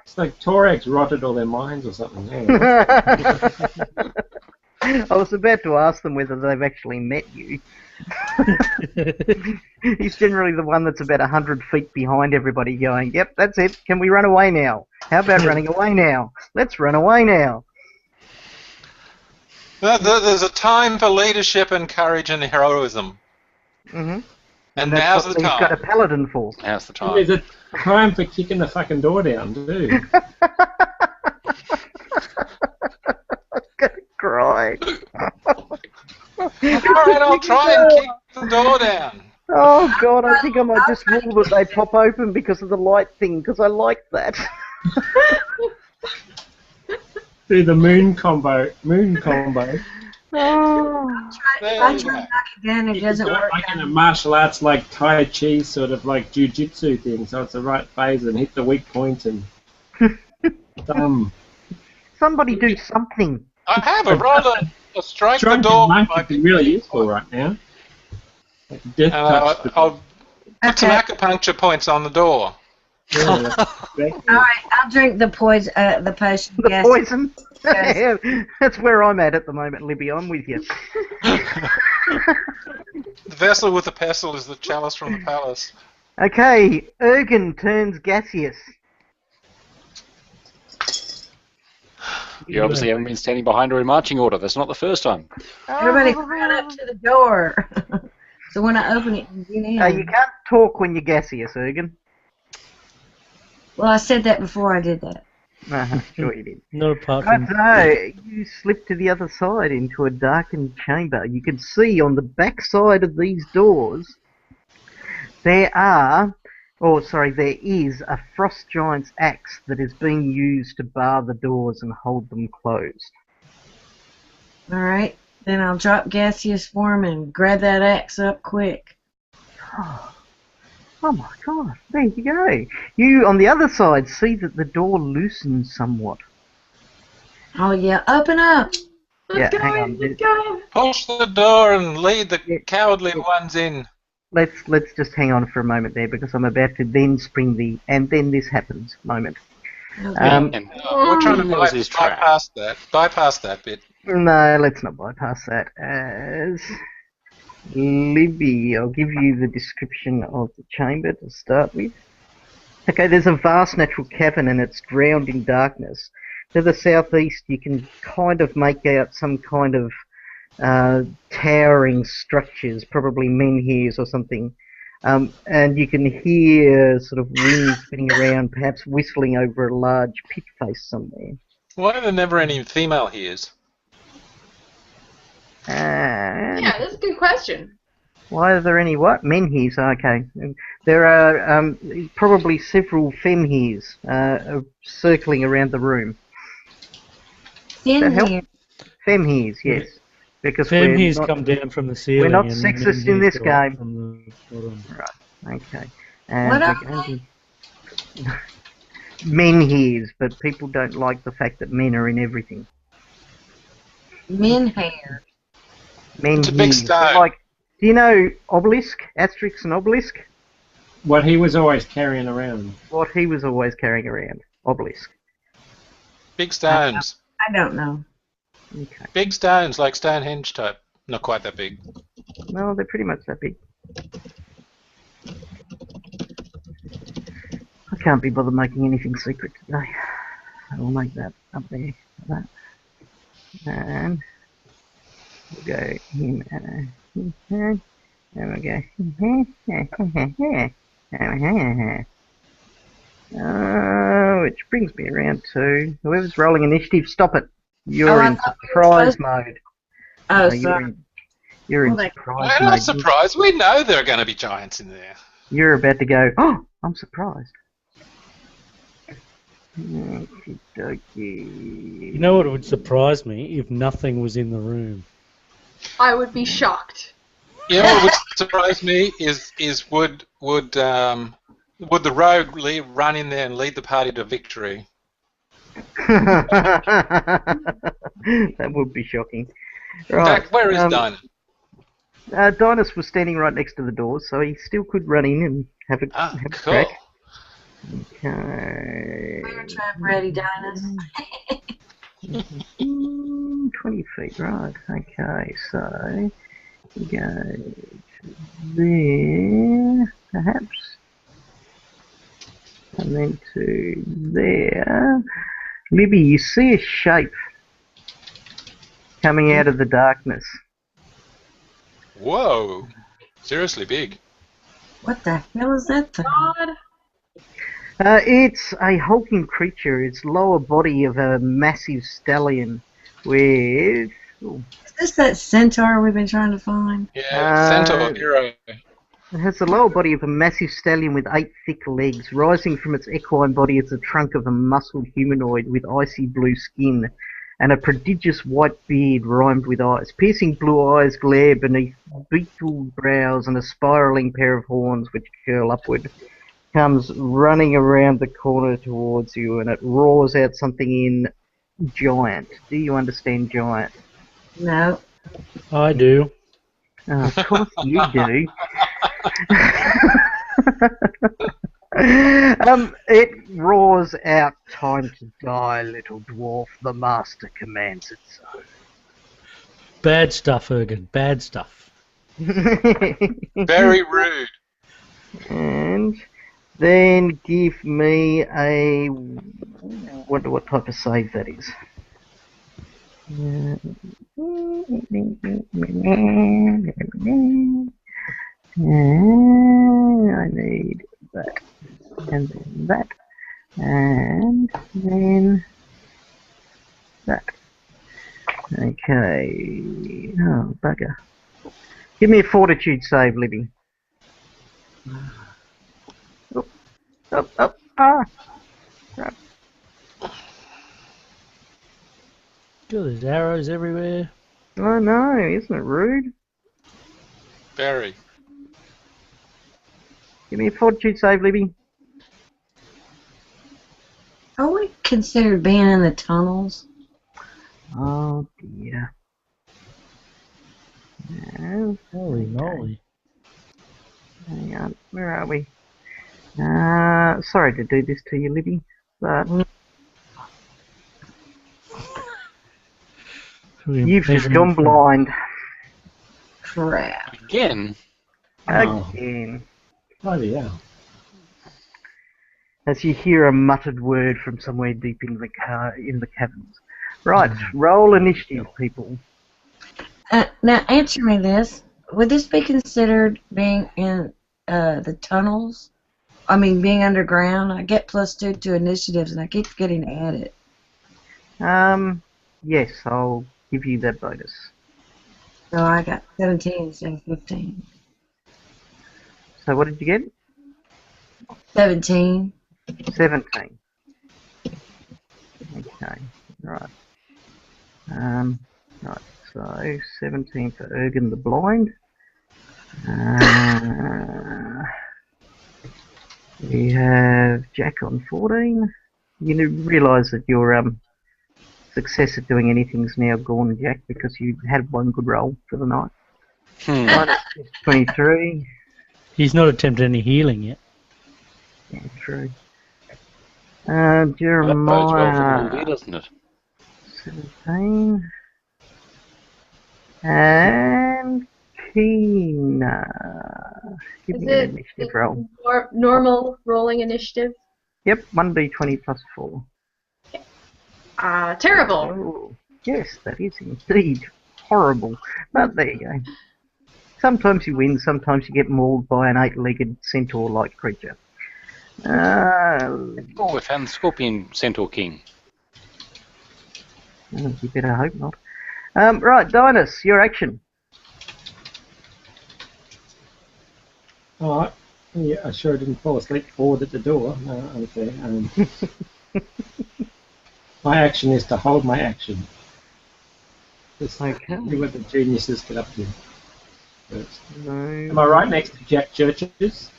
It's like Torax rotted all their minds or something. Yeah.
I was about to ask them whether they've actually met you. He's generally the one that's about 100 feet behind everybody going, yep, that's it. Can we run away now? How about running away now? Let's run away now.
There's a time for leadership and courage and heroism.
Hmm.
And
that's
now's
what
the
he's got a
time.
paladin for.
Now's the
And there's
time.
a time for kicking the fucking door down, too.
Gonna cry.
Alright, I'll try and kick the door down.
Oh god, I think I might just rule that they pop open because of the light thing, because I like that.
Do the moon combo. Moon combo.
Oh,
There
I
you
try
go.
to knock it down, it
You can
doesn't
do it
work.
like in a martial arts, like Tai Chi, sort of like jiu-jitsu thing. So it's the right phase and hit the weak point and
somebody do something.
I have a roll a strike the
Drunken
door
monk
with my
would be really
big
useful right now. Like death touch.
I'll put some
Okay.
acupuncture points on the door.
Yeah, exactly.
Alright, I'll drink the poison, the potion.
The
Yes.
poison.
Yes.
Yeah, that's where I'm at the moment, Libby. I'm with you.
The vessel with the pestle is the chalice from the palace.
Okay, Ergen turns gaseous.
You obviously haven't been standing behind her in marching order. That's not the first time.
Everybody run up to the door. So when I open it, you get in.
You can't talk when you're gaseous, Ergen.
Well, I said that before I did that.
Sure you did.
Not apart
Right,
from
so you slip to the other side into a darkened chamber. You can see on the back side of these doors there is a frost giant's axe that is being used to bar the doors and hold them closed.
Alright, then I'll drop gaseous form and grab that axe up quick.
Oh my god, there you go. You, on the other side, see that the door loosens somewhat.
Oh yeah, open up!
Yeah,
Let's go
hang
in,
on.
let's go in.
Push the door and lead the
Yeah.
cowardly ones in.
Let's just hang on for a moment there because I'm about to then spring the and then this happens moment.
Okay.
Um,
And
We're trying to
That was his trap.
bypass that bit.
No, let's not bypass that. As Libby, I'll give you the description of the chamber to start with. Okay, there's a vast natural cavern and it's drowned in darkness. To the southeast, you can kind of make out some kind of towering structures, probably menhirs or something. And you can hear sort of wind spinning around, perhaps whistling over a large pit face somewhere.
Why are there never any female hears?
And
Yeah, that's a good question.
why are there any what? Menhirs, okay. There are probably several femhirs circling around the room.
In
help?
here.
Femhirs, yes. Because
Femhirs
we're not,
come down from the ceiling.
we're not
and
sexist in
menhirs
this
go up
game.
from the bottom.
Okay. And
What
we're
are
going to... Menhirs, but people don't like the fact that men are in everything.
Men hair.
It's a big
Menhirs.
stone.
They're like, do you know Obelisk? Asterix and Obelisk?
What he was always carrying around.
What he was always carrying around. Obelisk.
Big stones.
I don't know.
Okay.
Big stones, like Stonehenge type. Not quite that big.
No, they're pretty much that big. I can't be bothered making anything secret today. I'll make that up there. Like that. And we'll go him and we'll go which brings me around to whoever's rolling initiative, stop it. You're
Oh, I
in
thought we were
surprise
supposed-
mode.
Oh,
No,
sorry.
you're in
Well, they-
surprise
We're not
mode.
surprised. We know there are going to be giants in there.
You're about to go, oh, I'm surprised. Okey-dokey.
You know what would surprise me if nothing was in the room.
I would be shocked.
You know what would surprise me is would the rogue run in there and lead the party to victory?
That would be shocking.
In
Right.
fact, where is Dinah?
Dinus was standing right next to the door, so he still could run in and have a,
Ah,
have a
cool.
crack. Okay.
We were trying ready, Dinus.
20 feet, right. Okay, so we go to there, perhaps. And then to there. Libby, you see a shape coming out of the darkness.
Whoa! Seriously big.
What the hell is that thing?
God.
It's a hulking creature. Its lower body of a massive stallion with... ooh,
Is this that centaur we've been trying to find?
Yeah, Centaur
Uh,
Hero.
it has the lower body of a massive stallion with 8 thick legs. Rising from its equine body is the trunk of a muscled humanoid with icy blue skin and a prodigious white beard rimed with eyes. Piercing blue eyes glare beneath beetled brows and a spiralling pair of horns which curl upward. Comes running around the corner towards you and it roars out something in giant. Do you understand giant?
No.
I do.
Oh, of course you do. It roars out, "Time to die, little dwarf. The master commands it
Bad stuff, Ergen. Bad stuff.
so."
Very rude.
And then give me a... wonder what type of save that is. I need that, and then that, and then that. Okay. Oh, bugger. Give me a fortitude save, Libby. Up. Ah! Crap.
God, there's arrows everywhere.
Oh no, isn't it rude?
Very.
Give me a fortitude save, Libby.
Are we considered being in the tunnels?
Oh dear. No.
Holy moly.
Hang on, where are we? Sorry to do this to you, Libby, but you've just gone blind
Crap.
Again,
Oh.
again.
Bloody hell.
As you hear a muttered word from somewhere deep in the caverns. Right, roll initiative, people.
Now, answer me this. Would this be considered being in the tunnels? I mean, being underground? I get +2 to initiatives, and I keep forgetting to add it.
Yes, I'll give you that bonus.
So I got 17 instead of 15.
So what did you get?
17.
17. Okay, right. Right, so 17 for Ergen the Blind. We have Jack on 14. You realise that your success at doing anything's now gone, Jack, because you had one good roll for the night. Minus 23.
He's not attempted any healing yet.
Yeah, true.
that bodes well for the
Jeremiah,
LD, doesn't it?
17. And Keena. Give
Is
me an
it
initiative roll.
normal rolling initiative?
Yep, 1d20 plus 4.
Terrible.
Oh, yes, that is indeed horrible. But there you go. Sometimes you win, sometimes you get mauled by an 8-legged centaur-like creature.
Oh, we found the Scorpion Centaur King.
You better hope not. Right, Dinus, your action.
Alright. Yeah, I sure didn't fall asleep forward at the door. No, okay. My action is to hold my action. Just
Okay.
see what the geniuses get up to. First.
No.
Am I right next to Jack Churches?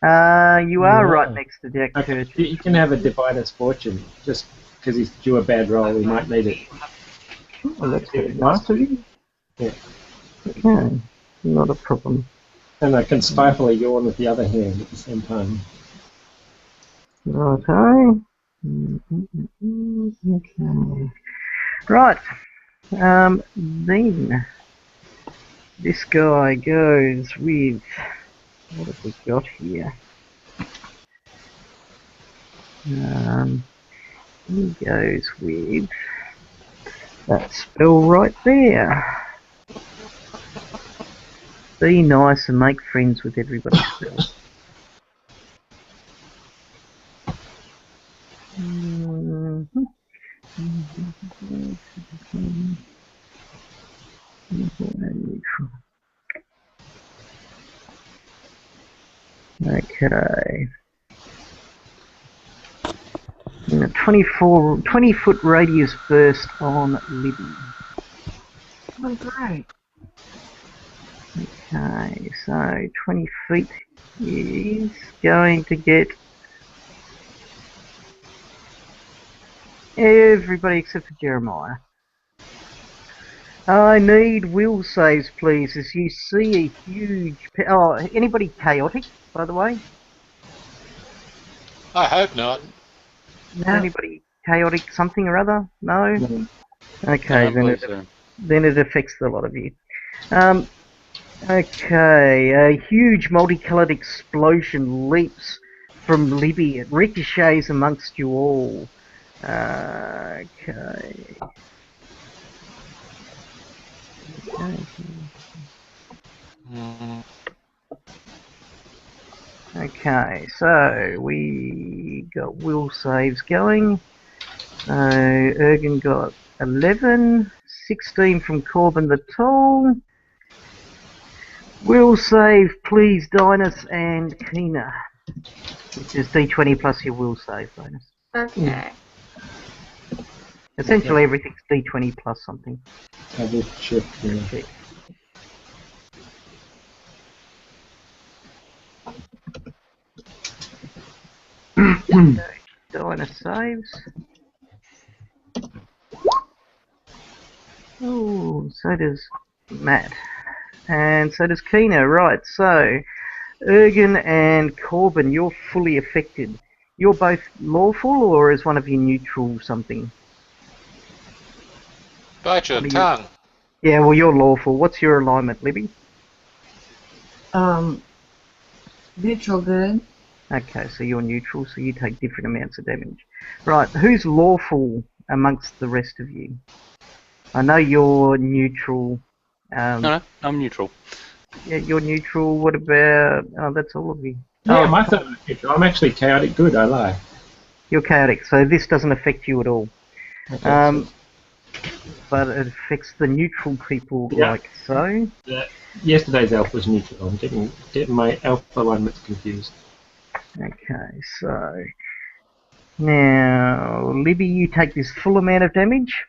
You are
Yeah.
right next to Jack
Okay.
Church.
You can have a divider's fortune. Just because he's due a bad roll, he might need it.
Oh, that's very nice of you.
Yeah.
Okay, not a problem.
And I can stifle a yawn with the other hand at the same time.
Righto. Okay. Right. Then this guy goes with... what have we got here? He goes with that spell right there. Be nice and make friends with everybody still. Okay. And a 20-foot radius burst on Libby.
Oh, great.
Okay, so 20 feet is going to get everybody except for Jeremiah. I need will saves, please, as you see a huge... Oh, anybody chaotic, by the way?
I hope not.
No.
Anybody chaotic something or other? No?
No.
Okay,
No, so.
then it affects a lot of you. Okay, a huge multicolored explosion leaps from Libby. It ricochets amongst you all. Okay. Okay, so we got will saves going. So Ergen got 11, 16 from Corbin the Tall. Will save, please, Dinus and Kina, which is D20 plus your will save bonus.
Okay.
Essentially, everything's D20 plus something.
I will check here.
Check. Dinus saves. Oh, so does Matt. And so does Kina, right. So, Ergen and Corbin, you're fully affected. You're both lawful, or is one of you neutral something?
Bite your tongue.
Yeah, well, you're lawful. What's your alignment, Libby?
Neutral good.
Okay, so you're neutral, so you take different amounts of damage. Right, who's lawful amongst the rest of you? I know you're neutral.
No, I'm neutral.
Yeah, you're neutral. What about... Oh, that's all of you.
Yeah,
Oh,
my thought was neutral. I'm actually chaotic good, I lie.
you're chaotic, so this doesn't affect you at all.
Okay,
But it affects the neutral people
Yeah.
like so.
yesterday's elf was neutral. I'm getting my elf alignments confused.
Okay, so... Now, Libby, you take this full amount of damage,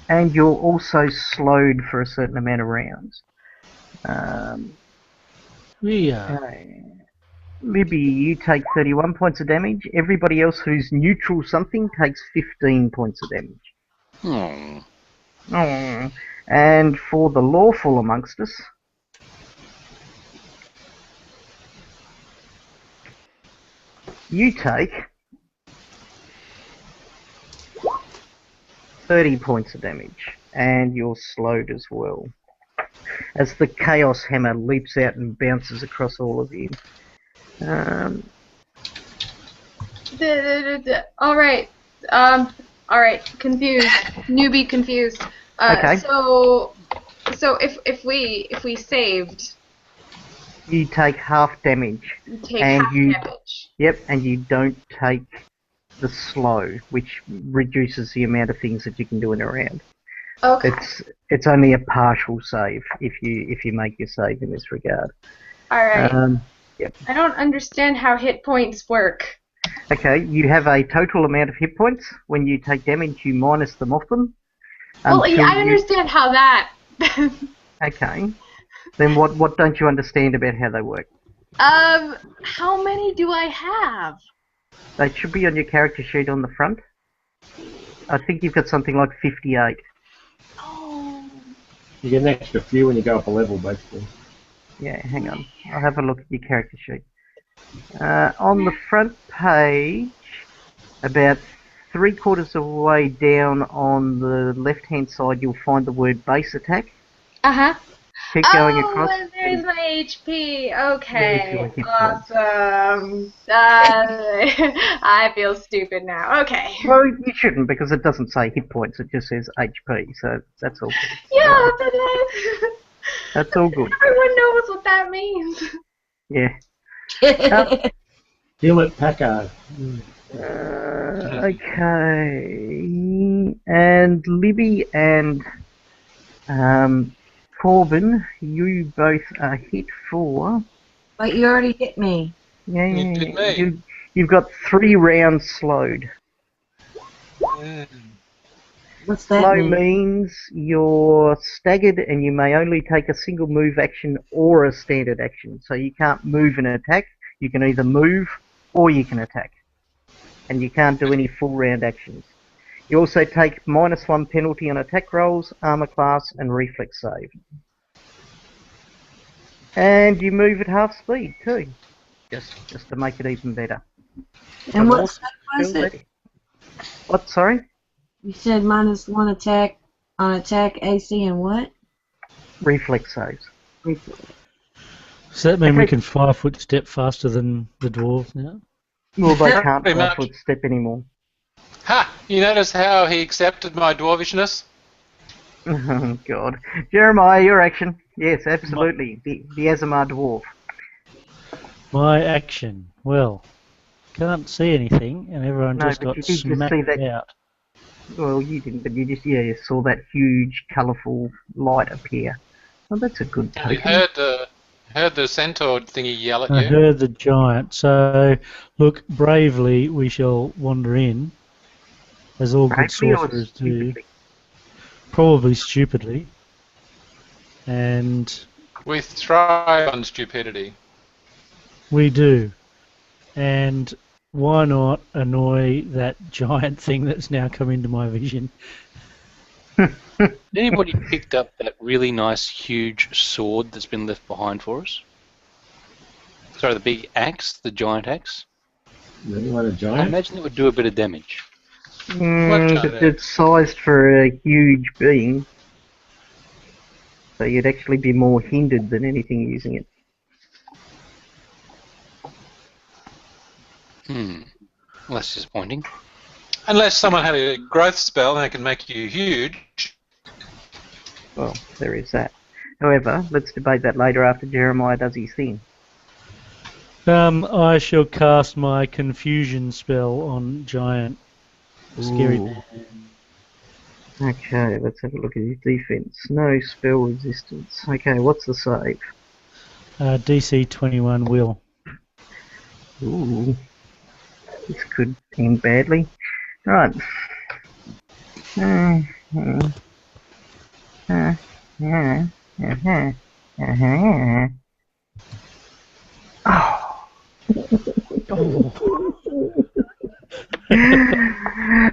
and you're also slowed for a certain amount of rounds. Okay. Libby, you take 31 points of damage. Everybody else who's neutral something takes 15 points of damage. Oh. And for the lawful amongst us, you take 30 points of damage, and you're slowed as well, as the Chaos Hammer leaps out and bounces across all of you.
All right. All right. Confused. Newbie confused.
Okay.
So if we saved,
You take half damage.
you take
And
half
you-
damage.
Yep, and you don't take the slow, which reduces the amount of things that you can do in a round.
Okay.
It's only a partial save if you make your save in this regard.
All right.
Yep.
I don't understand how hit points work.
Okay, you have a total amount of hit points. When you take damage, you minus them off them.
Well, yeah,
until
I understand how that.
Okay. Then what don't you understand about how they work?
How many do I have?
They should be on your character sheet on the front. I think you've got something like 58.
Oh.
You get an extra few when you go up a level, basically.
Yeah, hang on. I'll have a look at your character sheet. On the front page, about 3/4 of the way down on the left-hand side, you'll find the word base attack.
Uh-huh.
Keep going across.
Oh, there's my HP.
There's
Okay.
your hit points.
Awesome. I feel stupid now. Okay.
Well, you shouldn't, because it doesn't say hit points, it just says HP, so that's all.
Yeah,
That's all good.
Everyone knows what that means.
Yeah.
Heal it, Packard.
Okay. And Libby and Corbin, you both are hit for.
But you already hit me.
Yeah,
You did me.
You've got 3 rounds slowed.
What's that
Slow
mean?
means you're staggered and you may only take a single move action or a standard action. So you can't move and attack. You can either move or you can attack. And you can't do any full round actions. You also take -1 penalty on attack rolls, armor class, and reflex save. And you move at half speed too, just to make it even better.
And
But
what stat was
still
it?
better. What? Sorry?
You said -1 attack on attack AC and what?
Reflex saves.
Does that mean we
Okay.
can 5-foot step faster than the dwarves now?
Well, they can't
Pretty much.
5-foot step anymore.
Ha! You notice how he accepted my dwarvishness?
Oh, God. Jeremiah, your action. Yes, absolutely. The Azamar dwarf.
My action. Well, can't see anything, and everyone
No,
just
but
got
you did just
smacked
see that-
out.
Well, you didn't, but you just, you saw that huge, colourful light appear. Well, that's a good
You
token.
heard the centaur thingy yell at
I
you.
heard the giant. So, look, bravely we shall wander in, as all good
Bravely or
sorcerers do.
stupidly?
Probably stupidly. And
We thrive on stupidity.
we do. And why not annoy that giant thing that's now come into my vision?
Anybody picked up that really nice, huge sword that's been left behind for us? Sorry, the big axe, the giant axe.
You want a
I
giant?
imagine it would do a bit of damage.
But it's sized for a huge being. So you'd actually be more hindered than anything using it.
Well, that's disappointing.
Unless someone had a growth spell and they can make you huge.
Well, there is that. However, let's debate that later after Jeremiah does his thing.
I shall cast my confusion spell on giant scary
Ooh.
man.
Okay, let's have a look at his defense. No spell resistance. Okay, what's the save?
DC 21 will.
Ooh. This could end badly. Right.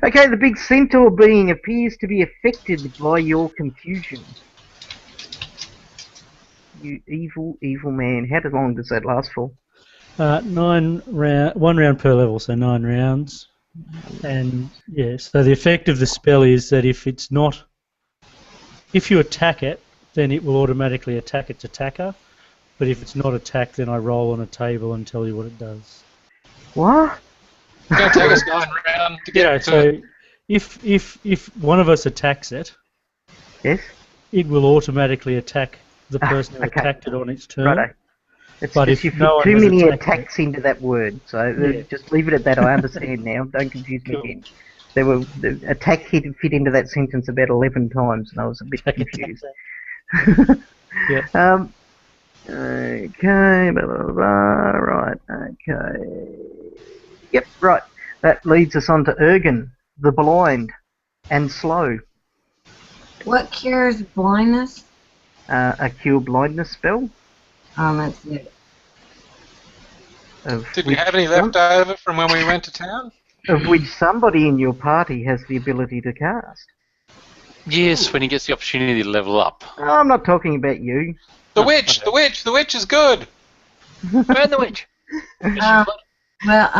Okay, the big centaur being appears to be affected by your confusion. You evil, evil man. How long does that last for?
1 round per level, so 9 rounds. And yeah, so the effect of the spell is that if you attack it, then it will automatically attack its attacker. But if it's not attacked, then I roll on a table and tell you what it does.
What?
It's going to take us 9 rounds to get to it.
If one of us attacks it,
Yes?
it will automatically attack the person who
okay.
attacked it on its turn.
Righto. It's
But
just
if
you
no
put
one
too
has
many
attacked
attacks into that word, so
Yeah.
just leave it at that. I understand now. Don't confuse me
Cool.
again. The attack fit into that sentence about 11 times, and I was a bit confused.
Yeah.
Okay, blah, blah, blah, right, okay. Yep, right. That leads us on to Ergen, the blind and slow.
What cures blindness?
A cure blindness spell.
That's it.
Did we have any left over from when we went to town?
Of which somebody in your party has the ability to cast.
Yes, when he gets the opportunity to level up.
Oh, I'm not talking about you.
The witch is good.
Burn the witch.
Well,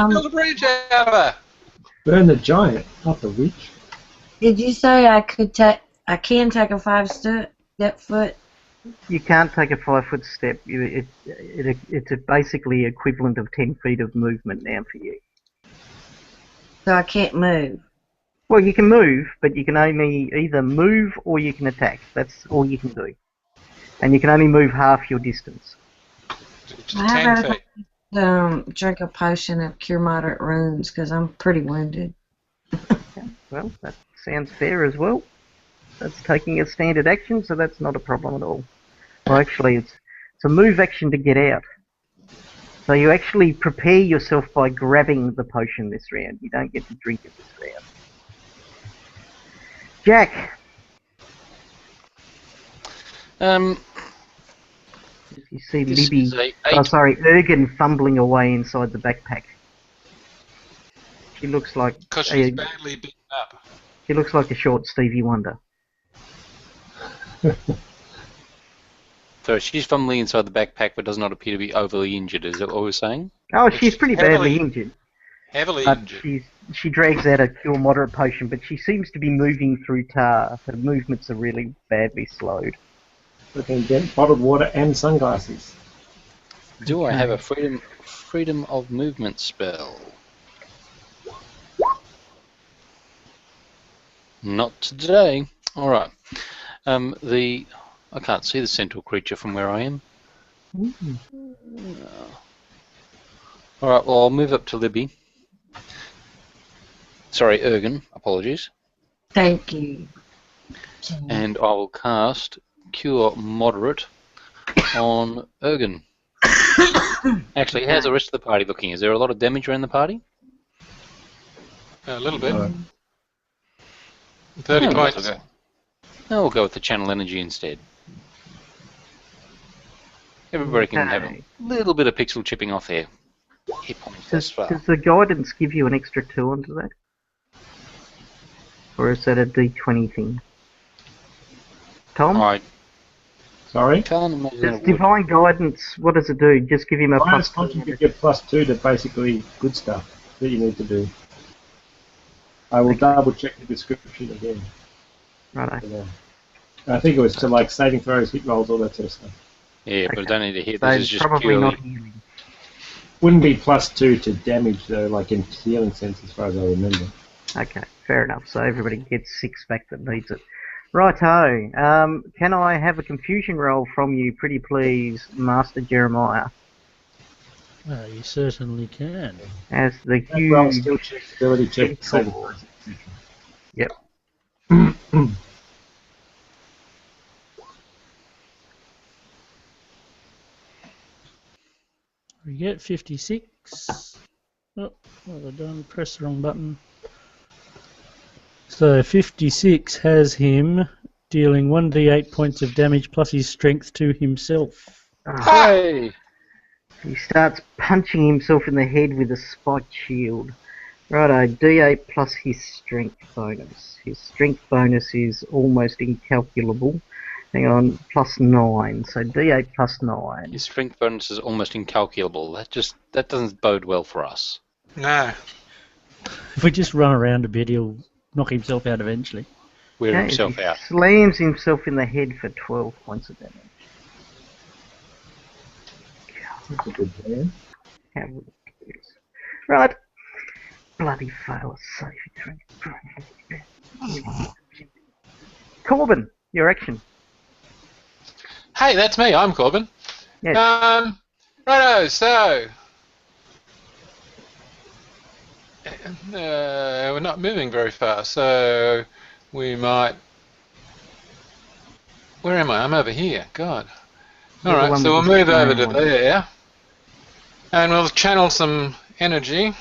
Build a bridge out of her.
Burn the giant, not the witch.
did you say I can take a 5-step foot?
You can't take a 5-foot step. It's basically equivalent of 10 feet of movement now for you.
So I can't move.
Well, you can move, but you can only either move or you can attack. That's all you can do. And you can only move half your distance.
How
10
about
feet.
if I drink a potion of cure moderate wounds because I'm pretty wounded?
Well, that sounds fair as well. That's taking a standard action, so that's not a problem at all. Well, actually, it's a move action to get out. So you actually prepare yourself by grabbing the potion this round. You don't get to drink it this round. Jack, you see
this
Libby,
is a
Ergen fumbling away inside the backpack. She looks like
Because she's badly beaten up.
she looks like a short Stevie Wonder.
So she's fumbling inside the backpack, but does not appear to be overly injured. Is that what we're saying?
Oh, she's pretty badly
Heavily-
injured.
Heavily
But
injured.
she drags out a cure moderate potion, but she seems to be moving through tar. Her movements are really badly slowed.
We can get bottled water and sunglasses.
Do I have a freedom of movement spell? Not today. All right. I can't see the central creature from where I am. All right. Well, I'll move up to Libby. Sorry, Ergen. Apologies.
Thank you.
And I will cast Cure Moderate on Ergen. Actually, how's the rest of the party looking? Is there a lot of damage around the party?
A little bit.
Uh,
30
No,
points.
okay. No, we'll go with the channel energy instead. Everybody can have a
Okay.
little bit of pixel chipping off their hit points thus far.
Does the guidance give you an extra 2 onto that? Or is that a d20 thing? Tom?
I
Sorry?
can't imagine
Does
it would.
divine guidance, what does it do? Just give him a
Minus
plus
content,
2.
you get +2 to basically good stuff that you need to do. I will double check the description again.
Righto.
for now. I think it was to like saving throws, hit rolls, all that sort of stuff.
Yeah, but I don't need to hit.
So
This is just
probably
purely.
not healing.
Wouldn't be +2 to damage though, like in healing sense, as far as I remember.
Okay, fair enough. So everybody gets 6 back that needs it. Righto. Can I have a confusion roll from you, pretty please, Master Jeremiah?
You certainly can.
As the
That roll
huge...
still checks ability check,
Cool.
saving throws, etc.
Yep.
We get 56. Oh, what have I done? Press the wrong button. So 56 has him dealing 1d8 points of damage plus his strength to himself.
Hey!
He starts punching himself in the head with a spiked shield. Righto, d8 plus his strength bonus. His strength bonus is almost incalculable. Hang on, +9. So d8 plus 9.
His strength bonus is almost incalculable. That doesn't bode well for us.
No.
If we just run around a bit, he'll knock himself out eventually.
Wear
Okay,
himself
he
out.
slams himself in the head for 12 points of damage.
That's a good plan.
How ridiculous. Right. Bloody fail a saving throw. Corbin, your action.
Hey, that's me. I'm Corbin.
Yes.
Righto, so... we're not moving very fast, so we might... Where am I? I'm over here. God.
You're the
Alright,
one
so we'll
with the
move over to
one.
there. And we'll channel some energy.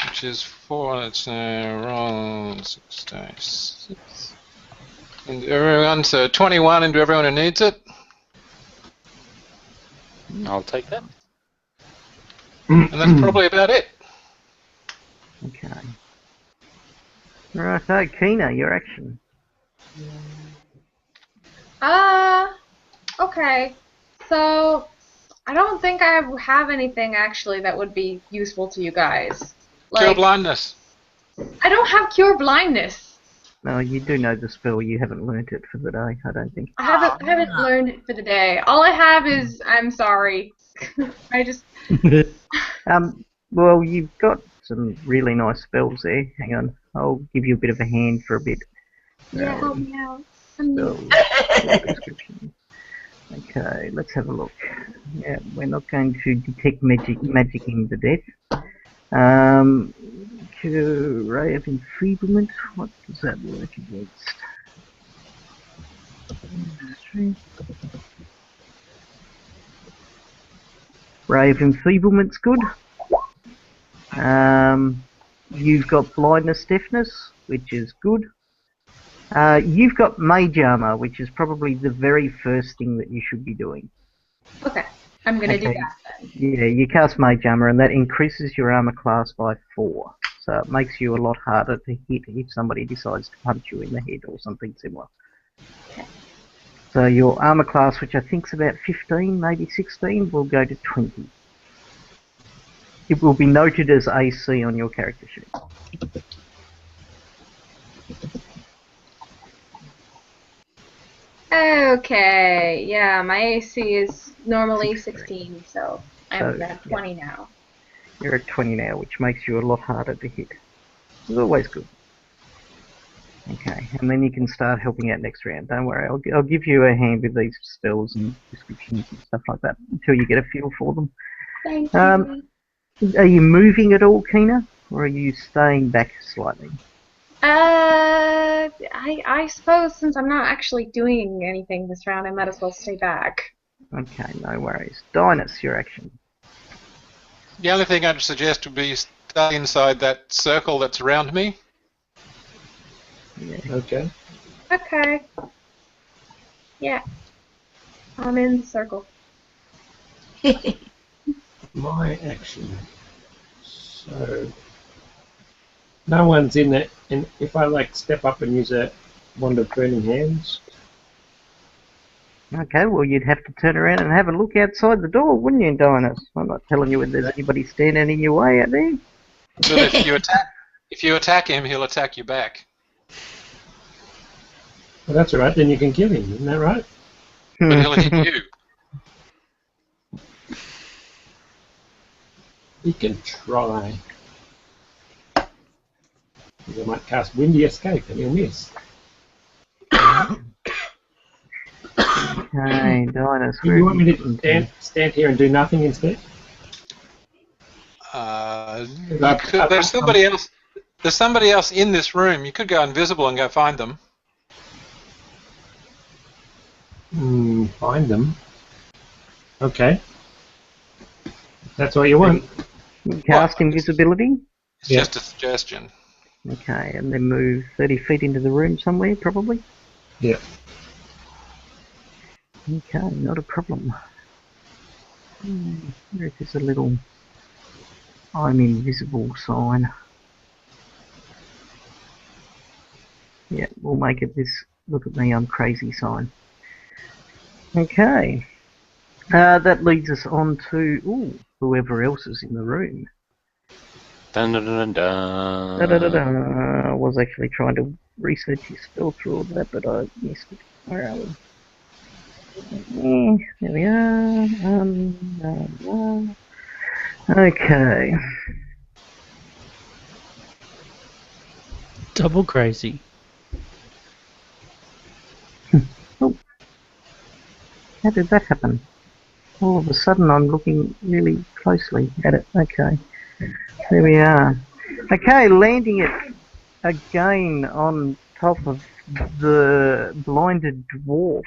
Which is 4, let's roll 6 dice. 6. And everyone, so 21 into everyone who needs it.
I'll take that.
And that's probably about it.
Okay. Righto, Kina, your action.
Okay. So, I don't think I have anything actually that would be useful to you guys.
Cure blindness.
I don't have cure blindness.
No, you do know the spell. You haven't learnt it for the day, I don't think.
I haven't learned it for the day. All I have is I'm sorry. I just
Well, you've got some really nice spells there. Hang on, I'll give you a bit of a hand for a bit.
help me out.
Spells, description. Okay, let's have a look. Yeah, we're not going to detect magicking the death. Ray of enfeeblement. What does that work against? Ray of enfeeblement's good. You've got blindness, deafness, which is good. You've got mage armor, which is probably the very first thing that you should be doing.
Okay, I'm gonna do that then.
Yeah, you cast mage armor, and that increases your armor class by 4. So it makes you a lot harder to hit if somebody decides to punch you in the head or something similar.
Okay.
So your armor class, which I think is about 15, maybe 16, will go to 20. It will be noted as AC on your character sheet.
Okay, yeah, my AC is normally 16, so I'm at 20 now.
You're at 20 now, which makes you a lot harder to hit. It's always good. Okay, and then you can start helping out next round. Don't worry, I'll give you a hand with these spells and descriptions and stuff like that until you get a feel for them.
Thank you.
Are you moving at all, Keena, or are you staying back slightly?
I suppose since I'm not actually doing anything this round, I might as well stay back.
Okay, no worries. Dinus, your action.
The only thing I'd suggest would be stay inside that circle that's around me.
Yeah.
Okay.
Okay. Yeah. I'm in the circle.
My action. So no one's in it, and if I like step up and use a wand of burning hands.
Okay, well you'd have to turn around and have a look outside the door, wouldn't you, Dinus? I'm not telling you if there's anybody standing in your way out there.
But if you attack him, he'll attack you back.
Well, that's all right. Then you can kill him, isn't that right?
But he'll hit you.
You can try. You might cast Windy Escape and he'll miss.
Okay, Dinus.
Do you want me to stand here and do nothing instead?
There's somebody else. There's somebody else in this room. You could go invisible and go find them.
Find them. Okay. That's what you want.
Cast invisibility?
It's just a suggestion.
Okay, and then move 30 feet into the room somewhere, probably?
Yeah.
Okay, not a problem. There is a little I'm invisible sign. Yeah, we'll make it this look at me, I'm crazy sign. Okay. That leads us on to whoever else is in the room.
Dun, dun, dun, dun.
I was actually trying to research your spell through all that, but I missed it. Where are we? There we are. Okay.
Double crazy.
Oh. How did that happen? All of a sudden I'm looking really closely at it. Okay. There we are. Okay, landing it again on top of the blinded dwarf.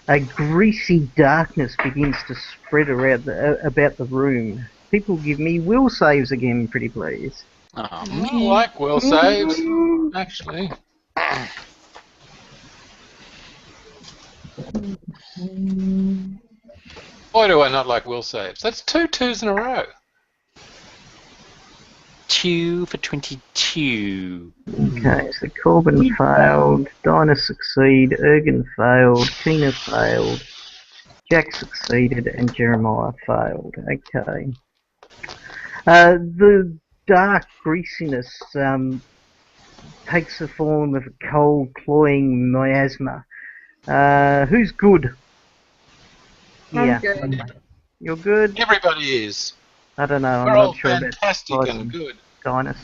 A greasy darkness begins to spread around about the room. People give me will saves again, pretty please.
Oh,
I like will saves, actually. Why do I not like will saves? That's 2 2s in a row.
2 for 22.
Okay, so Corbin failed, Dinah succeeded, Ergen failed, Tina failed, Jack succeeded, and Jeremiah failed. Okay. The dark greasiness takes the form of a cold, cloying miasma. Who's good?
I'm good.
You're good?
Everybody is.
I don't know,
We're
I'm
all
not sure
fantastic
about
and good.
Dinus.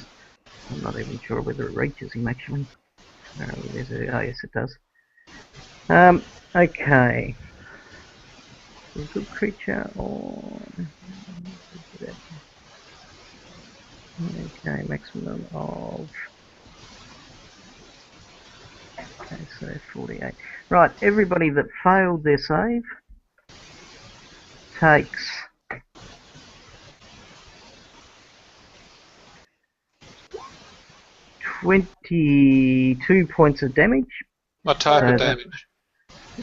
I'm not even sure whether it reaches him actually. Oh yes it does. Okay. A good creature or... Okay, maximum of... Okay, so 48. Right, everybody that failed their save takes 22 points of damage.
What type of damage?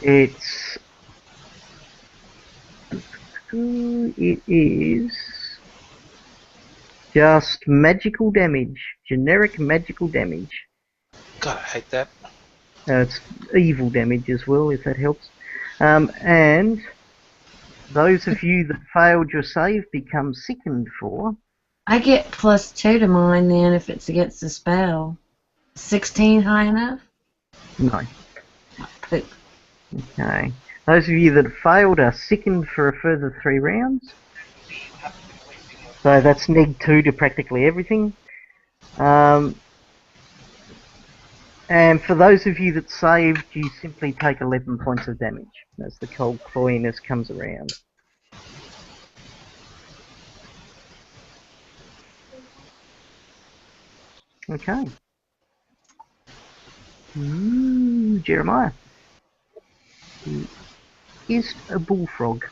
It is just magical damage, generic magical damage.
God, I hate that.
It's evil damage as well, if that helps. And those of you that failed your save become sickened for.
I get +2 to mine then if it's against the spell. 16 high enough?
No.
Poop.
Okay. Those of you that failed are sickened for a further 3 rounds. So that's -2 to practically everything. And for those of you that saved, you simply take 11 points of damage as the cold clawiness comes around. Okay. Jeremiah. He is a bullfrog.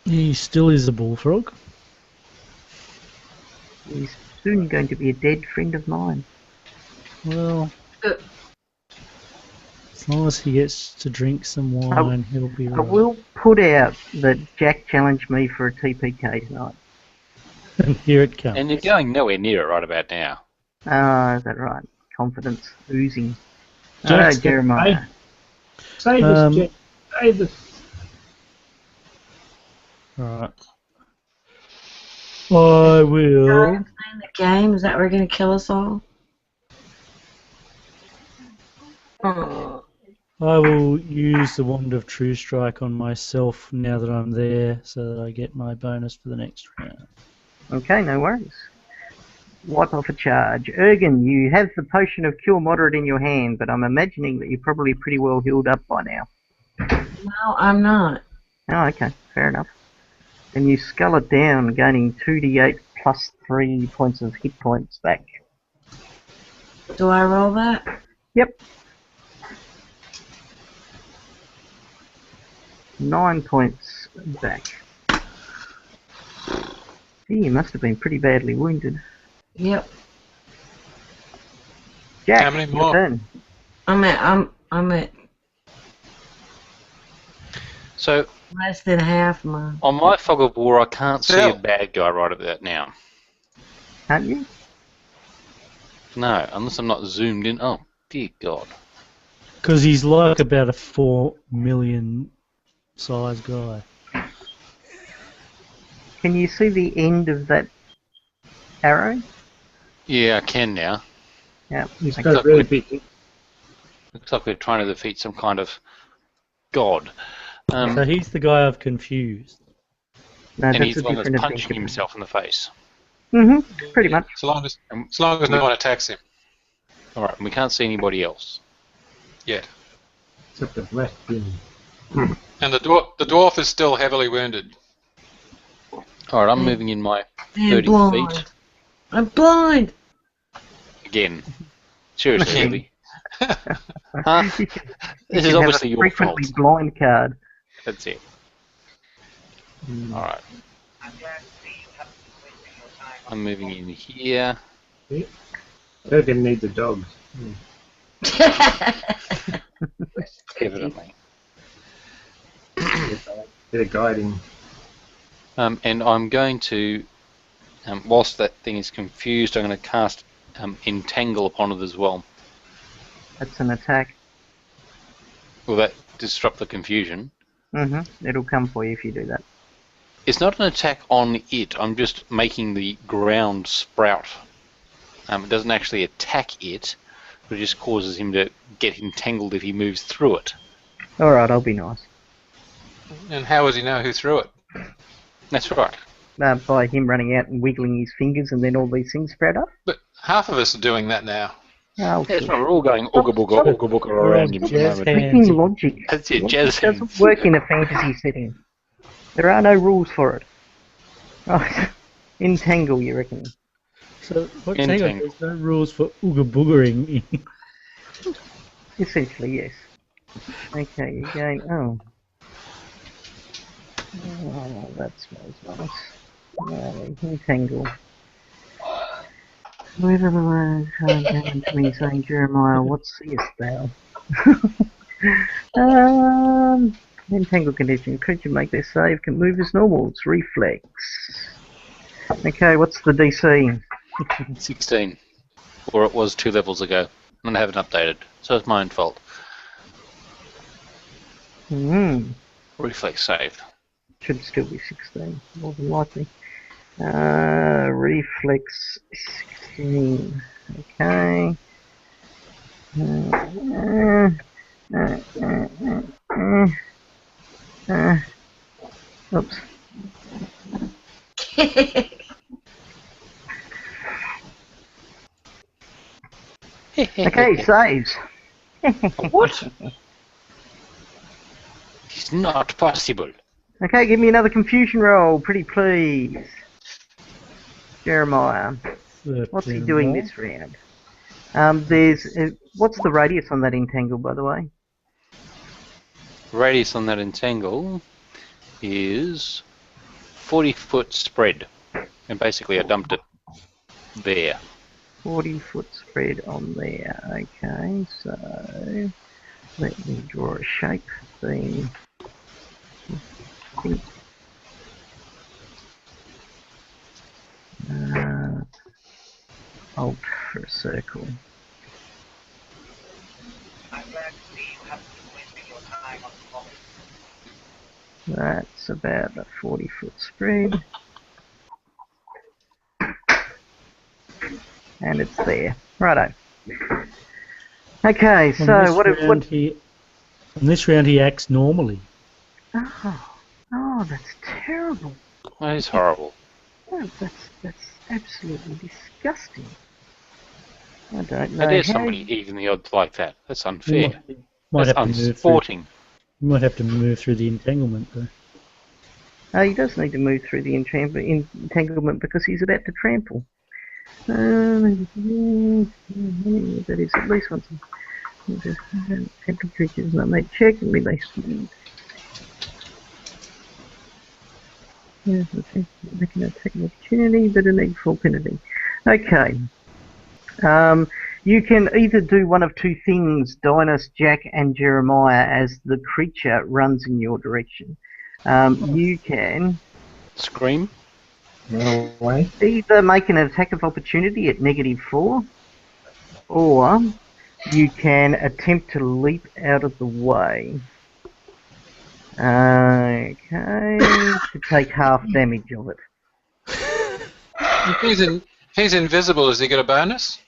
He still is a bullfrog.
He's soon going to be a dead friend of mine.
Well, as long as he gets to drink some wine, he'll be
I
right.
will put out that Jack challenged me for a TPK tonight.
And here it comes.
And you're going nowhere near it right about now.
Is that right? Confidence oozing.
Jack's
Jeremiah.
Save us, Jack. Save us.
Right. I will.
Playing the game? Is that where we're going to kill us all? Oh.
I will use the Wand of True Strike on myself now that I'm there, so that I get my bonus for the next round.
Okay, no worries. Wipe off a charge. Ergen, you have the potion of Cure Moderate in your hand, but I'm imagining that you're probably pretty well healed up by now.
No, I'm not.
Oh, okay, fair enough. And you scull it down, gaining 2d8 plus 3 points of hit points back.
Do I roll that?
Yep. 9 points back. Gee, you must have been pretty badly wounded.
Yep.
Jack,
How many
your
more?
turn.
I'm at
So
less than half my.
on my fog of war, I can't see
Phil.
a bad guy right about now.
Can't you?
No, unless I'm not zoomed in. Oh, dear God.
Because he's like about a 4 million size guy.
Can you see the end of that arrow?
Yeah, I can now.
Yeah.
He's got a really big.
Looks like we're trying to defeat some kind of god.
So he's the guy I've confused.
No,
And
that's
he's
a
the one that's
different
punching
adventure.
himself in the face.
Pretty much.
So long as no one attacks him
Alright, and we can't see anybody else.
yet.
Except the black thing.
And the dwarf is still heavily wounded.
Alright, I'm moving in my
I'm
30
blind.
feet.
I'm blind.
Again. Seriously, Evie. Huh?
You
This
can
is
have
obviously
a
your
frequently
fault.
blind card.
That's it. Alright. I'm moving in here.
Ergen needs a dog.
Evidently.
Bit of guiding.
And I'm going to, whilst that thing is confused, I'm going to cast Entangle upon it as well.
That's an attack.
Will that disrupt the confusion?
It'll come for you if you do that.
It's not an attack on it, I'm just making the ground sprout. It doesn't actually attack it, but it just causes him to get entangled if he moves through it.
Alright, I'll be nice.
And how does he know who threw it?
That's right.
By him running out and wiggling his fingers and then all these things spread up.
But half of us are doing that now.
Oh,
That's right, we're all going
Stop,
ooga booga,
stop.
ooga booga around him at the
Jazz
moment.
hands.
Speaking logic.
That's it,
Logic
jazz
doesn't
hands.
work in a fantasy setting. There are no rules for it. Right. Entangle, you reckon?
So what's hang on?
Entangle.
There's no rules for ooga boogering.
Essentially, yes. Okay, you're going. Oh, that smells nice. Entangle. Whoever the words came to me saying, Jeremiah, what seest thou? Entangle condition. Creature make their save, can move as normal. It's reflex. Okay, what's the DC?
16. Or it was 2 levels ago. And I haven't updated. So it's my own fault. Reflex save.
Should still be 16, more than likely. Reflex 16. Okay. Oops. Okay, saves.
What? It's not possible.
Okay, give me another confusion roll, pretty please. Jeremiah. What's he doing this round? What's the radius on that entangle, by the way?
Radius on that entangle is 40-foot spread. And basically I dumped it there.
40-foot spread on there. Okay, so let me draw a shape. Alt for a circle. That's about a 40-foot spread. And it's there. Righto. Okay, so what?
On this round he acts normally.
Oh, that's terrible.
That is horrible.
Oh, that's absolutely disgusting. I don't know.
How dare somebody even the odds like that? That's unfair.
Might
That's
have to move
unsporting.
You might have to move through the entanglement though.
He does need to move through the entanglement because he's about to trample. That is at least once. Temporary creatures not made check and relay speed. They can attack an opportunity, but a need full penalty. Okay. You can either do one of two things, Dinas, Jack, and Jeremiah, as the creature runs in your direction. You can
Scream.
Run away.
either make an attack of opportunity at -4, or you can attempt to leap out of the way. Okay, to take half damage of it.
If he's invisible, does he get a bonus?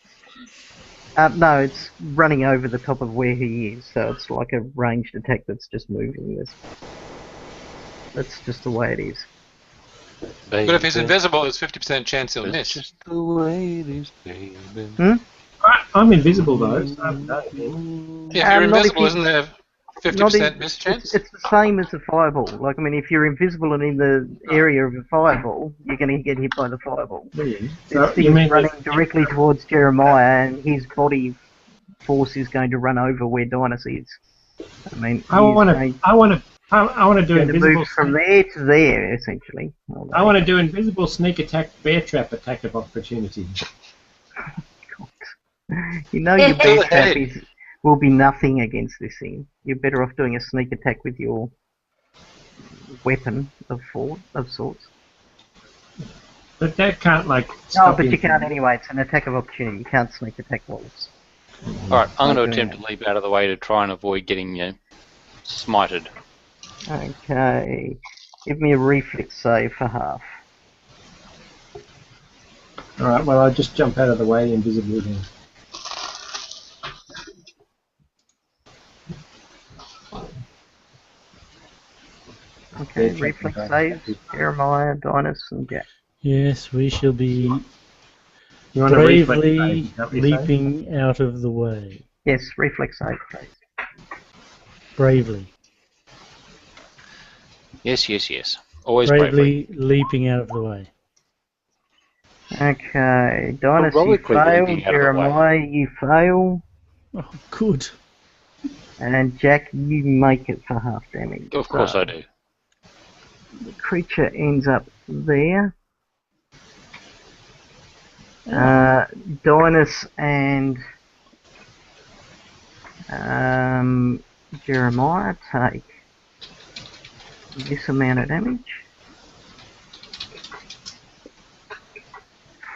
No, it's running over the top of where he is, so it's like a ranged attack that's just moving. That's just the way it is.
But if he's invisible, there's 50% chance he'll
That's
miss.
just the way it is, baby.
I'm invisible though. So I don't know.
Yeah, if you're
Not if
invisible,
you-
isn't there
Not
50%
if-
miss chance?
It's the same as the fireball. Like, I mean, if you're invisible and in the area of a fireball, you're going to get hit by the fireball.
Really?
This
So
thing
you
is
mean
running directly towards Jeremiah, and his body force is going to run over where Dinas is. I mean,
I want to do
going to
invisible.
move from there to there, essentially.
I want to do invisible sneak attack, bear trap attack of opportunity.
You know your bear trap
ahead.
will be nothing against this thing. You're better off doing a sneak attack with your weapon of sorts.
But that can't like.
No,
stop
but
him
you can't
from-
anyway. It's an attack of opportunity. You can't sneak attack wolves.
Alright, I'm going to
Okay.
attempt to leap out of the way to try and avoid getting smited.
Okay. Give me a reflex save for half.
All right. Well, I'll just jump out of the way, invisible again.
Okay,
Yeah,
reflex
check.
saves, Jeremiah, Dinas, and Jack.
Yes, we shall be
You want to reflex save,
Bravely
don't we say?
leaping out of the way.
Yes, reflex save, please.
Bravely.
Yes, yes, yes. Always bravely.
Bravely leaping out of the way.
Okay, Dinus, you
Heroically
fail.
leaping out of the way.
Jeremiah, you fail.
Oh, good.
And Jack, you make it for half damage.
Of course
So
I do.
the creature ends up there. Dinus and Jeremiah take this amount of damage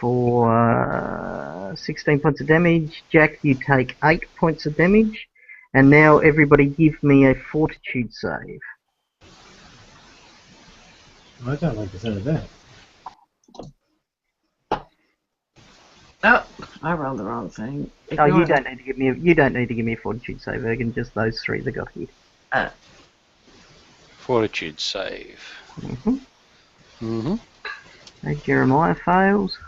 for 16 points of damage. Jack, you take 8 points of damage. And now everybody give me a fortitude save.
I don't like the sound of that.
Oh, I rolled the wrong thing.
Oh, you
Ignore
don't need to give me a fortitude save, Ergen. Just those three that got hit.
Fortitude save.
Mm-hmm.
Mm-hmm.
Okay, Jeremiah fails.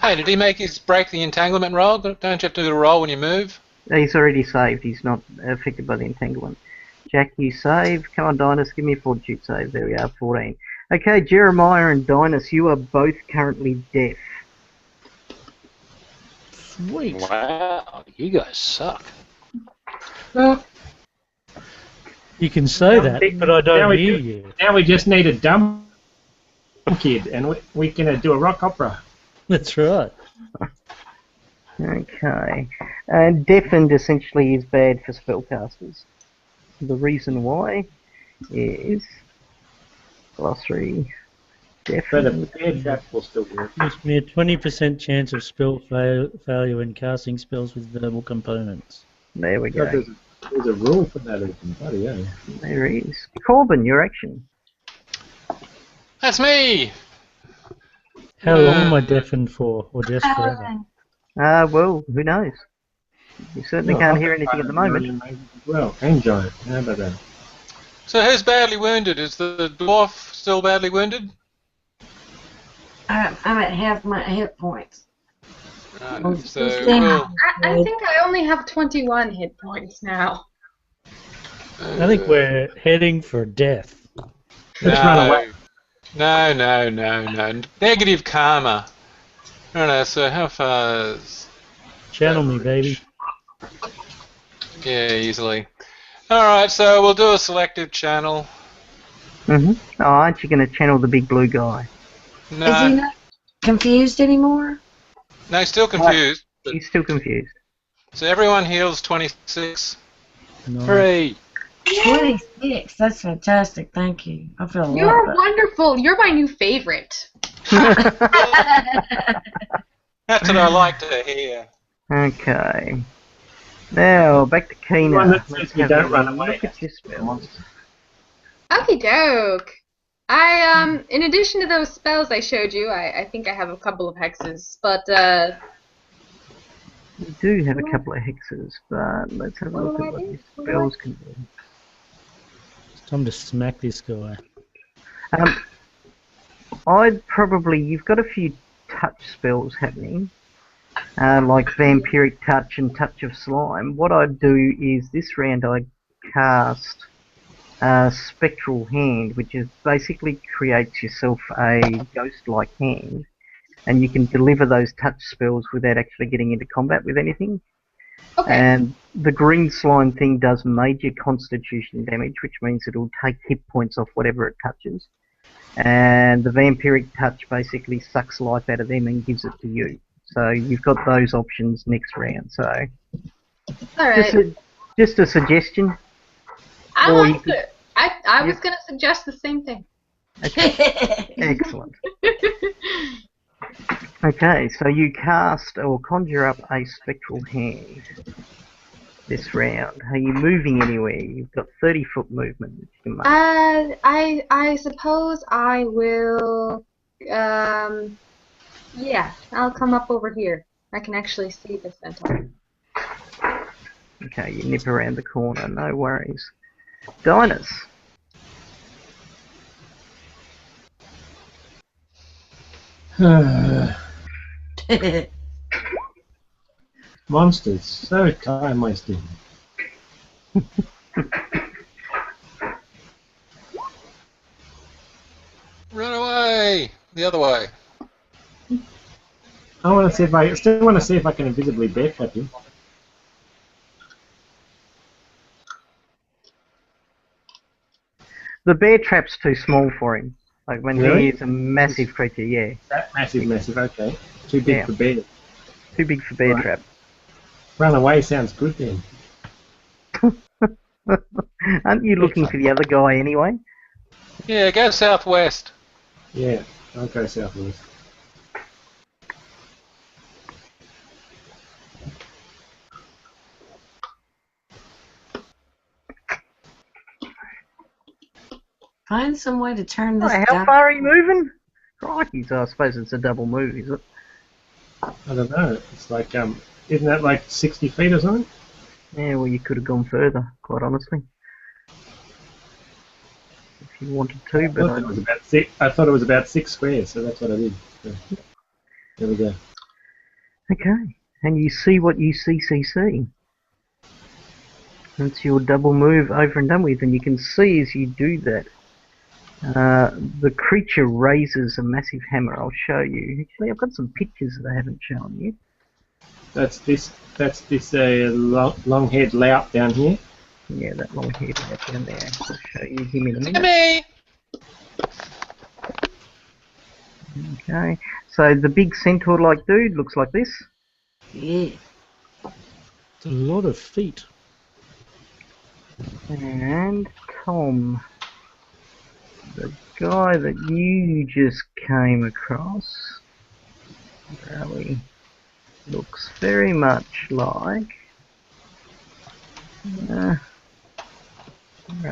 Hey, did he make his break the entanglement roll? Don't you have to do the roll when you move?
He's already saved. He's not affected by the entanglement. Jack, you save. Come on, Dinus, give me a fortitude save. There we are, 14. Okay, Jeremiah and Dinus, you are both currently deaf.
Sweet.
Wow, you guys suck.
You can say that, but I don't hear you.
Now we just need a dumb kid, and we can do a rock opera.
That's right.
Okay. And deafened essentially is bad for spellcasters. The reason why is glossary
But a
deafened.
prepared trap will still work.
Gives me a 20% chance of spell failure when casting spells with verbal components.
There we
So
go.
there's a rule for that, even. Bloody hell.
There is. Corbin, your action.
That's me!
How long am I deafened for, or just forever?
Well, who knows? You certainly can't hear anything at the moment.
Well, and giant. How about that?
So who's badly wounded? Is the dwarf still badly wounded?
I'm at half my hit points.
Right, so
Just
we'll,
I think I only have 21 hit points now.
I think we're heading for death.
Let's run away.
No. Negative karma. I don't know, so how far is...
Channel me,
baby.
Yeah, easily. Alright, so we'll do a selective channel.
Oh, aren't you going to channel the big blue guy?
No.
Is he not confused anymore?
No, he's still confused.
He's still confused.
So everyone heals 26.
Nice.
Hooray!
26. That's fantastic. Thank you. I feel a lot
You're
better.
wonderful. You're my new favorite.
That's what I like to hear.
Okay. Now, back to Keener.
One that says
Let's
we
have
don't
a
run away.
look at your spells.
Okie doke. I in addition to those spells I showed you, I think I have a couple of hexes, but
We do have a couple of hexes, but let's have a look at what your spells can do.
It's time to smack this guy.
You've got a few touch spells happening, like Vampiric Touch and Touch of Slime. What I'd do is this round I cast Spectral Hand, which is basically creates yourself a ghost-like hand, and you can deliver those touch spells without actually getting into combat with anything.
okay.
And the green slime thing does major constitution damage, which means it'll take hit points off whatever it touches. And the vampiric touch basically sucks life out of them and gives it to you. So you've got those options next round. So
All right.
just a suggestion.
I
or you
liked
could-
it. I was
Yep.
going to suggest the same thing.
Excellent. Okay, so you cast or conjure up a spectral hand this round. Are you moving anywhere? You've got 30-foot movement that you can make.
I suppose I will. Yeah, I'll come up over here. I can actually see the centaur.
Okay, you nip around the corner, no worries. Dinus.
Monsters, so time wasting.
Run away! The other way.
I want to see if I still want to see if I can invisibly bear trap him.
The bear trap's too small for him. Like when
Really?
he is a massive creature, yeah.
That massive, okay. Too big
Yeah.
for bear.
Too big for bear
Right.
trap.
Run away sounds good then.
Aren't you looking for the other guy anyway?
Yeah, go southwest.
Yeah, I'll go southwest.
Find some way to turn
Oh,
this
how
down.
far are you moving? Crikey, so I suppose it's a double move, is it?
I don't know. It's like isn't that like 60 feet or something?
Yeah, well, you could have gone further, quite honestly. If you wanted to,
I
but
thought it was about six. I thought it was about 6 squares, so that's what I did. So, there we go.
okay. And you see what you see. That's your double move over and done with, and you can see as you do that, the creature raises a massive hammer. I'll show you. Actually, I've got some pictures that I haven't shown you.
That's this long-haired lout down here.
Yeah, that long head right down there. I'll show you him in a minute.
Timmy!
Okay, so the big centaur-like dude looks like this.
Yeah.
It's a lot of feet.
And Tom, the guy that you just came across, really looks very much like. Where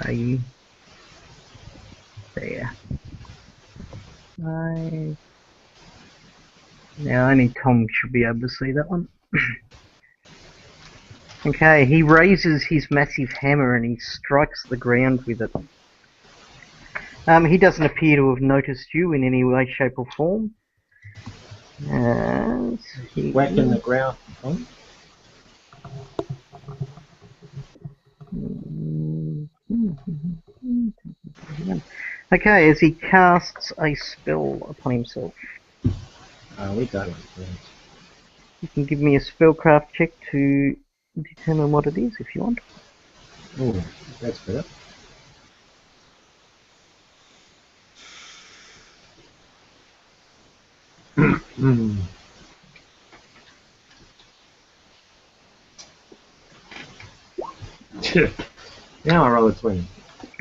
are you? There. Now only Tom should be able to see that one. Okay, he raises his massive hammer and he strikes the ground with it. He doesn't appear to have noticed you in any way, shape or form.
Whacking the ground.
Okay, as he casts a spell upon himself.
We got it.
You can give me a spellcraft check to determine what it is if you want.
Oh, that's better. Now I roll a 20.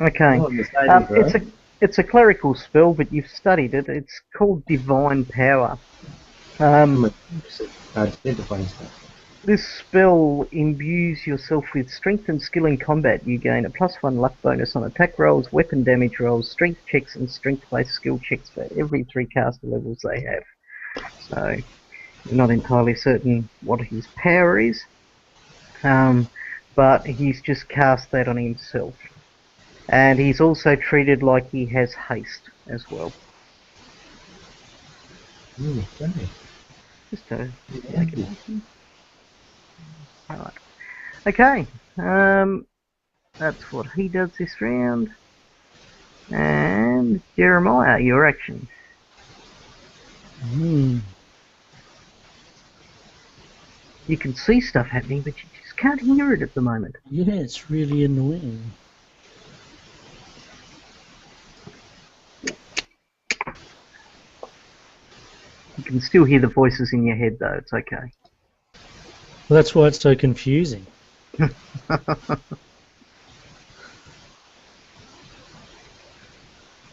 Okay.
Oh, the saving throw.
It's a clerical spell, but you've studied it. It's called Divine Power.
Identifying stuff.
This spell imbues yourself with strength and skill in combat. You gain a +1 luck bonus on attack rolls, weapon damage rolls, strength checks, and strength-based skill checks for every 3 caster levels they have. So, you're not entirely certain what his power is, but he's just cast that on himself. And he's also treated like he has haste as well.
Okay.
Just to make it awesome. Alright. Okay. That's what he does this round. And Jeremiah, your action. You can see stuff happening, but you just can't hear it at the moment.
Yeah, it's really annoying.
You can still hear the voices in your head, though. It's okay.
Well, that's why it's so confusing. Well,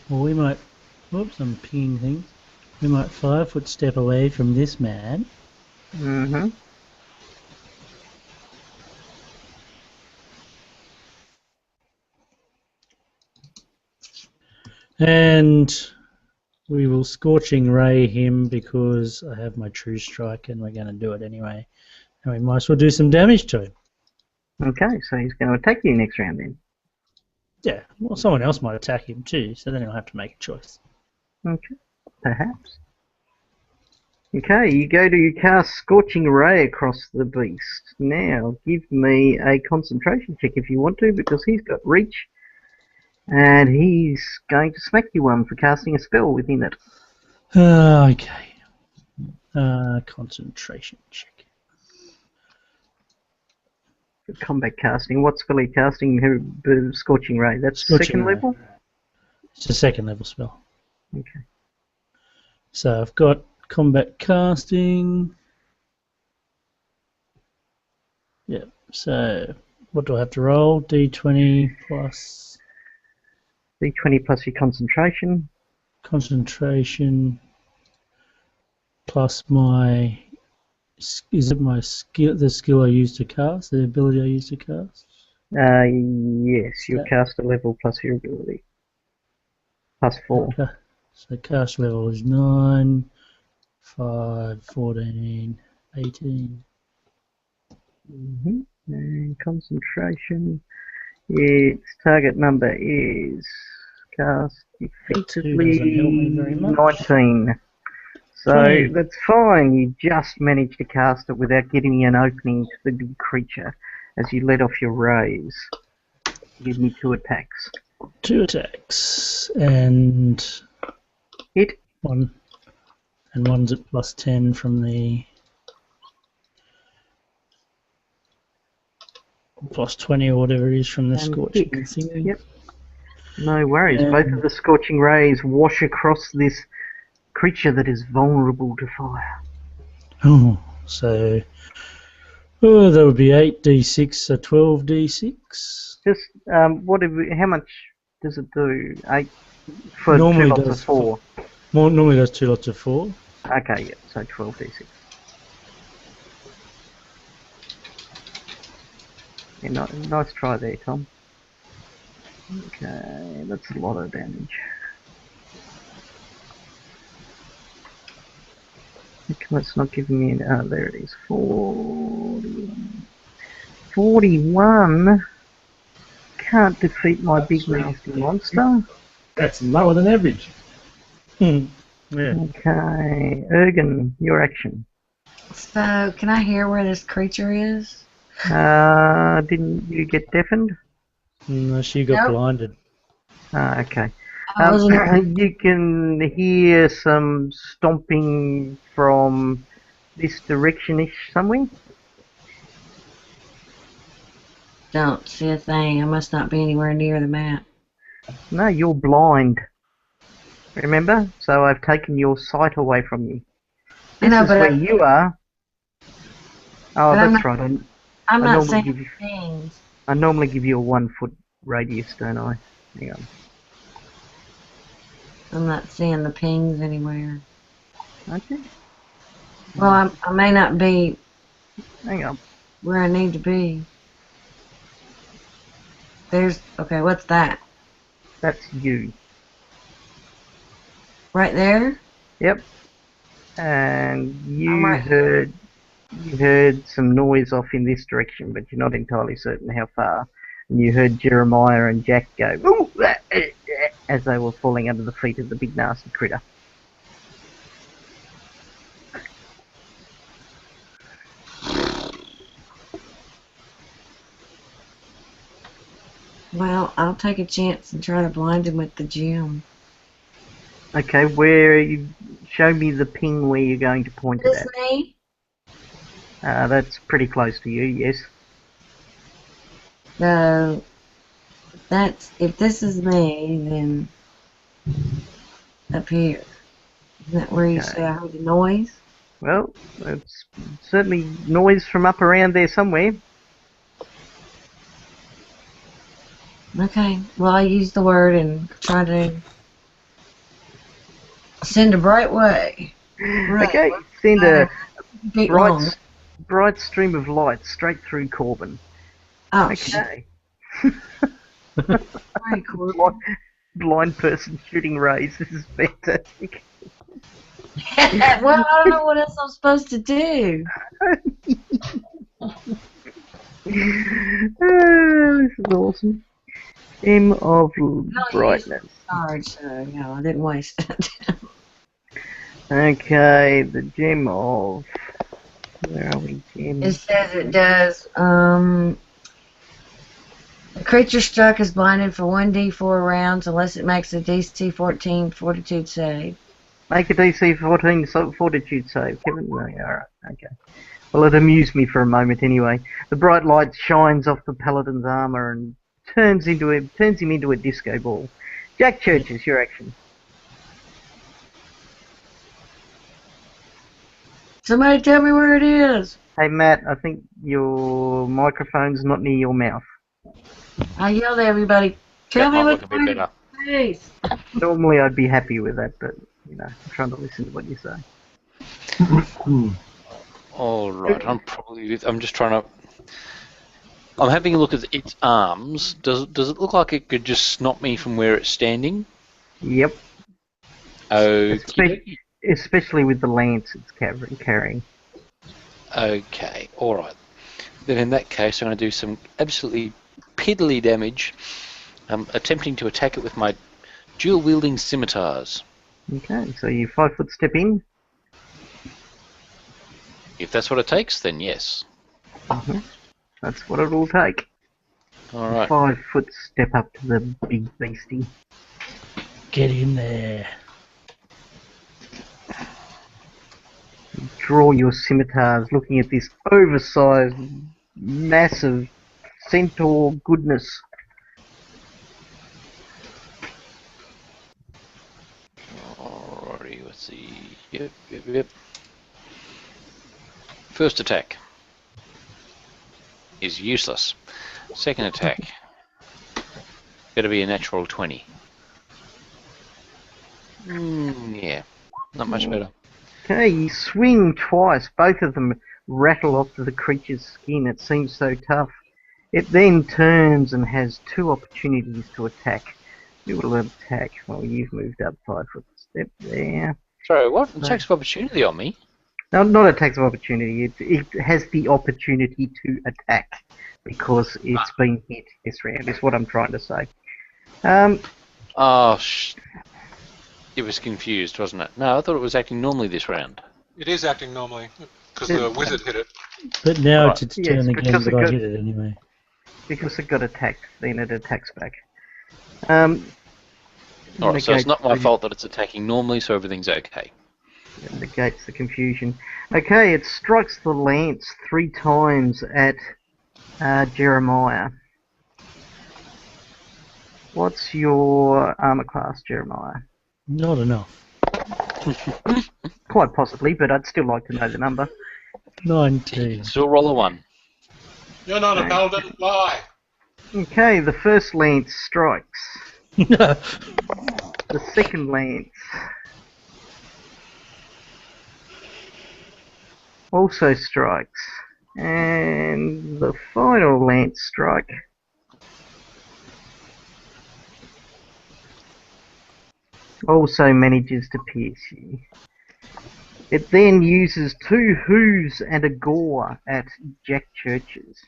we might... Whoops, I'm pinging things. We might 5-foot step away from this man.
Mm-hmm.
And we will Scorching Ray him because I have my True Strike and we're going to do it anyway. And we might as well do some damage to him.
Okay, so he's going to attack you next round then.
Yeah, well, someone else might attack him too, so then he'll have to make a choice.
Okay, perhaps. Okay, you go to cast Scorching Ray across the beast. Now, give me a concentration check if you want to, because he's got reach, and he's going to smack you one for casting a spell within it.
Okay. Concentration check.
Combat casting. What spell are you casting? Scorching Ray. That's
Scorching
second
Ray.
level?
It's a second level spell.
Okay.
So I've got combat casting. Yep. So what do I have to roll? D20 plus
D20 plus your concentration.
concentration plus my. Is it my skill? The skill I use to cast? The ability I use to cast?
Yes, your caster level plus your ability. Plus 4.
Okay. So cast level is 9, 5, 14, 18.
And concentration. Its target number is cast effectively
doesn't help me very much.
19. So
20.
that's fine. You just managed to cast it without getting an opening to the big creature as you let off your rays. Give me 2 attacks.
2 attacks. And
Hit.
1. And one's at plus 10 from the plus 20 or whatever it is from the
And
scorching
hit.
thing.
Yep. No worries. Both of the scorching rays wash across this creature that is vulnerable to fire.
Oh, so that would be 8d6, so 12d6.
Just how much does it do? 8 for
Normally
2 lots
does
of 4.
Normally does 2 lots of 4.
Okay, yeah, so 12d6. Yeah, nice try there, Tom. Okay, that's a lot of damage. Okay, it's not giving me an... there it is. 41. 41? Can't defeat my big nasty monster.
That's lower than average.
Yeah.
Okay, Ergen, your action.
So, can I hear where this creature is?
Didn't you get deafened?
No, she got
Nope.
blinded.
Okay.
I wasn't.
You can hear some stomping from this direction-ish somewhere.
Don't see a thing. I must not be anywhere near the map.
No, you're blind. Remember? So I've taken your sight away from you.
I
This
know,
is
but
where you are. Oh,
But I'm
that's
not-
right.
I'm
I
not
normally
saying
give you-
things.
I normally give you a 1-foot radius, don't I? Hang on.
I'm not seeing the pings anywhere.
Okay.
Well, I may not be
Hang on.
where I need to be. Okay, what's that?
That's you.
Right there?
Yep. And you
I'm right here.
heard some noise off in this direction, but you're not entirely certain how far. And you heard Jeremiah and Jack go, "Ooh, as they were falling under the feet of the big nasty critter.
Well, I'll take a chance and try to blind him with the gem.
Okay, show me the ping where you're going to point it
This me?
at. That's pretty close to you, yes.
So, if this is me, then up here. Isn't that where you
Okay.
say I heard the noise?
Well, it's certainly noise from up around there somewhere.
Okay, well, I use the word and try to send a bright way. Right.
Okay, send a
Feet long.
bright stream of light straight through Corbin.
Oh, shit.
Okay.
Sorry, Corbin.
Blind person shooting rays. This is fantastic.
Well, I don't know what else I'm supposed to do.
This is awesome. Gem of brightness.
Sorry, so, no, I didn't waste it.
Okay, the gem of... Where are we,
It
gem?
says it does. The creature struck is blinded for 1d4 rounds unless it makes a DC 14 Fortitude save.
Make a DC 14 fortitude save, Kevin. No, alright, okay. Well, it amused me for a moment anyway. The bright light shines off the paladin's armor and turns him into a disco ball. Jack Churches, your action.
Somebody tell me where it is.
Hey Matt, I think your microphone's not near your mouth.
I yelled at everybody. Tell
That
me
might
what
look a bit better.
place.
Normally I'd be happy with that, but I'm trying to listen to what you say.
All right, I'm just trying to. I'm having a look at its arms. Does it look like it could just snap me from where it's standing?
Yep.
Okay.
Especially with the lance it's carrying.
Okay. All right. Then in that case, I'm going to do some absolutely piddly damage, attempting to attack it with my dual-wielding scimitars.
Okay, so you 5 foot step in.
If that's what it takes, then yes.
That's what it'll take.
All right.
5 foot step up to the big beastie.
Get in there.
Draw your scimitars looking at this oversized, massive centaur goodness.
Alrighty, let's see. Yep. First attack is useless. Second attack, got to be a natural 20. Yeah, not much better.
Okay, you swing twice. Both of them rattle off the creature's skin. It seems so tough. It then turns and has 2 opportunities to attack. You will attack. Well, you've moved up 5 foot step there.
Sorry, what? Attacks of opportunity on me?
No, not attacks of opportunity. It has the opportunity to attack because it's been hit this round, is what I'm trying to say.
It was confused, wasn't it? No, I thought it was acting normally this round.
It is acting normally because the wizard hit it.
But now
Right.
it's its turn again,
because
but I hit it anyway.
Because it got attacked, then it attacks back.
Alright, so it's not my fault that it's attacking normally, so everything's okay.
It negates the confusion. Okay, it strikes the lance 3 times at Jeremiah. What's your armor class, Jeremiah?
Not enough.
Quite possibly, but I'd still like to know the number.
19.
Still roll a 1.
You're not a paladin, lie.
Okay, the first lance strikes.
No.
The second lance also strikes. And the final lance strike also manages to pierce you. It then uses 2 hooves and a gore at Jack Churches.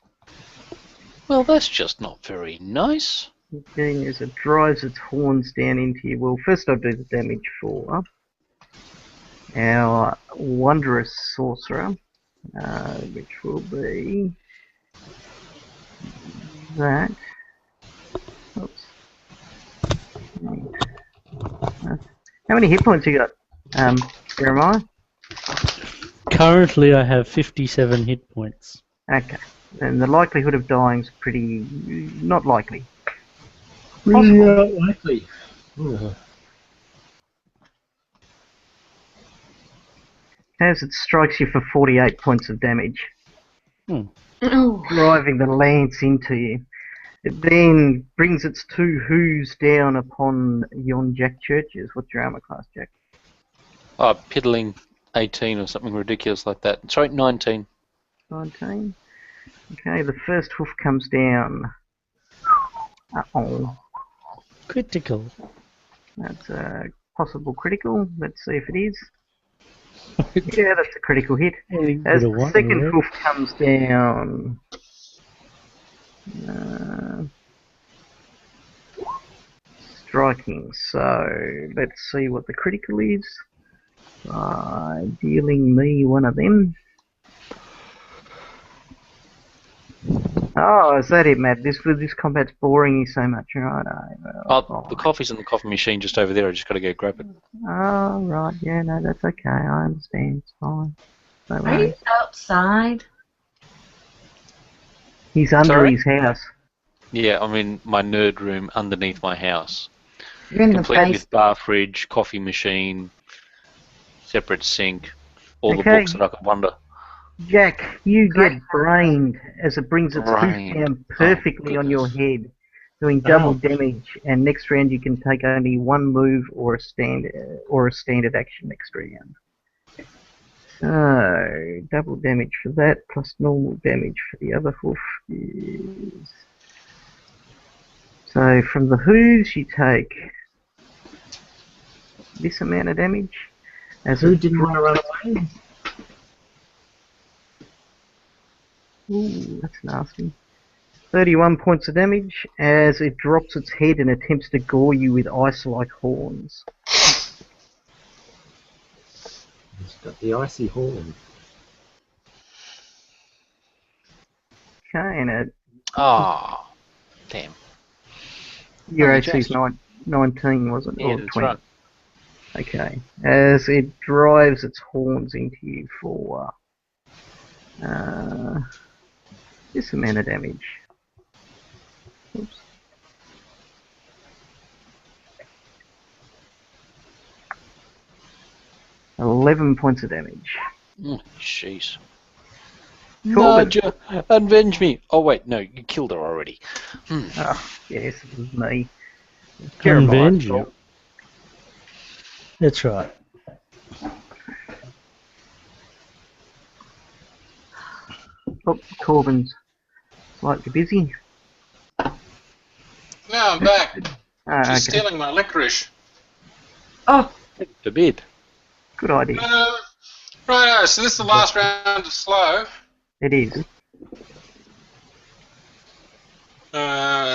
Well, that's just not very nice.
Okay, as it drives its horns down into you. Well, first I'll do the damage for our wondrous sorcerer, which will be that. Oops. How many hit points you got, Jeremiah?
Currently, I have 57 hit points.
Okay. And the likelihood of dying is pretty... not likely.
Really not likely. Ugh.
As it strikes you for 48 points of damage,
Oh.
driving the lance into you. It then brings its 2 hooves down upon yon Jack Churches. What's your armor class, Jack?
Oh, piddling 18 or something ridiculous like that. Sorry, 19.
19. Okay, the first hoof comes down. Uh-oh.
Critical.
That's a possible critical. Let's see if it is. Yeah, that's a critical hit. As the second hoof comes down... striking, so let's see what the critical is. by dealing me one of them. Oh, is that it, Matt? This combat's boring you so much, right?
The coffee's in the coffee machine just over there. I just got to go grab it.
Oh, right. Yeah, no, that's okay. I understand. It's fine. Don't
Are
worry.
you outside?
He's under
Sorry?
his house.
Yeah, I'm in my nerd room underneath my house.
You're in the
Complete with
basement.
bar fridge, coffee machine, separate sink, all the
Okay.
books that I could wonder.
Jack, you
Great.
get brained as it brings its hoof
Brained.
down perfectly on your
goodness.
head, doing double
Ouch.
damage. And next round you can take only one move or a standard action next round. So double damage for that plus normal damage for the other hoof is. So from the hooves you take this amount of damage. As
Who
it
didn't want to run away?
Ooh, that's nasty. 31 points of damage as it drops its head and attempts to gore you with ice-like horns.
It's got the icy horn.
Okay, and
Ah, damn.
your
Only
AC is
just.
19, wasn't it?
Yeah,
Or
that's
20.
right.
Okay. As it drives its horns into you for this amount of damage. Oops. $11 points of damage.
Jeez.
Corbin.
Nadja, avenge me. Oh, wait, no, you killed her already.
Oh, yes, it was me. Jeremiah's
Avenge
fault.
you. That's right.
Oh, Corbin's slightly busy.
Now I'm back.
Ah,
She's
okay.
stealing my licorice.
Oh,
To bed.
Good idea.
Righto, so this is the last round of slow.
It is.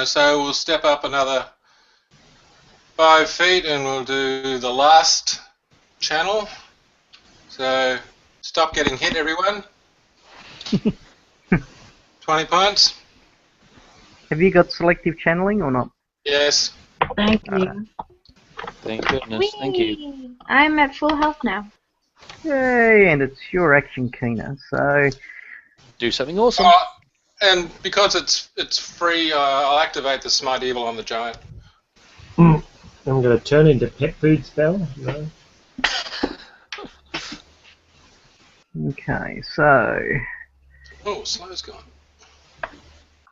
So we'll step up another 5 feet and we'll do the last channel. So stop getting hit, everyone. 20 points.
Have you got selective channeling or not?
Yes.
thank you.
Thank goodness. Thank you.
Whee! I'm at full health now.
Yay, and it's your action, Keener. So,
Do something awesome.
And because it's free, I'll activate the Smite Evil on the giant.
I'm going to turn into pet food spell. No.
okay, so
Oh, slow's gone.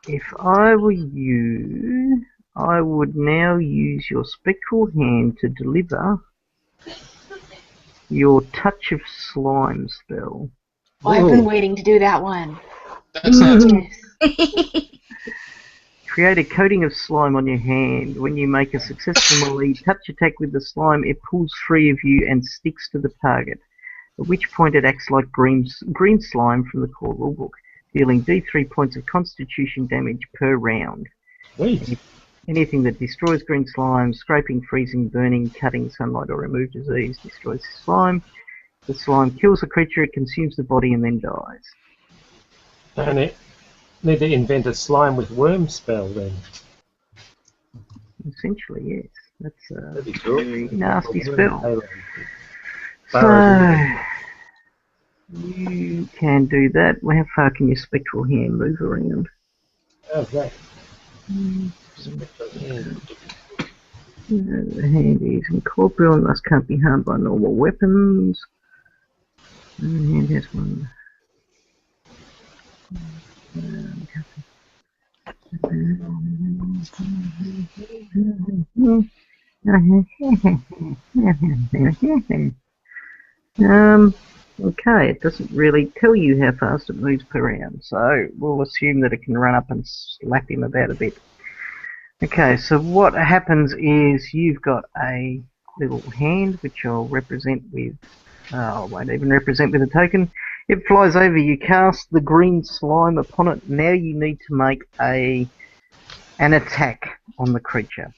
if I were you, I would now use your spectral hand to deliver your Touch of Slime spell.
Oh, I've been waiting to do that one.
That sounds good.
Yes.
Create a coating of slime on your hand. When you make a successful melee touch attack with the slime, it pulls free of you and sticks to the target, at which point it acts like green slime from the core rulebook, dealing D3 points of constitution damage per round.
Sweet.
Anything that destroys green slime, scraping, freezing, burning, cutting, sunlight, or remove disease, destroys the slime. The slime kills the creature, it consumes the body, and then dies.
And it need to invent a slime with worm spell then.
Essentially, yes. That's a
That'd be cool.
very nasty
Worm
spell.
payload.
So, you can do that. Well, how far can your spectral hand move around?
How's that?
The hand is incorporeal and thus can't be harmed by normal weapons. And the hand has one. Okay, it doesn't really tell you how fast it moves per round, so we'll assume that it can run up and slap him about a bit. Okay, so what happens is you've got a little hand, which I'll represent with, I won't even represent with a token. It flies over, you cast the green slime upon it. Now you need to make an attack on the creature.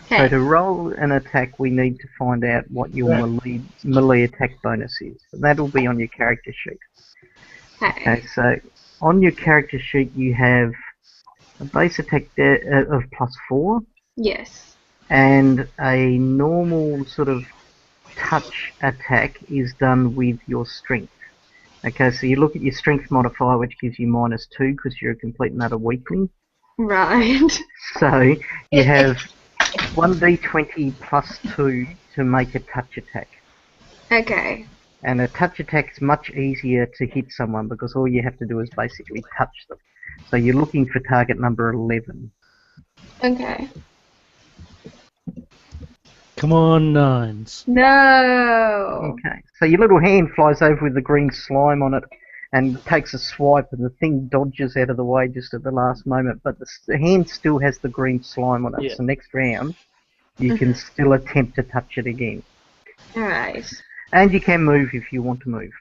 So
Okay.
to roll an attack, we need to find out what your
Yeah.
melee attack bonus is. And that'll be on your character sheet.
Okay.
Okay, so on your character sheet you have a base attack of +4
Yes.
and a normal sort of touch attack is done with your strength. Okay, so you look at your strength modifier, which gives you -2 because you're a complete and utter weakling.
Right.
So you have 1d20 +2 to make a touch attack.
Okay.
And a touch attack is much easier to hit someone because all you have to do is basically touch them. So you're looking for target number 11.
Okay.
Come on, 9s.
No.
Okay, so your little hand flies over with the green slime on it and takes a swipe, and the thing dodges out of the way just at the last moment, but the hand still has the green slime on it.
Yeah.
So next round, you can still attempt to touch it again.
Alright.
And you can move if you want to move.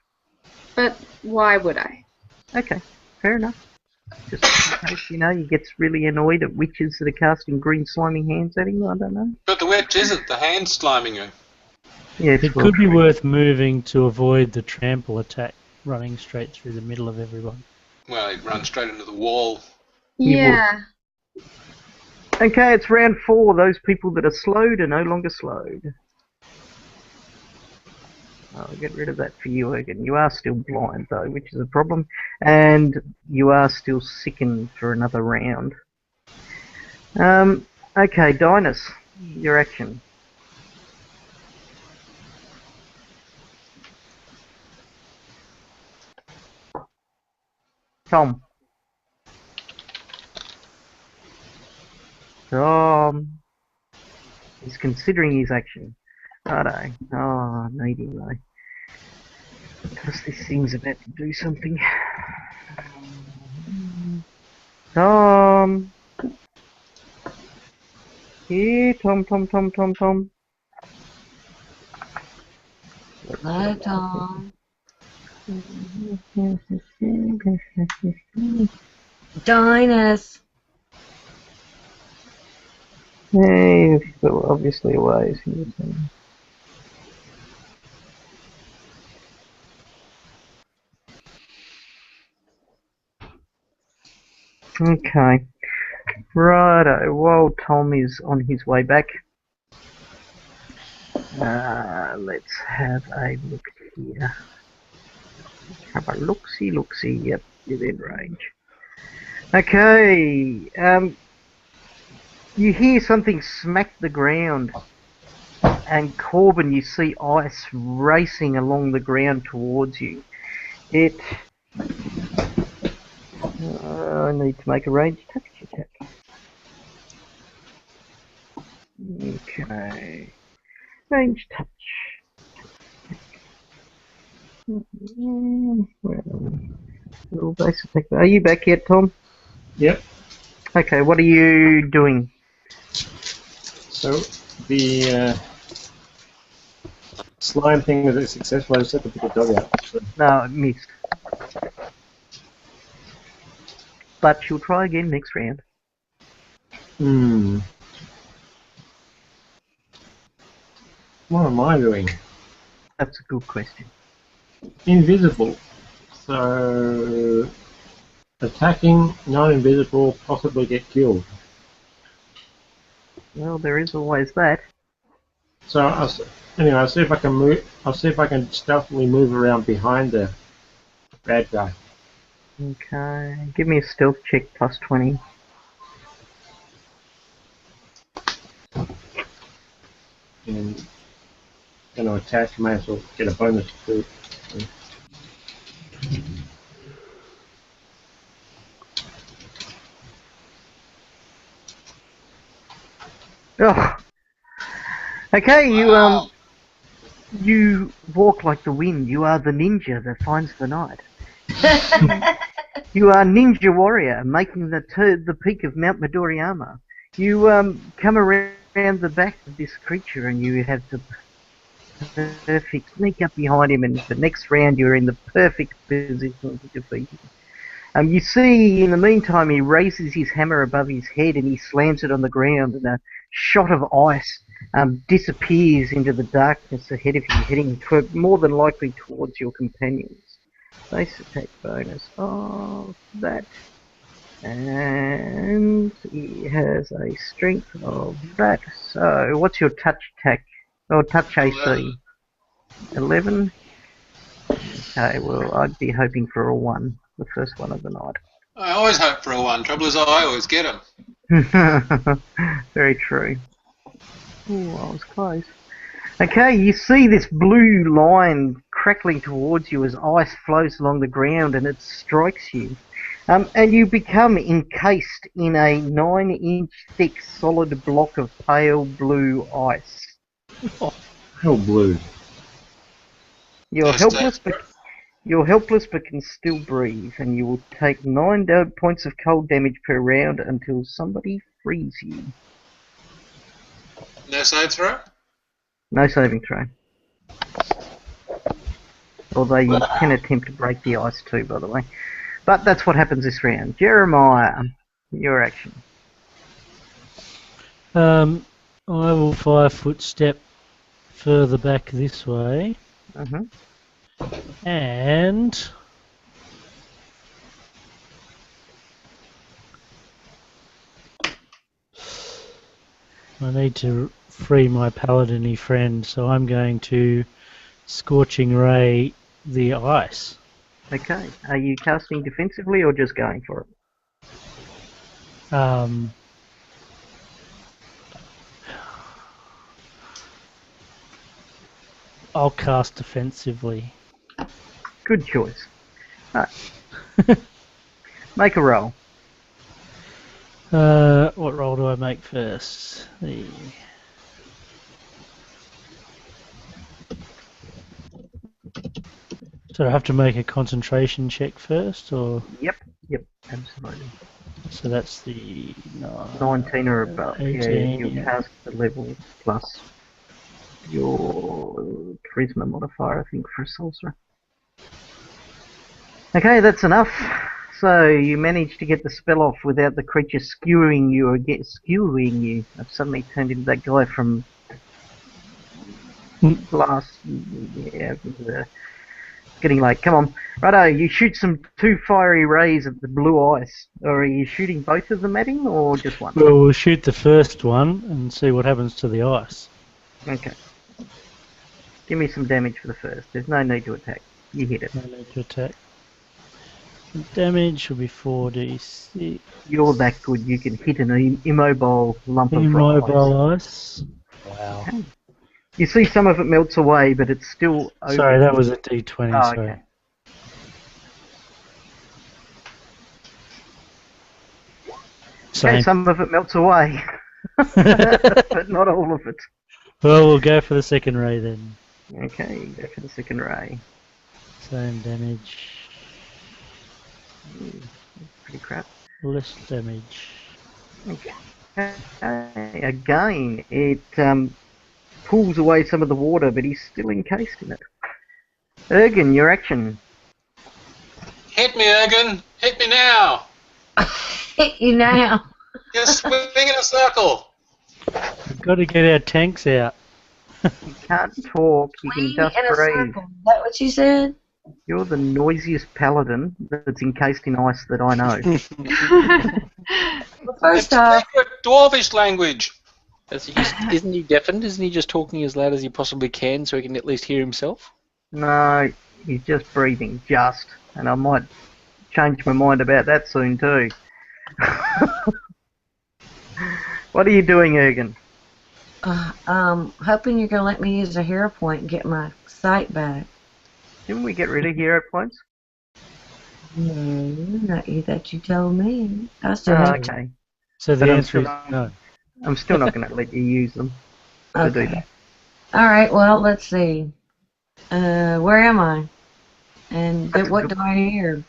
But why would I?
Okay, fair enough. Just in case, he gets really annoyed at witches that are casting green slimy hands at him, I don't know.
But the witch isn't the hand sliming you.
Yes,
It
well,
could be
true.
worth moving to avoid the trample attack running straight through the middle of everyone.
Well, it runs straight into the wall.
You would.
Yeah.
Okay, it's round 4. Those people that are slowed are no longer slowed. I'll get rid of that for you, Ergen. You are still blind, though, which is a problem. And you are still sickened for another round. Okay, Dinus, your action. Tom. Tom. He's considering his action. Righto. Oh, needy, though. Because this thing's about to do something. Tom. Here, Tom.
Hello, Tom. Join us.
Hey, so obviously away. Okay. Righto. While Tom is on his way back, let's have a look here. Have a look-see. Yep, you're in range. Okay. You hear something smack the ground, and Corbin, you see ice racing along the ground towards you. I need to make a ranged touch attack. Okay. Range touch. Where are we? Little base attack. Are you back yet, Tom?
Yep.
Okay, what are you doing?
So the slime thing was successful. I just had to put the dog out. So,
No, missed. But she'll try again next round.
what am I doing?
That's a good question.
Invisible. So attacking, non-invisible, possibly get killed.
Well, there is always that.
So anyway, I'll see if I can move. I'll see if I can stealthily move around behind the bad guy.
Okay, give me a stealth check +20.
And going to attack. May as well get a bonus to it.
Oh. Okay,
Wow.
you walk like the wind. You are the ninja that finds the night. You are Ninja Warrior, making the peak of Mount Midoriyama. You come around the back of this creature and you have the perfect sneak up behind him, and the next round you're in the perfect position to defeat him. You see, in the meantime, he raises his hammer above his head and he slams it on the ground, and a shot of ice disappears into the darkness ahead of him, heading more than likely towards your companions. Base attack bonus of that, and he has a strength of that. So, what's your touch attack? Or touch AC? 11? Okay, well, I'd be hoping for a 1, the first one of the night.
I always hope for a 1. Trouble is, I always get them.
Very true. Ooh, I was close. Okay, you see this blue line crackling towards you as ice flows along the ground and it strikes you. And you become encased in a 9-inch thick solid block of pale blue ice.
Hell blue.
You're helpless but can still breathe, and you will take 9 points of cold damage per round until somebody frees you.
No save throw?
No saving throw. Although you can attempt to break the ice too, by the way. But that's what happens this round. Jeremiah, your action.
I will 5-foot step further back this way. And I need to free my paladin-y friend, so I'm going to Scorching Ray the ice.
Okay. Are you casting defensively or just going for it?
I'll cast defensively.
Good choice. Right. Make a roll.
What roll do I make first? So I have to make a concentration check first, or?
Yep, absolutely.
So that's the
19 or above.
18,
yeah, you'll cast the level plus your charisma modifier, I think, for a sorcerer. Okay, that's enough. So you managed to get the spell off without the creature skewering you. I've suddenly turned into that guy from last. Yeah, getting late. Come on, righto. You shoot 2 fiery rays at the blue ice, or are you shooting both of them at him, or just one?
Well, we'll shoot the first one and see what happens to the ice.
Okay. Give me some damage for the first. There's no need to attack. You hit it.
No need to attack. Damage will be 4d6.
You're that good. You can hit an immobile lump of
immobile ice. Wow.
Okay. You see some of it melts away, but it's still over.
Sorry, that was a d20.
Oh,
sorry.
okay. Okay, some of it melts away, but not all of it.
Well, we'll go for the second ray then.
Okay, go for the second ray.
Same damage.
Pretty crap.
Less damage.
Okay. Again, it pulls away some of the water, but he's still encased in it. Ergen, your action.
Hit me, Ergen! Hit me now!
Hit you now.
Just swing in a circle!
We've got to get our tanks out.
You can't talk, you can just breathe.
Is that what you said?
You're the noisiest paladin that's encased in ice that I know.
Well, first off,
Dwarvish language!
Isn't he deafened? Isn't he just talking as loud as he possibly can so he can at least hear himself?
No, he's just breathing, just. And I might change my mind about that soon too. What are you doing, Ergen?
hoping you're going to let me use a hero point and get my sight back.
Didn't we get rid of hero points?
No, not you that you told me. I still have
okay.
So the
But
answer is no.
I'm still not going to let you use them to do that.
All right, well, let's see. Where am I? And what do I hear?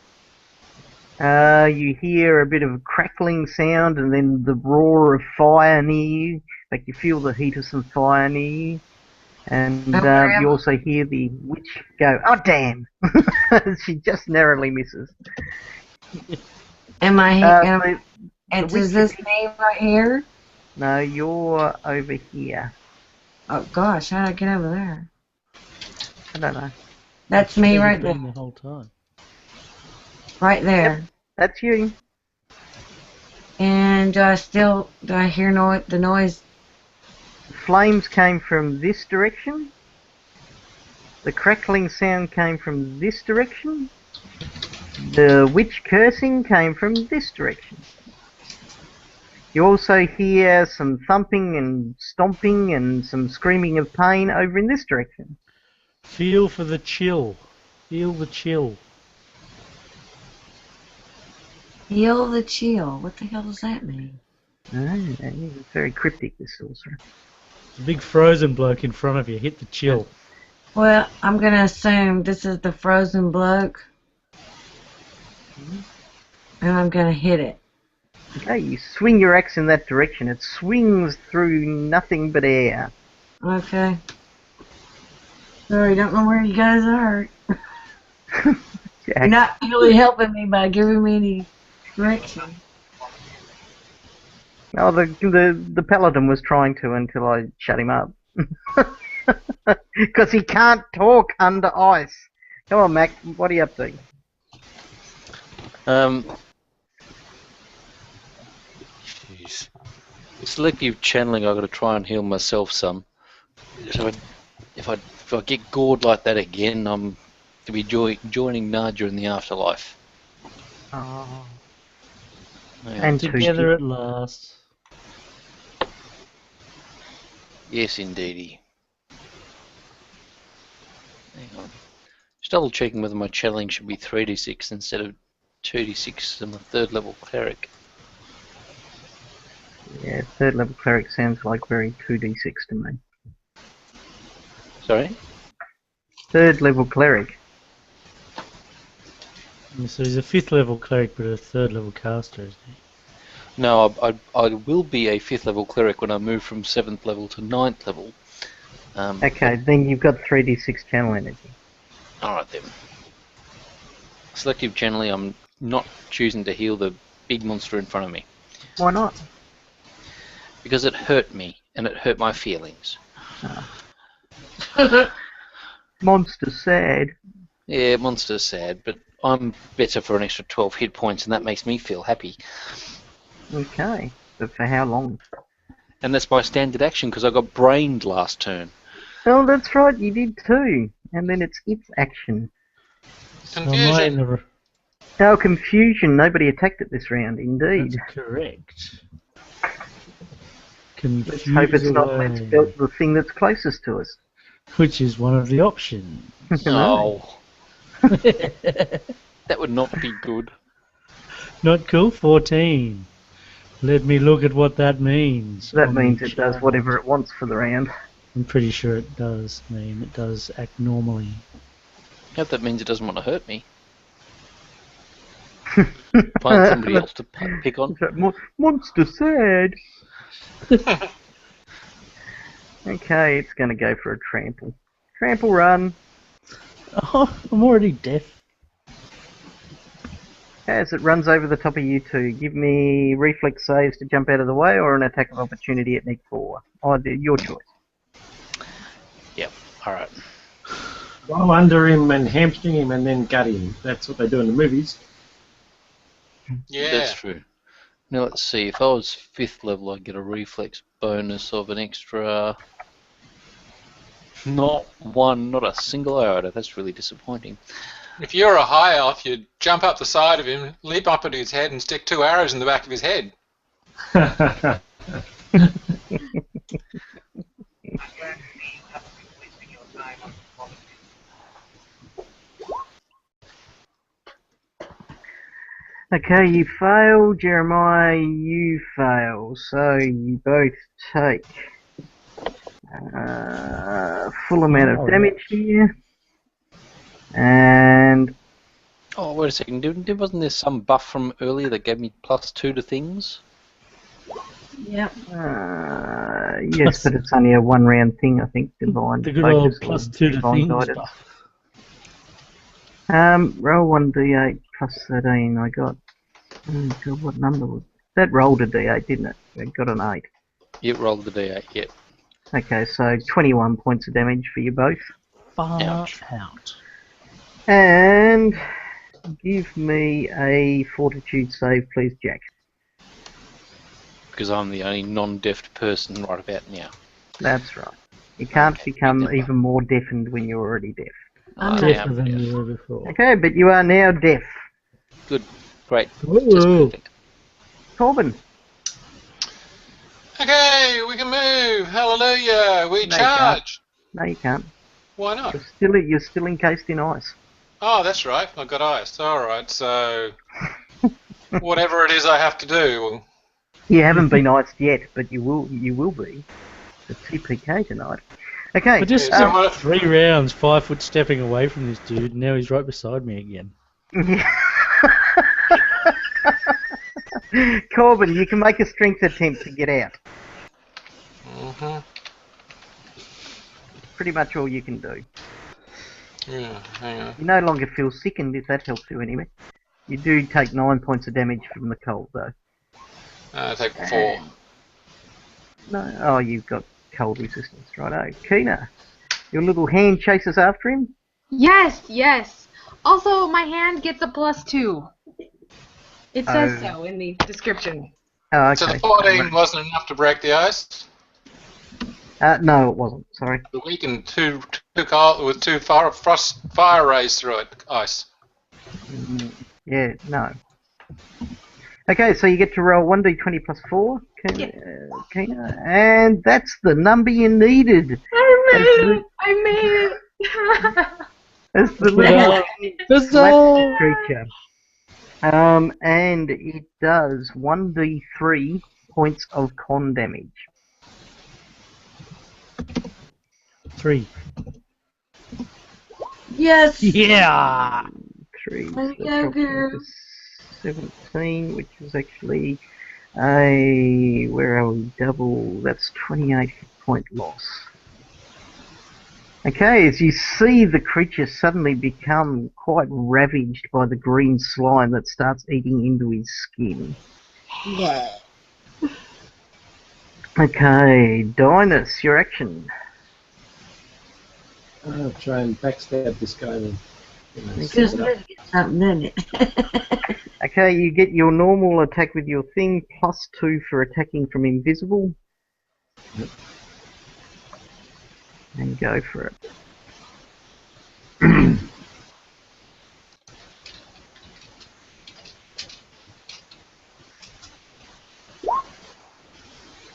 You hear a bit of a crackling sound and then the roar of fire near you. Like you feel the heat of some fire near you. And you also hear the witch go, oh damn! She just narrowly misses.
Am I? And
the
is this me right here?
No, you're over here.
Oh gosh, how did I get over there?
I don't know.
That's me
You've
right
been
there.
the whole time.
Right there.
That's you.
And do I hear the noise?
Flames came from this direction. The crackling sound came from this direction. The witch cursing came from this direction. You also hear some thumping and stomping and some screaming of pain over in this direction.
Feel for the chill. Feel the chill.
Feel the chill. What the hell does that mean?
Oh, it's very cryptic, this sorcerer.
The big frozen bloke in front of you. Hit the chill.
Well, I'm gonna assume this is the frozen bloke, and I'm gonna hit it.
Okay, you swing your axe in that direction. It swings through nothing but air.
Okay. Sorry, don't know where you guys are. You're not really helping me by giving me any direction.
Oh, the paladin was trying to until I shut him up. Because he can't talk under ice. Come on, Mac, what are you up to?
Jeez. Selective channeling, I've got to try and heal myself some. So if I get gored like that again, I'm to be joining Naja in the afterlife.
Oh.
Yeah.
And
Together at last.
Yes, indeedy. Hang on. Just double checking whether my channeling should be 3d6 instead of 2d6 and a 3rd level cleric.
Yeah, 3rd level cleric sounds like very 2d6 to me.
Sorry?
3rd level cleric.
So he's a 5th level cleric but a 3rd level caster, isn't he?
No, I will be a 5th level cleric when I move from 7th level to 9th level.
Okay, then you've got 3d6 channel energy.
Alright then. Selective channeling, I'm not choosing to heal the big monster in front of me.
Why not?
Because it hurt me, and it hurt my feelings.
Monster sad.
Yeah, monster's sad, but I'm better for an extra 12 hit points, and that makes me feel happy.
Okay, but for how long?
And that's my standard action, because I got brained last turn.
Oh, that's right, you did too. And then it's its action.
Confusion.
Oh, confusion. Nobody attacked it this round, indeed.
That's correct.
Let's hope it's not Let's build the thing that's closest to us.
Which is one of the options.
Oh. That would not be good.
Not cool? 14. Let me look at what that means.
That means it does whatever it wants for the round.
I'm pretty sure it does mean it does act normally.
I hope that means it doesn't want to hurt me. Find somebody else to pick on.
Monster sad. Okay, it's going to go for a trample. Trample run.
Oh, I'm already deaf.
As it runs over the top of you two, give me reflex saves to jump out of the way or an attack of opportunity at Nick 4. Oh, your choice.
Yep, alright.
Go under him and hamstring him and then gut him. That's what they do in the movies.
Yeah.
That's true. Now let's see, if I was 5th level I'd get a reflex bonus of an extra... Not a single arrow. That's really disappointing.
If you're a high elf, you'd jump up the side of him, leap up at his head, and stick 2 arrows in the back of his head.
Okay, you fail. Jeremiah, you fail. So you both take full amount of damage here. And...
Oh, wait a second. Wasn't there some buff from earlier that gave me +2 to things?
Yep.
Yes, but it's only a 1 round thing, I think. Divine
the good old
focus
+2 to things
guidance.
buff.
Roll 1d8 plus 13. I got. Oh God, what number was that? Rolled a d8, didn't it? I got an 8.
You rolled the d8, yep.
Okay, so 21 points of damage for you both.
Far
Ouch.
out.
And give me a fortitude save, please, Jack.
Because I'm the only non-deaf person right about now.
That's right. You can't
Okay,
become
good.
even more deafened when you're already deaf.
I'm
I
Deafer
am
than
deaf.
you were before.
Okay, but you are now deaf.
Good. Great.
Ooh.
Just perfect.
Corbin.
Okay, we can move. Hallelujah. We
No, you
charge.
No, you can't.
Why not?
You're still encased in ice.
Oh, that's right. I've got ice. All right. So whatever it is I have to do.
You haven't been iced yet, but you will. You will be. The TPK tonight. Okay.
I just
Yeah,
spent
what-
3 rounds 5 foot stepping away from this dude, and now he's right beside me again.
Corbin, you can make a strength attempt to get out.
Mhm.
Pretty much all you can do.
Yeah. Hang on.
You no longer feel sickened, if that helps you anyway. You do take 9 points of damage from the cold, though.
Take 4.
No, oh, you've got cold resistance, righto. Kina, your little hand chases after him.
Yes, yes. Also, my hand gets a +2. It says
Oh.
so in the description.
Oh, okay.
So the 14 wasn't enough to break the ice.
No, it wasn't. Sorry.
The weakened two cold with 2 fire rays through it. Ice.
Yeah, no. Okay, so you get to roll 1d20 plus 4, Kina, and that's the number you needed.
I made it!
As the little
Huzzah!
slap creature. And it does 1d3 points of con damage.
3.
Yes.
Yeah!
3,
There
so
we
that
go,
drops
girl.
into 17, which is actually a, where are we, double, that's 28 hit point loss. Okay, as you see the creature suddenly become quite ravaged by the green slime that starts eating into his skin.
Yeah.
Okay, Dinus, your action.
I'll try and backstab this guy then.
Feels good to get something, doesn't it?
Okay, you get your normal attack with your thing, plus 2 for attacking from invisible.
Yep.
And go for it.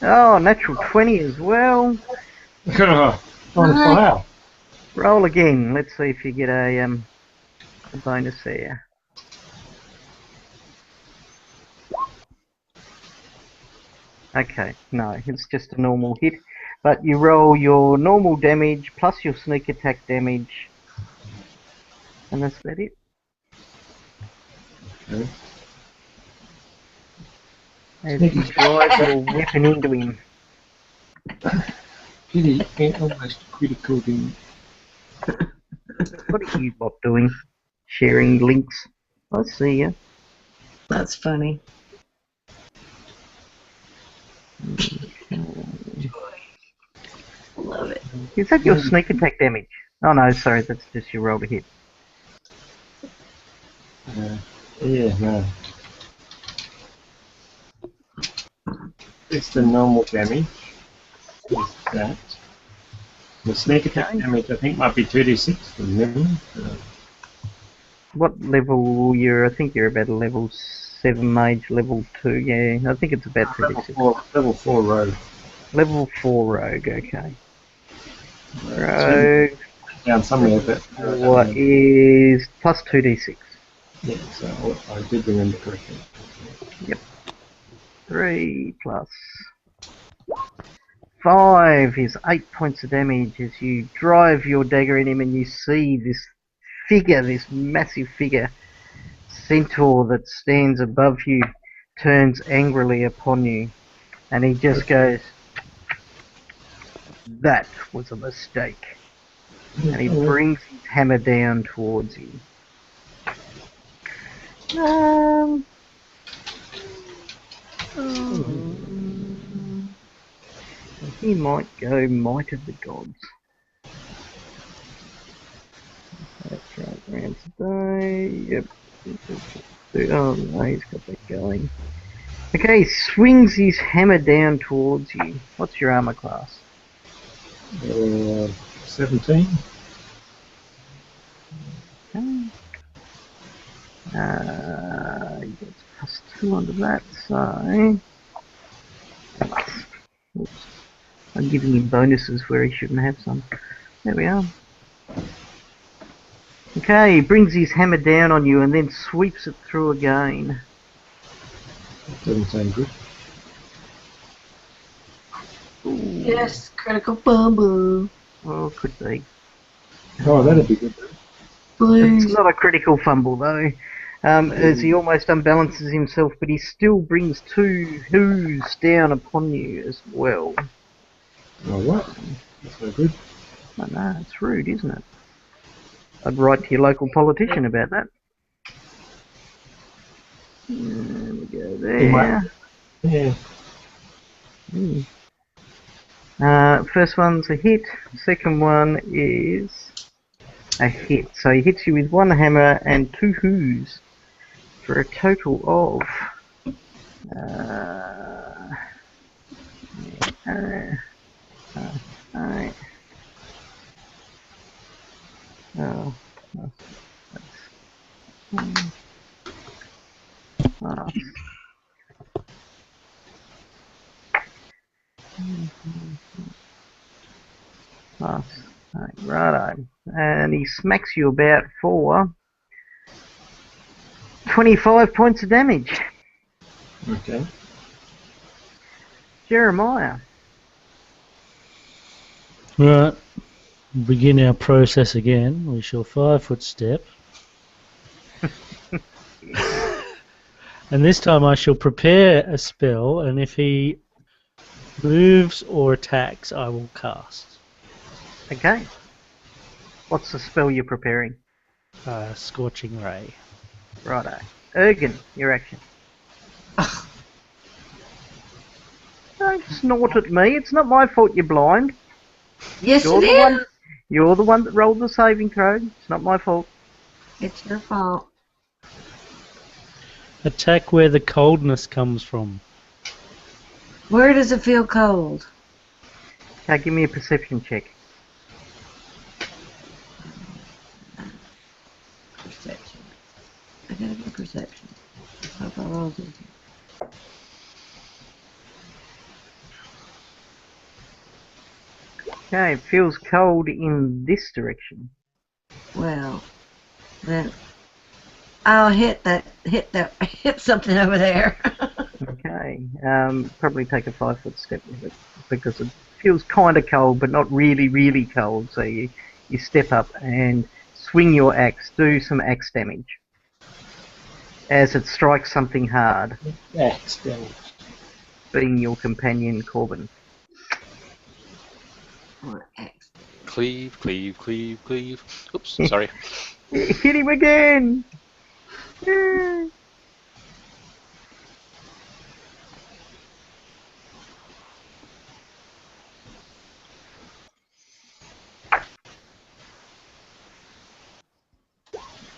Oh, natural 20 as well.
On fire.
Roll again. Let's see if you get a bonus there. Okay, no, it's just a normal hit. But you roll your normal damage plus your sneak attack damage. And that's about it.
Okay.
As you drive your weapon into him.
Pity, can't almost critical him.
What are you lot doing? Sharing links. I see ya.
That's funny. Love it.
Is that your sneak attack damage? Oh no, sorry, that's just your roll to hit.
Yeah, no. It's the normal damage. Is that. The sneak attack damage I think might be 2d6 from memory.
What level you're? I think you're about a level 7 mage, level 2. Yeah, I think it's about 36.
Level 4 rogue.
Level 4 rogue. Okay. Rogue.
Down somewhere, but
What is plus 2d6?
yeah, so I did remember correctly.
3 plus 5 is 8 points of damage as you drive your dagger in him and you see this figure, this massive figure, centaur that stands above you, turns angrily upon you, and he just goes, "That was a mistake." And he brings his hammer down towards you. Um, he might go Might of the Gods. That's right, round today. Yep. Oh no, he's got that going. Okay, swings his hammer down towards you. What's your armor class?
17.
Okay. He gets +2 under that, so... Oops. I'm giving him bonuses where he shouldn't have some. There we are. Okay, he brings his hammer down on you and then sweeps it through again.
Doesn't sound good.
Ooh.
Yes, critical bumble.
Oh, could be.
Oh, that'd be good.
Please.
It's not a critical fumble though, as he almost unbalances himself, but he still brings 2 whoos down upon you as well.
Oh, what? That's no good.
I know, it's rude, isn't it? I'd write to your local politician about that. There we go there.
Yeah.
First one's a hit, second one is a hit. So he hits you with 1 hammer and 2 whoos for a total of... Righto. And he smacks you about for 25 points of damage.
Okay.
Jeremiah.
Right. Begin our process again. We shall 5-foot step. And this time I shall prepare a spell, and if he moves or attacks, I will cast.
Okay. What's the spell you're preparing?
Scorching Ray.
Righto. Ergen, your action. Don't snort at me. It's not my fault you're blind.
Yes,
You're
it
the
is.
one. You're the one that rolled the saving throw. It's not my fault.
It's your fault.
Attack where the coldness comes from.
Where does it feel cold?
Okay, give me a perception check.
Perception. I gotta get perception. Hope I rolled it.
Okay, it feels cold in this direction.
Well, then I'll hit something over there.
Okay, probably take a 5-foot step with it because it feels kind of cold, but not really, really cold. So you step up and swing your axe, do some axe damage as it strikes something hard.
Axe damage.
Being your companion, Corbin.
Or X.
Cleave, cleave, cleave, cleave. Oops, sorry.
Hit him again! Yeah.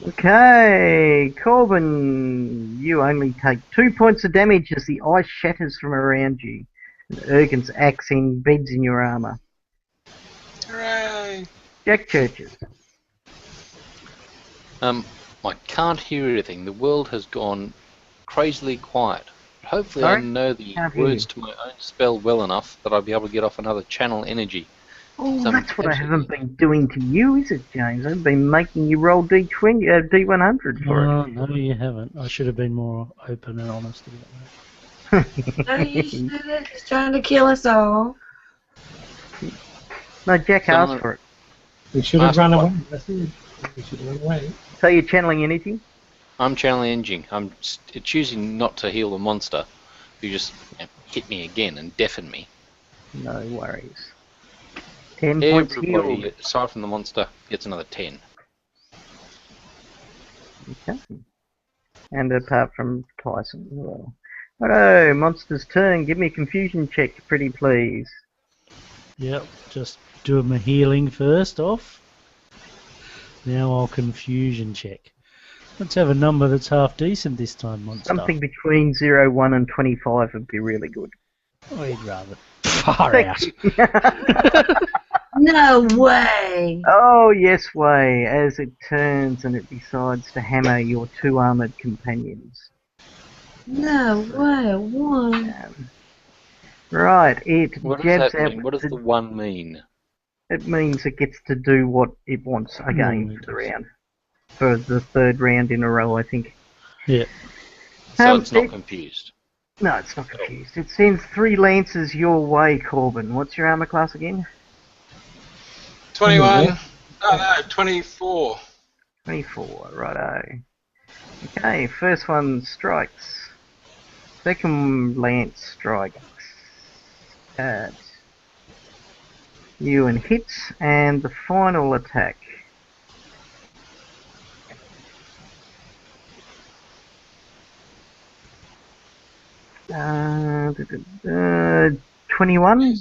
Okay, Corbin, you only take 2 points of damage as the ice shatters from around you, and Ergen's axe embeds in your armour.
Hooray!
Jack Churches.
I can't hear anything. The world has gone crazily quiet. Hopefully I
Sorry?
know the
Can't hear
words
you.
to my own spell well enough that I'll be able to get off another channel energy.
Oh,
Some
that's what I haven't
absolutely-
been doing to you, is it, James? I've been making you roll D20, D100 for
Oh, no, you haven't. I should have been more open and honest about that.
No, you
it.
shouldn't. He's trying to kill us all.
No, Jack
Someone-
asked for it.
We should have
Ask
run
what?
away. That's it. We should have run away.
So you're channeling energy?
I'm challenging. I'm choosing not to heal the monster who just hit me again and deafened me.
No worries. 10 points
Everybody,
healed.
aside from the monster, gets another 10.
Okay. And apart from Tyson as well. Righto, monster's turn. Give me a confusion check, pretty please.
Yep, just do my healing first off. Now I'll confusion check. Let's have a number that's half decent this time, monster.
Something between 0, 1 and 25 would be really good.
Oh, you'd rather. Far out.
No way!
Oh, yes way, as it turns and it decides to hammer your 2 armoured companions.
No way, one.
Right, it
What does
jabs
that
out.
mean? What does the one mean?
It means it gets to do what it wants again for the round. For the 3rd round in a row, I think.
Yeah.
So it's not confused.
No, it's not confused. It sends 3 lances your way, Corbin. What's your armour class again?
21. Oh no, 24.
24, righto. Okay, first one strikes. Second lance strikes at you and hits, and the final attack. Uh, 21?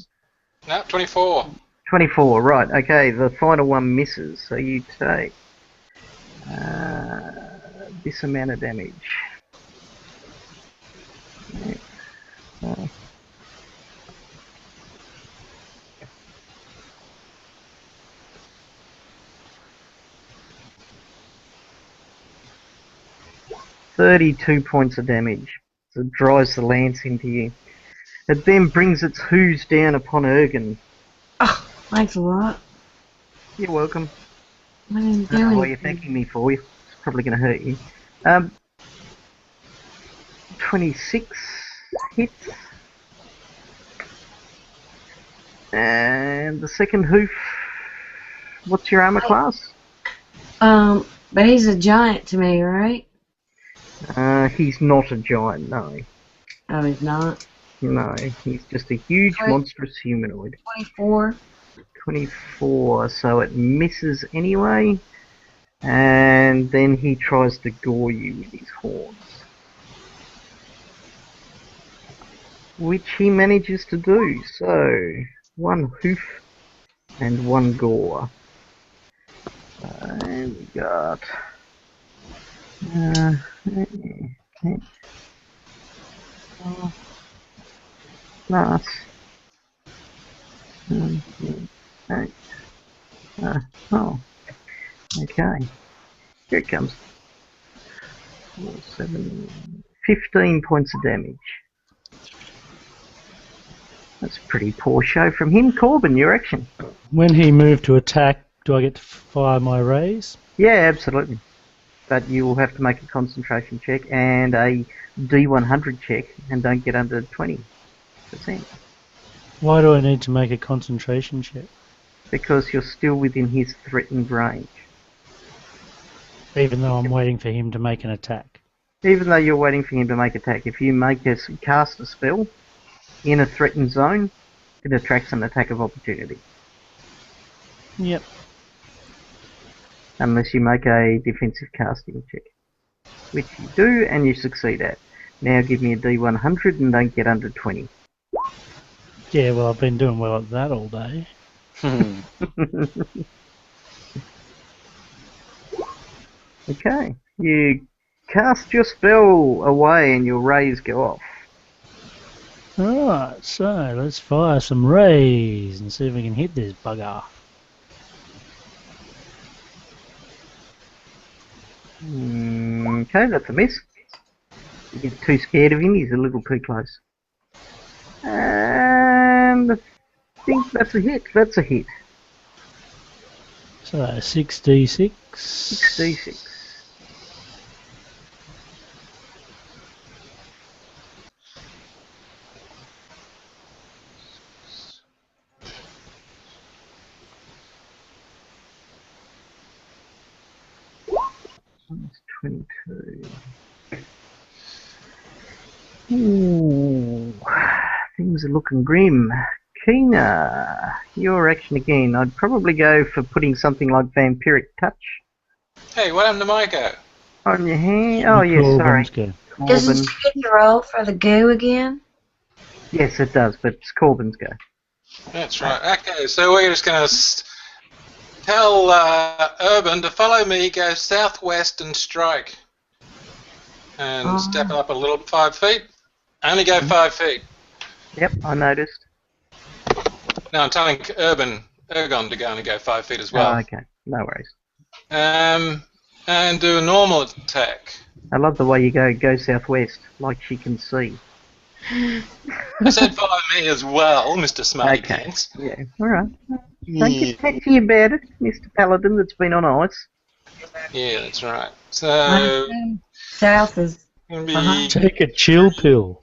No, 24.
24, right, okay, the final one misses, so you take this amount of damage. Yeah. 32 points of damage. So it drives the lance into you. It then brings its hooves down upon Ergen.
Oh, thanks a lot.
You're welcome.
I didn't
I don't know
do
what you're
anything.
thanking me for. It's probably going to hurt you. 26 hits. And the second hoof. What's your armor class?
But he's a giant to me, right?
He's not a giant, no.
Oh, he's not.
No, he's just a huge, monstrous humanoid.
24.
24, so it misses anyway. And then he tries to gore you with his horns. Which he manages to do. So, 1 hoof and 1 gore. And we got... Nice. Oh. Okay. Here it comes. 4, 7, 15 points of damage. That's a pretty poor show from him. Corbin, your action.
When he moved to attack, do I get to fire my rays?
Yeah, absolutely. But you will have to make a concentration check and a D100 check and don't get under 20%.
Why do I need to make a concentration check?
Because you're still within his threatened range.
Even though I'm waiting for him to make an attack.
Even though you're waiting for him to make attack, if you cast a spell in a threatened zone, it attracts an attack of opportunity.
Yep.
Unless you make a defensive casting check. Which you do, and you succeed at. Now give me a D100 and don't get under 20.
Yeah, well, I've been doing well at that all day.
Okay. You cast your spell away and your rays go off.
Alright, so let's fire some rays and see if we can hit this bugger.
Okay, that's a miss. You get too scared of him, he's a little too close. And I think that's a hit. That's a hit.
So 6d6.
6d6. That's 22. Ooh, things are looking grim. Kina, your action again. I'd probably go for putting something like Vampiric Touch.
Hey, what happened to my go?
On your hand? Oh, yes, sorry.
Corbin's go.
Doesn't
Corbin.
she get to roll for the goo again?
Yes, it does, but it's Corbin's go.
That's right. Okay, so we're just going to tell Urban to follow me, go southwest and strike. And step up a little 5 feet. Only go 5 feet.
Yep, I noticed.
No, I'm telling Ergon to only go 5 feet as well.
Oh, okay, no worries.
And do a normal attack.
I love the way you go southwest, like she can see.
I said follow me as well, Mr. Smarty
Okay.
Pants.
Yeah, alright. Don't get petty about it, Mr. Paladin that's been on ice.
Yeah, that's right. So,
South is
gonna be
behind.
Take a chill pill.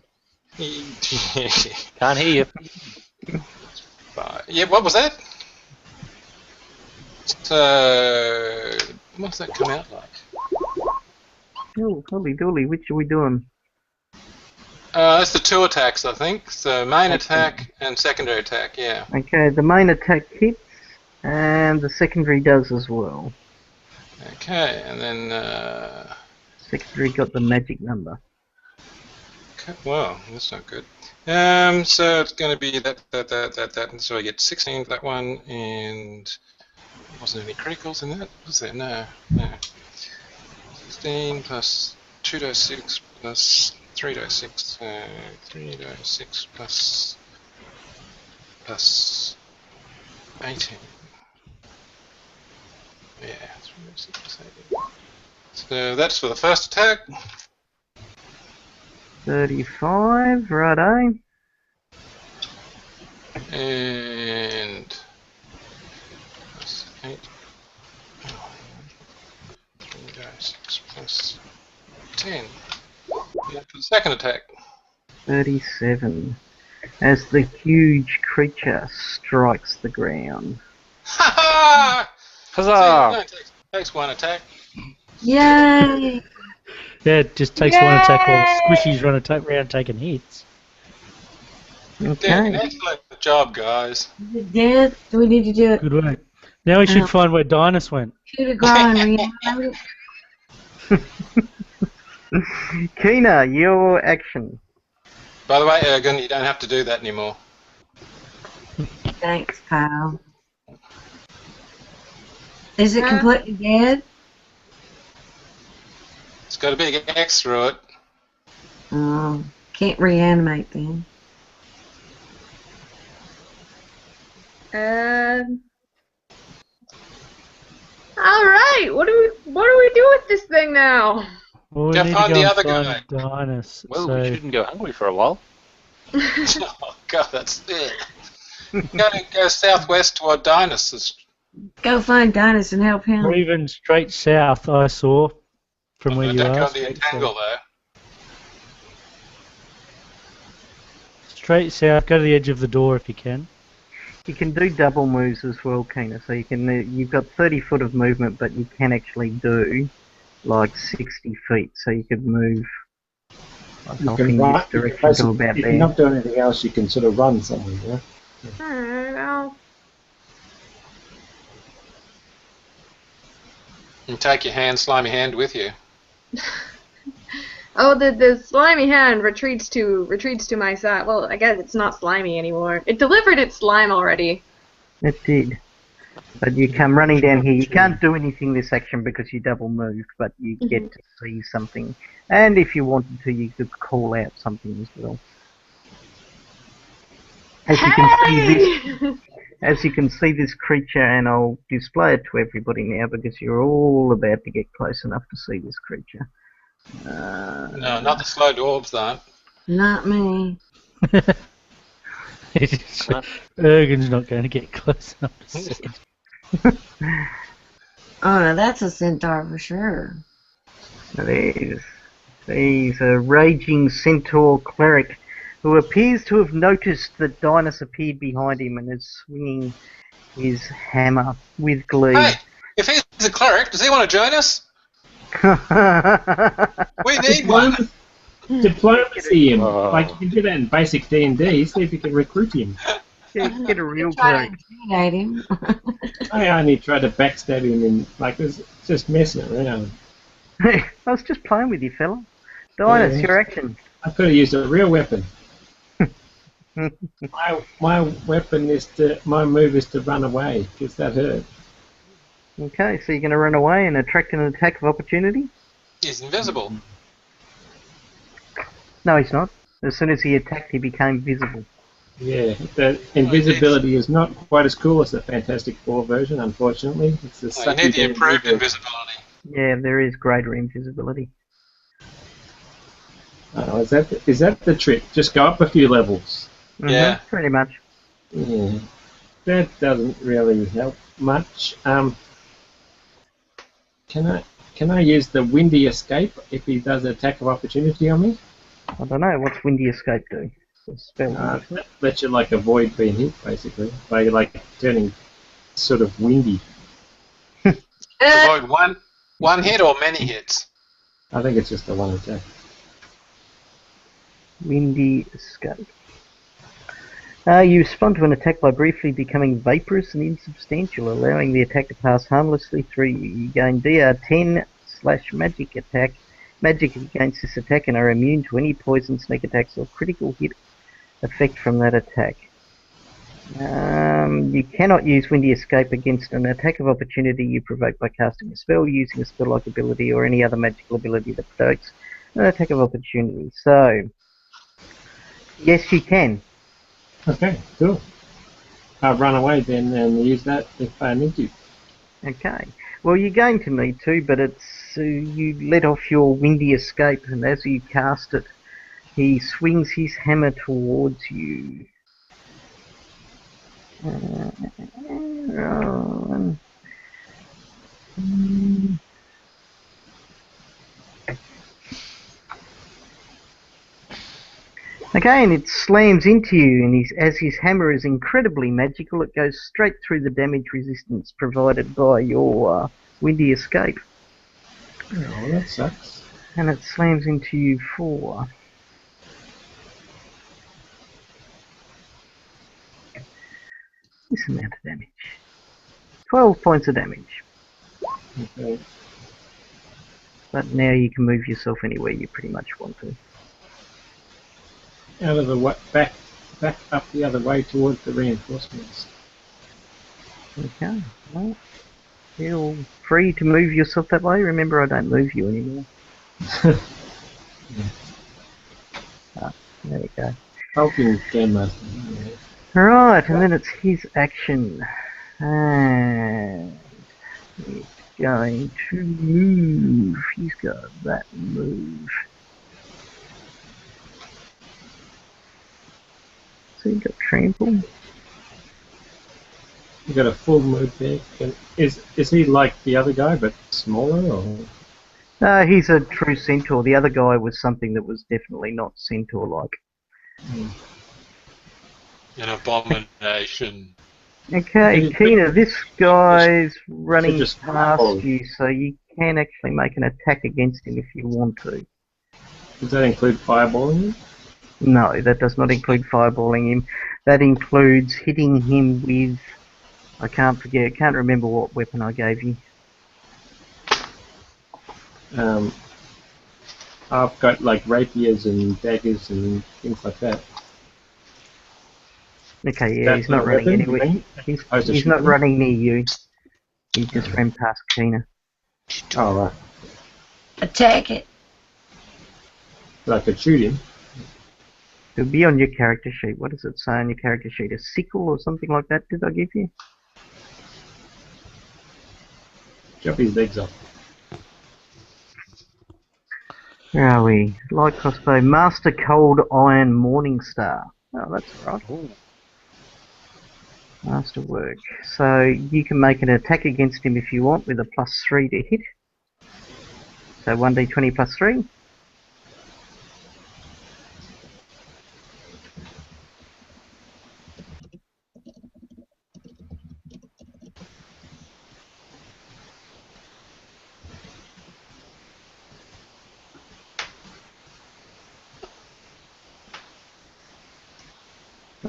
Can't hear you.
Yeah, what was that? So, what's that come out like?
Oh, holy dooly, which are we doing?
That's the 2 attacks, I think. So, main attack and secondary attack, yeah.
Okay, the main attack hits, and the secondary does as well.
Okay, and then,
Secondary got the magic number.
okay, well, that's not good. So it's going to be that, and so I get 16 for that one, and wasn't any criticals in that, was there? No. 16 plus 2d6 plus 3d6, 3d6 plus 18. Yeah, 3d6 plus 18. So that's for the first attack.
35, righto.
And plus 8. 3d6 plus 10. Yeah, for the second attack.
37. As the huge creature strikes the ground.
Ha ha!
Huzzah!
Takes 1 attack.
Yay!
Yeah, it just takes one attack while Squishy's around taking hits.
Doing an
Okay.
excellent job, guys.
Is it dead? Do we need to do it
Good work. Now we should find where Dinus went.
coup de grace and reanimate it?
Kina, your action.
By the way, Ergen, you don't have to do that anymore.
Thanks, pal. Is it completely dead?
It's got a big X through it.
Oh, can't reanimate then.
All right. What do we do with this thing now?
Well, we
Go
need
find
to
the
go
other
and find Dinus.
Well,
so
we shouldn't go hungry for a while.
Oh God, that's it. Go southwest toward Dinus.
Go find Dinus and help him.
or even straight south, I saw from where you
Don't go
are.
on the entangle though.
Straight south. Go to the edge of the door if you can.
You can do double moves as well, Kina. So you can. You've got 30 foot of movement, but you can actually do like 60 feet. So you could move. Like
You
off
can
in
run.
this direction to about
If you're
there.
not doing anything else, you can sort of run somewhere. Yeah?
Alright, well,
And take your slimy hand with you.
oh, the slimy hand retreats to my side. Well, I guess it's not slimy anymore. It delivered its slime already.
It did. But you come running down here. You can't do anything this action because you double moved, but you get to see something. And if you wanted to, you could call out something as well. As you can see this, as you can see this creature, and I'll display it to everybody now because you're all about to get close enough to see this creature.
No, not the slow dwarves, though.
Not me.
Ergen's not going to get close enough to see it.
Oh, no, that's a centaur for sure.
There's a raging centaur cleric who appears to have noticed that Dinus appeared behind him and is swinging his hammer with glee.
Hey, if he's a cleric, does he want to join us? We need one.
Diplomacy him.
Oh.
Like you can do that in basic D&D. See if you can recruit him.
Get a real
Try to
cleric.
intimidate him.
I only try to backstab him and like this, just messing around.
I was just playing with you, fella. Dine, it's your action.
I could have used a real weapon. My weapon is my move is to run away because that hurt.
Okay, so you're going to run away and attract an attack of opportunity?
He's invisible.
No, he's not. As soon as he attacked, he became visible.
Yeah, the invisibility is not quite as cool as the Fantastic Four version, unfortunately. It's the
You need the improved invisibility.
Yeah, there is greater invisibility.
Oh, is that the trick? Just go up a few levels.
Mm-hmm,
Yeah.
pretty much.
Yeah, that doesn't really help much. Can I use the Windy Escape if he does an attack of opportunity on me?
I don't know. What's Windy Escape do? It's a spell.
That lets you like avoid being hit, basically, by like turning sort of windy.
Avoid one hit or many hits.
I think it's just the one attack.
Windy Escape. You respond to an attack by briefly becoming vaporous and insubstantial, allowing the attack to pass harmlessly through you. You gain DR10/magic attack. Magic against this attack and are immune to any poison, sneak attacks, or critical hit effect from that attack. You cannot use Windy Escape against an attack of opportunity you provoke by casting a spell, using a spell-like ability, or any other magical ability that provokes an attack of opportunity. So, yes, you can.
Okay, cool. I'll run away then and use that if I need to.
Okay. Well, you're going to need to, but it's you let off your Windy Escape, and as you cast it, he swings his hammer towards you. Okay, and it slams into you, and as his hammer is incredibly magical, it goes straight through the damage resistance provided by your Windy Escape.
Oh, that sucks.
And it slams into you for this amount of damage. 12 points of damage.
Okay.
But now you can move yourself anywhere you pretty much want to.
Out of the back up the other way towards the reinforcements.
Okay, well, feel free to move yourself that way. Remember, I don't move you anymore. There we go.
Hulking Game Master. Yeah.
Right, and then it's his action. And he's going to move. He's got that move. So you got trample.
You got a full move there. Is he like the other guy but smaller or?
He's a true centaur. The other guy was something that was definitely not centaur-like.
An abomination.
Okay, Tina, this guy's running past you, so you can actually make an attack against him if you want to.
Does that include fireballing him?
No, that does not include fireballing him. That includes hitting him with... I can't remember what weapon I gave you.
I've got like rapiers and daggers and things like that.
Okay, yeah, he's not running anywhere. He's not running near you. He just ran past Tina.
Oh, right.
Attack it.
So I could shoot him.
It'll be on your character sheet. What does it say on your character sheet? A sickle or something like that did I give you?
Chop his legs off.
Where are we? Light crossbow. Master Cold Iron Morningstar. Oh, that's right.
Ooh.
Masterwork. So you can make an attack against him if you want with a +3 to hit. So 1d20 +3.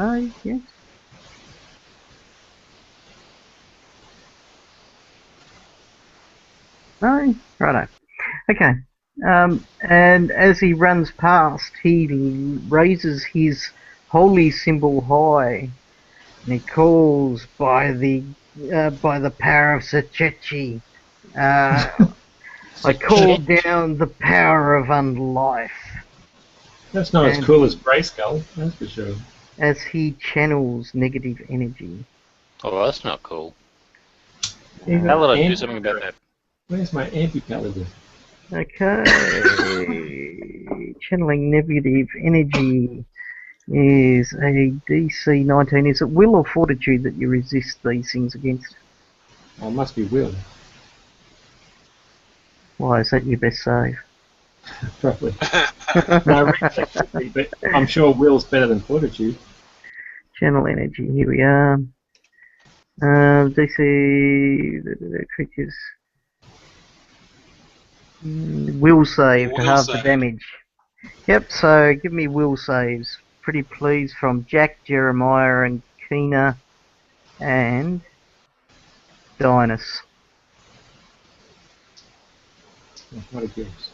Oh, yes. No? Righto. Okay. And as he runs past, he raises his holy symbol high, and he calls by the power of Sachechi. I call down the power of unlife.
That's not as
And
cool as Grayskull, that's for sure.
as he channels negative energy.
Oh, that's not cool.
Even
Paladin, do
anti-
something about that.
Where's my anti-paladin?
Okay. Channeling negative energy is a DC 19. Is it will or fortitude that you resist these things against?
Oh, it must be Will,
Why is that your best save?
probably. No, reflex should be, but I'm sure Will's better than Fortitude.
Channel energy. Here we are. DC creatures will save to
Will
halve the
save.
damage. Yep. So give me will saves, pretty please, from Jack, Jeremiah, and Keena, and Dinus.
What a gives.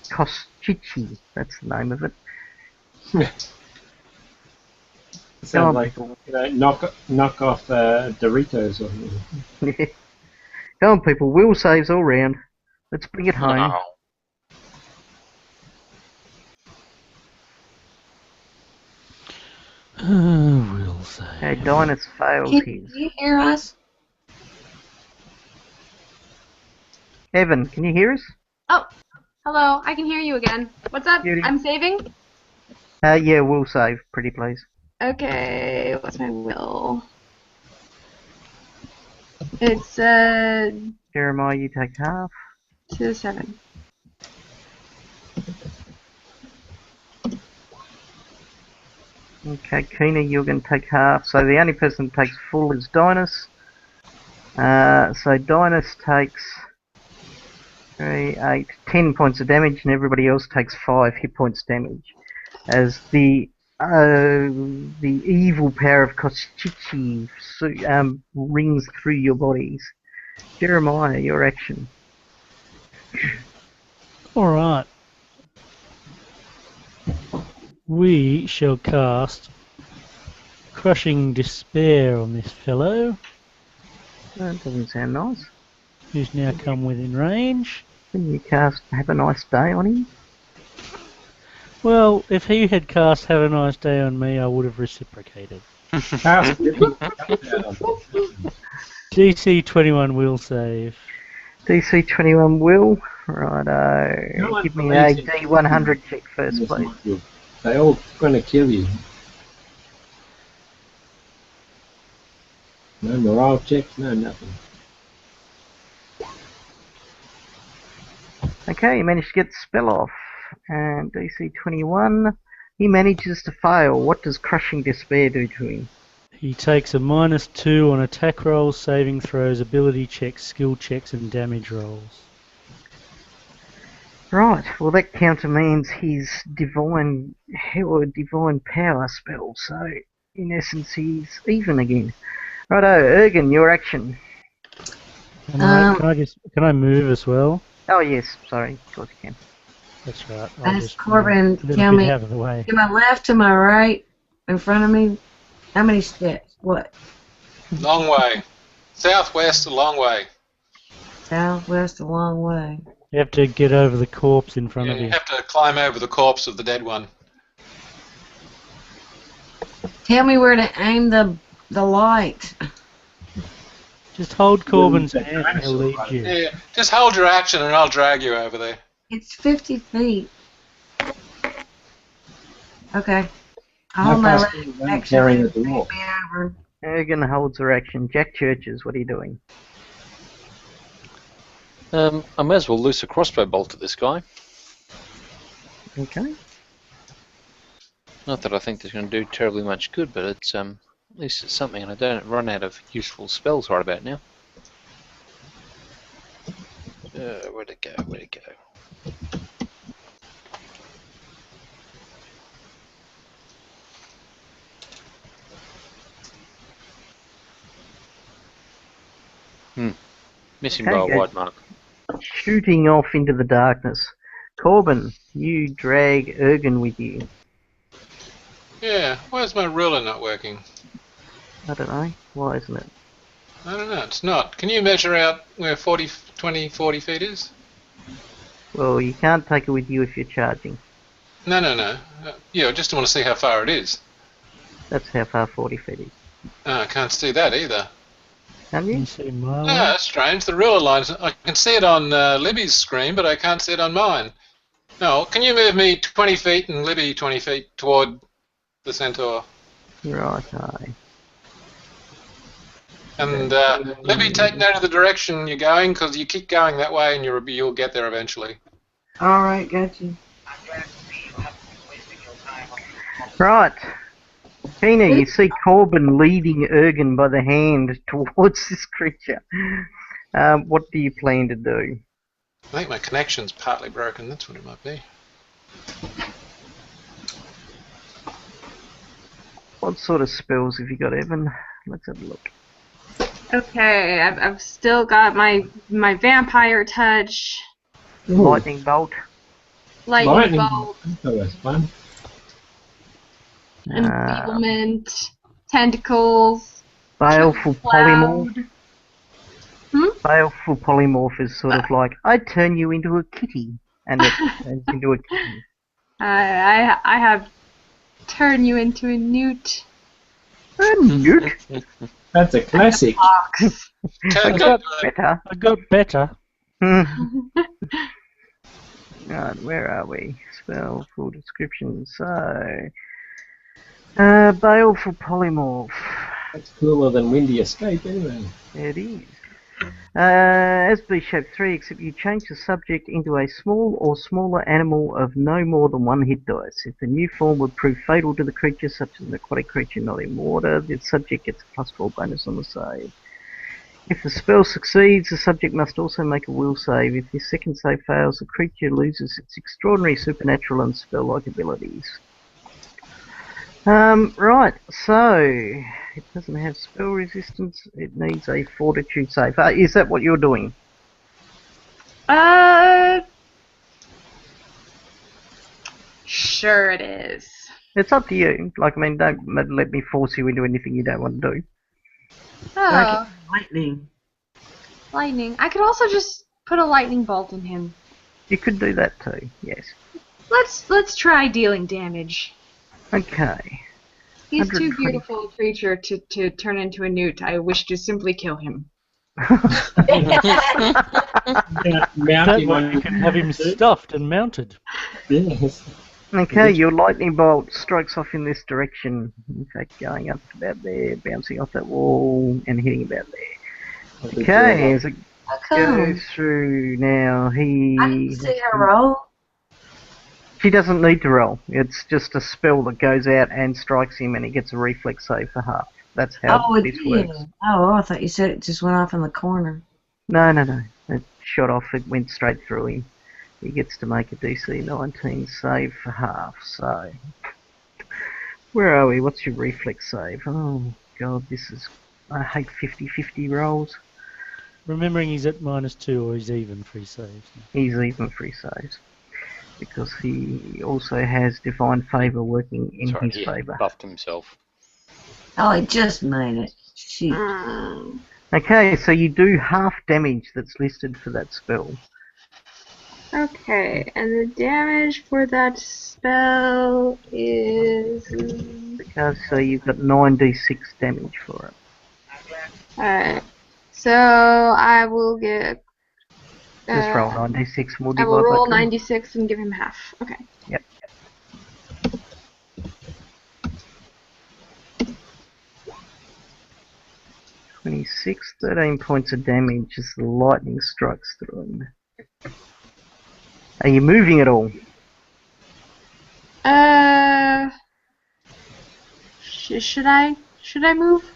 Kostichi, that's the name of it.
It
Come
sounds
on,
like
people.
knock off Doritos or something.
Come on, people. Will saves all round. Let's bring it home.
Oh.
We'll say.
Okay, Dinus failed
Can
his.
you hear us?
Evan, can you hear us?
Oh, hello. I can hear you again. What's up?
Beauty.
I'm saving?
Yeah, will save, pretty please.
Okay, what's my will? It's
Jeremiah, you take half.
2 to 7.
Okay, Keena, you're going to take half. So the only person that takes full is Dinus. So Dinus takes 3, 8, 10 points of damage, and everybody else takes 5 hit points damage. As the evil power of Kostichi rings through your bodies. Jeremiah, your action.
Alright. We shall cast Crushing Despair on this fellow,
That doesn't sound nice.
who's now come within range.
Can you cast Have a Nice Day on him?
Well, if he had cast Have a Nice Day on me, I would have reciprocated.
Cast Ripping
DC 21 will save.
DC 21 will. Righto.
No one
Give me a
believes in
D100 check first,
this
please.
module. They all going to kill you. No morale checks, no nothing.
Okay, you managed to get the spell off. And DC 21, he manages to fail. What does Crushing Despair do to him?
He takes a -2 on attack rolls, saving throws, ability checks, skill checks, and damage rolls.
Right, well that counter means his divine power spell, so in essence he's even again. Righto, Ergen, your action.
Can I move as well?
Oh yes, sorry, of course you can.
That's right.
Ask Corbin,
a little
tell
bit
me,
out of the way.
to my left, to my right, in front of me, how many steps? What?
Long way. Southwest, a long way.
Southwest, a long way.
You have to get over the corpse in front
Yeah,
of
you
you.
have to climb over the corpse of the dead one.
Tell me where to aim the light.
Just hold Corbin's
Well,
hand and he'll lead you.
Yeah, just hold your action and I'll drag you over there.
It's 50 feet. Okay. I'll
How
hold my
fast
left
are you
action.
carrying the
Take me
dwarf?
over.
Ergen holds her action. Jack Churches, what are you doing?
I may as well loose a crossbow bolt at this guy.
Okay.
Not that I think there's going to do terribly much good, but it's at least it's something, and I don't run out of useful spells right about now. Where'd it go? Where'd it go? Missing
Okay,
by a
good.
wide mark.
Shooting off into the darkness. Corbin, you drag Ergen with you.
Yeah, why is my ruler not working?
I don't know. Why isn't it?
I don't know, it's not. Can you measure out where 40 feet is?
Well, you can't take it with you if you're charging.
No. Yeah, I just want to see how far it is.
That's how far 40 feet is.
Oh, I can't see that either.
Can
Can you
you?
see my
No,
line?
that's strange. The ruler lines, I can see it on Libby's screen, but I can't see it on mine. No, can you move me 20 feet and Libby 20 feet toward the centaur?
Right, aye.
And Libby, take note of the direction you're going, because you keep going that way and you'll get there eventually.
Alright, got you.
Right. Tina, you see Corbin leading Ergen by the hand towards this creature. What do you plan to do?
I think my connection's partly broken, that's what it might be.
What sort of spells have you got, Evan? Let's have a look.
Okay, I've still got my vampire touch,
Ooh,
Lightning bolt.
lightning bolt,
That's always fun.
enfeeblement, tentacles,
Baleful polymorph.
cloud. Hmm?
Baleful polymorph is sort of like, I turn you into a kitty. And it turns into a kitty.
I have turned you into a newt.
A newt?
That's a classic.
Fox.
I got better.
I got better.
Right, where are we? Spell, full description. So, baleful polymorph.
That's cooler than Windy Escape anyway.
It is. As B-shape 3, except you change the subject into a small or smaller animal of no more than 1 hit dice. If the new form would prove fatal to the creature, such as an aquatic creature not in water, the subject gets a +4 bonus on the save. If the spell succeeds, the subject must also make a will save. If this second save fails, the creature loses its extraordinary supernatural and spell-like abilities. Right, so it doesn't have spell resistance. It needs a fortitude save. Is that what you're doing?
Sure it is.
It's up to you. Like, I mean, don't let me force you into anything you don't want to do.
Oh,
Lightning.
lightning. I could also just put a lightning bolt in him.
You could do that too, yes.
Let's try dealing damage.
Okay.
He's too
120.
beautiful a creature to turn into a newt. I wish to simply kill him.
Yeah, mount
That
him
way
on
you can have him stuffed and mounted.
Yes.
Okay, your lightning bolt strikes off in this direction. In fact, going up about there, bouncing off that wall, and hitting about there. Okay, as it
How come?
goes through now,
I didn't see her roll.
She doesn't need to roll. It's just a spell that goes out and strikes him, and he gets a reflex save for half. That's how
Oh, it
this
did.
works.
Oh, I thought you said it just went off in the corner.
No. It shot off. It went straight through him. He gets to make a DC 19 save for half. So, where are we? What's your reflex save? Oh God, this is. I hate 50-50 rolls.
Remembering he's at -2 or he's even free saves.
He's even free saves because he also has divine favour working in
Sorry,
his
he
favour.
buffed himself.
Oh, I just made it. Shoot.
Okay, so you do half damage that's listed for that spell.
Okay, and the damage for that spell is...
Okay, so you've got 9d6 damage for it.
Alright, so I will get...
Just roll 9d6 and we'll
I
divide
will roll
by 2.
96 and give him half. Okay.
Yep. $26, 13 points of damage as the lightning strikes through him. Are you moving at all?
Should I move?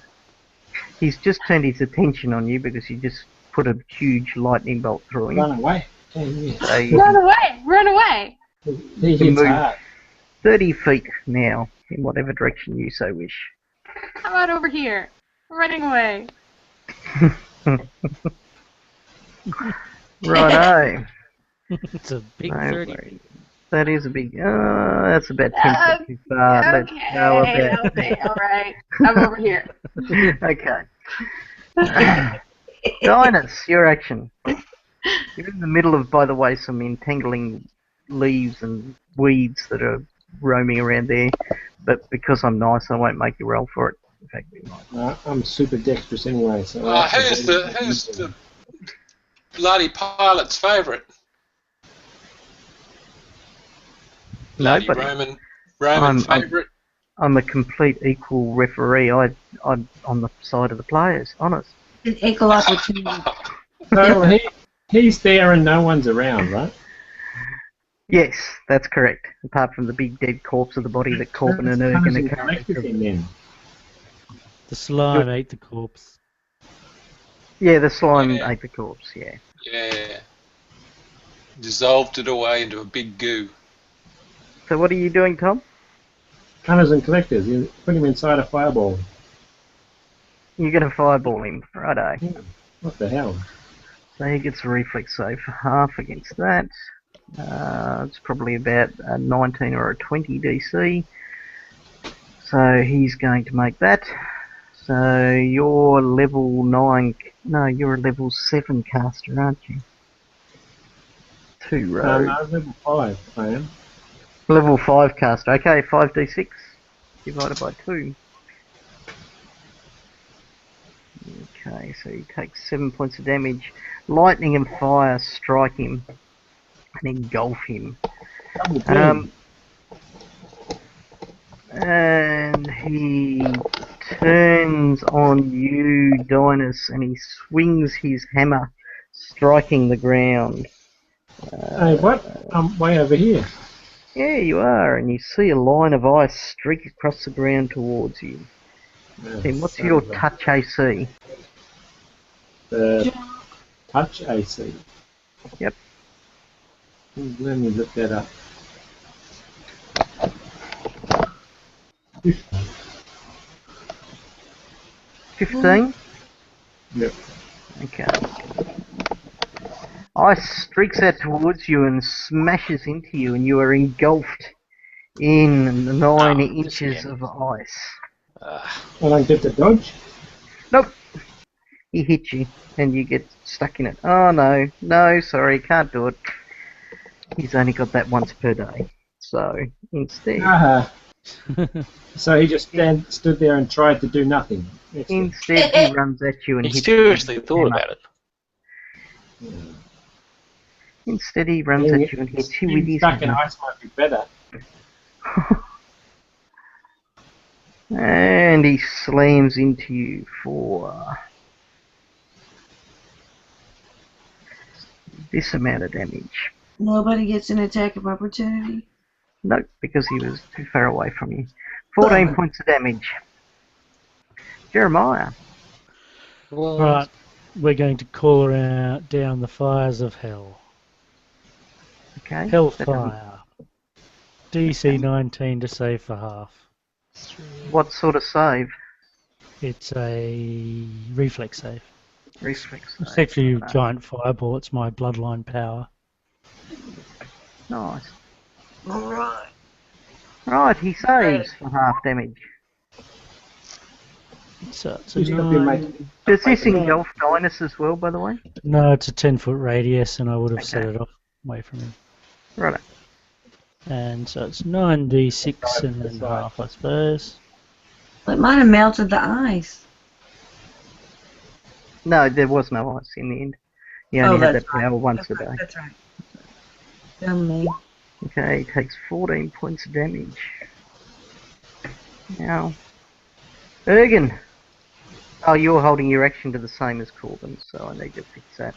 He's just turned his attention on you because you just put a huge lightning bolt through him.
Run away. Oh, yeah.
So you
Run away! Run away!
He
can
hits
move
hard.
30 feet now, in whatever direction you so wish.
How about over here? Running away.
Righto.
It's a big
No
30.
worries. That is a big. That's about 10 feet too far. Let's go
Okay,
about.
okay, alright. I'm over here.
Okay. Dinus, your action. You're in the middle of, by the way, some entangling leaves and weeds that are roaming around there. But because I'm nice, I won't make you roll for it. In fact, we might.
I'm super dexterous anyway, so.
Who's the bloody pilot's favourite? Bloody
Nobody.
Roman favourite.
I'm a complete equal referee. I'm on the side of the players, honest.
An equal opportunity.
So he's there and no one's around, right?
Yes, that's correct. Apart from the big dead corpse of the body that Corbin and Ergen are
collected then.
The slime ate the corpse.
Yeah, the slime
Yeah.
ate the corpse, yeah.
Yeah. Dissolved it away into a big goo.
So what are you doing, Tom?
Hunters and collectors, you put him inside a fireball.
You're going to fireball him, righto.
What the hell?
So he gets a reflex save for half against that. It's probably about a 19 or a 20 DC. So he's going to make that. So you're level 9... No, you're a level 7 caster, aren't you? 2 rows.
No, level 5 I am.
Level 5 caster. Okay, 5d6 divided by 2. Okay, so he takes 7 points of damage. Lightning and fire strike him and engulf him. And he turns on you, Dinus, and he swings his hammer, striking the ground.
Hey, what? I'm way over here.
Yeah, you are, and you see a line of ice streak across the ground towards you. Tim, what's your touch AC?
The touch AC.
Yep.
Let me look that up.
15?
Yep.
Okay. Ice streaks out towards you and smashes into you, and you are engulfed in 9 inches of ice.
I don't get the dodge.
Nope. He hits you, and you get stuck in it. Oh no, no, sorry, can't do it. He's only got that once per day. So, instead...
So he just stood there and tried to do nothing.
Instead, he runs at you and
He
hits
seriously
you with
thought
his
about
hammer.
it.
Instead, he runs at you and hits you with his
stuck in
hammer.
ice might be better.
And he slams into you for this amount of damage.
Nobody gets an attack of opportunity.
No, because he was too far away from you. 14 points of damage. Jeremiah.
Right, we're going to call down the fires of hell.
Okay.
Hellfire. DC 19 to save for half.
What sort of save?
It's a reflex save.
Reflex
It's
save.
actually a giant fireball. It's my bloodline power.
Nice.
Alright.
Right, he saves for half damage.
So it's a
He's not been making.
Does this engulf Dinus as well, by the way?
No, it's a 10-foot radius, and I would have set
Okay.
it off away from him.
Right.
And so it's 9d6 and then half, I suppose.
It might have melted the ice.
No, there was no ice in the end. You only had that power once a day.
That's right. Dumb me.
Okay, he takes 14 points of damage. Now, Ergen. Oh, you're holding your action to the same as Corbin, so I need to fix that.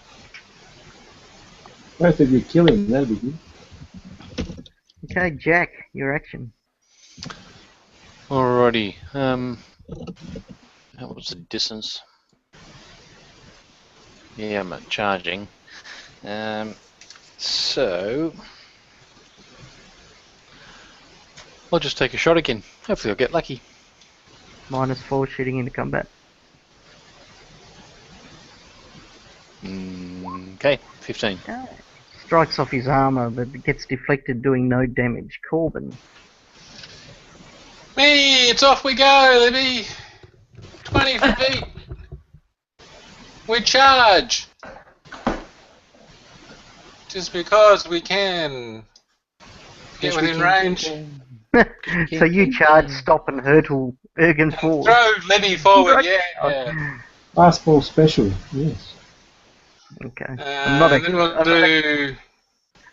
Both of you kill him, that'd be good.
Okay, Jack, your action.
Alrighty. What was the distance? Yeah, I'm not charging. So I'll just take a shot again. Hopefully I'll get lucky.
-4 shooting into combat.
Okay. 15.
Strikes off his armor, but it gets deflected, doing no damage. Corbin.
Me, it's off we go, Libby. 20 feet. We charge. Just because we can. Get within range.
So you charge, stop, and hurtle Ergen forward.
Throw Libby forward, yeah.
Fastball special, yes.
Okay.
And then we'll do...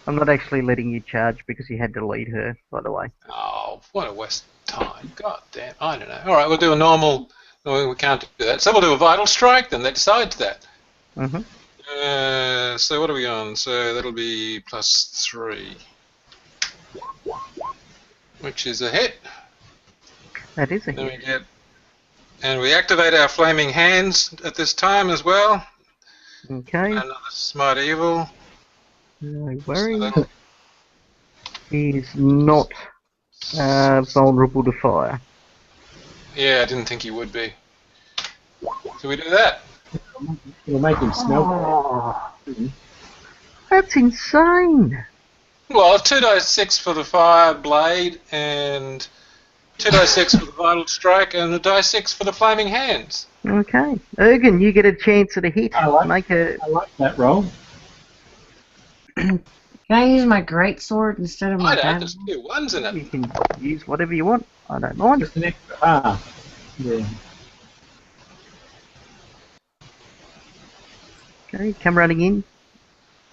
I'm not actually letting you charge because you had to lead her, by the way.
Oh, what a waste of time. God damn, I don't know. Alright, we'll do a normal... No, we can't do that. So we'll do a vital strike then, that decides that.
Mm-hmm.
So what are we on? So that'll be +3. Which is a hit.
That is a
Then
hit.
we get... And we activate our flaming hands at this time as well.
Okay.
Another smite evil.
No worries.
So
He's not vulnerable to fire.
yeah, I didn't think he would be. So we do that.
It'll make him smell.
Oh, that's insane.
Well, 2d6 for the fire blade, and 2d6 for the vital strike, and a die 6 for the flaming hands.
Okay. Ergen, you get a chance at a hit.
I like that roll.
Can I use my greatsword instead of my
I don't,
dagger?
there's 2 1s in
You
it.
can use whatever you want. I don't mind.
Just an extra half. Yeah.
Okay, come running in.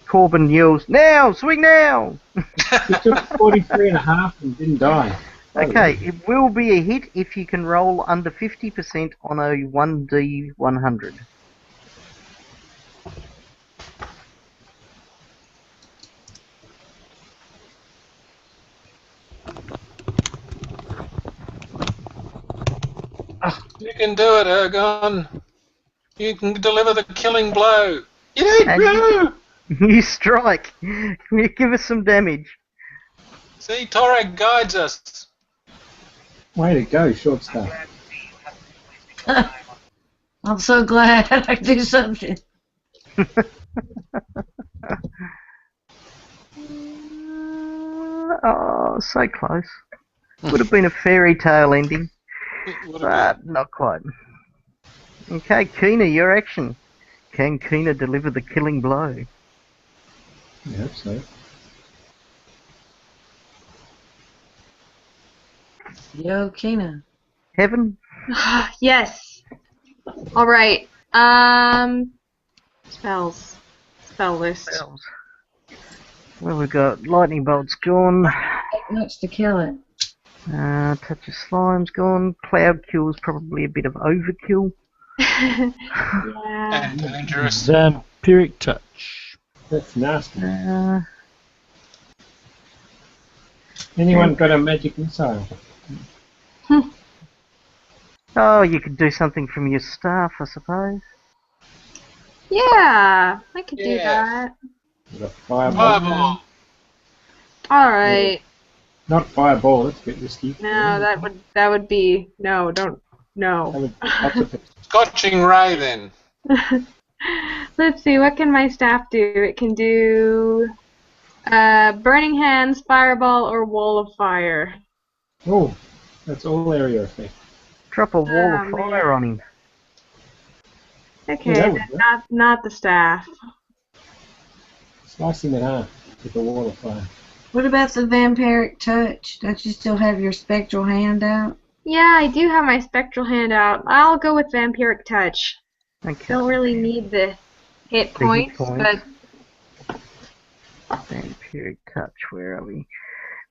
Corbin yells, "Now! Swing now!"
He took 43 and a half and didn't die.
Okay, it will be a hit if you can roll under 50% on a 1d100.
You can do it, Ergon. You can deliver the killing blow. You don't
And
know!
You strike. Can you give us some damage?
See, Torag guides us.
Way to go, short stuff.
I'm so glad I do something.
Oh, so close. Would have been a fairy tale ending,
What
but not quite. Okay, Kina, your action. Can Kina deliver the killing blow?
I hope so.
Yo, Kina.
Heaven?
Yes. All right. Spells. Spell list.
Spells. Well, we've got lightning bolt's gone.
Take much to kill it.
Touch of slime's gone. Cloud kill's probably a bit of overkill.
Yeah.
And dangerous.
Vampiric touch.
That's nasty. Anyone got a magic missile?
Oh, you could do something from your staff, I suppose.
Yeah, I could do
Yeah.
that.
Got a fireball.
Fireball.
All right.
Not fireball, that's a bit risky.
No, that would be no. Don't
That
no.
would be lots of it.
Scorching ray then.
Let's see. What can my staff do? It can do burning hands, fireball, or wall of fire.
Oh, that's all area effect.
Drop a wall
Oh,
of fire on him.
Okay,
that would
then
work.
not the staff.
Slice him in half with a wall of fire.
What about the vampiric touch? Don't you still have your spectral hand out?
Yeah, I do have my spectral hand out. I'll go with vampiric touch.
Okay.
Don't really need the hit points,
points.
but
Vampiric touch, where are we?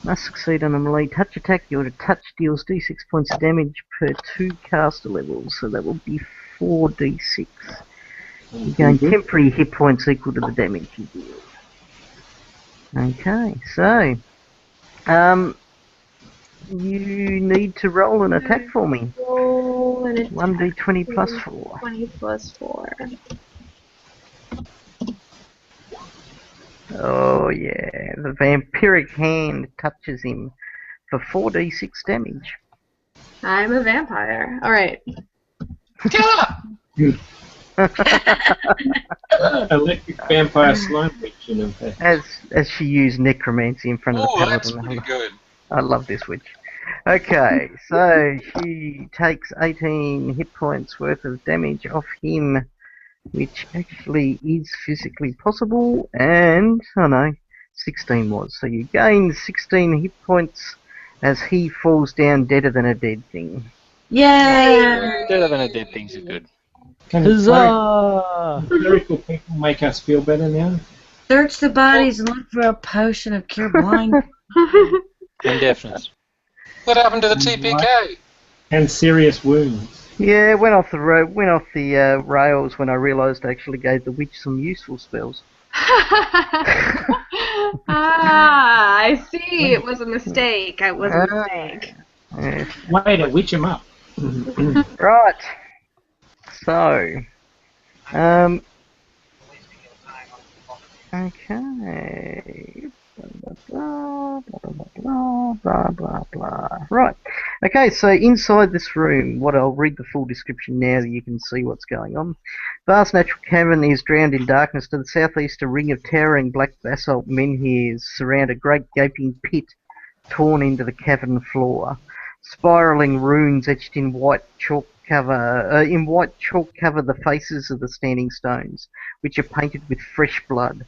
Must succeed on a melee touch attack. Your touch deals d6 points of damage per 2 caster levels, so that will be 4d6. You gain temporary hit points equal to the damage you deal. Okay, so you need to roll an attack for me.
roll an attack.
1d20 plus 4.
20 plus 4.
Oh yeah, the vampiric hand touches him for 4d6 damage.
I'm a vampire. All right.
Killer!
Electric vampire slime witch, in fact.
as she used necromancy in front of the
Oh, that's
paladin.
pretty good.
I love this witch. Okay, so she takes 18 hit points worth of damage off him, which actually is physically possible, and, oh no, 16 was. So you gain 16 hit points as he falls down deader than a dead thing.
Yay!
Better than a dead things is good.
Can
Huzzah!
clerical people make us feel better now?
Search the bodies and look for a potion of cure blind.
And deafness.
What happened to the TPK?
And serious wounds.
Yeah, went off the rails when I realised I actually gave the witch some useful spells.
I see. It was a mistake. It was a mistake.
Yeah.
Way to witch him up.
Right. So, okay. Blah, blah, blah, blah, blah, blah. Right. Okay, so inside this room, I'll read the full description now that you can see what's going on. Vast natural cavern is drowned in darkness. To the southeast, a ring of towering black basalt menhirs surround a great gaping pit torn into the cavern floor. Spiraling runes etched in white chalk cover the faces of the standing stones, which are painted with fresh blood.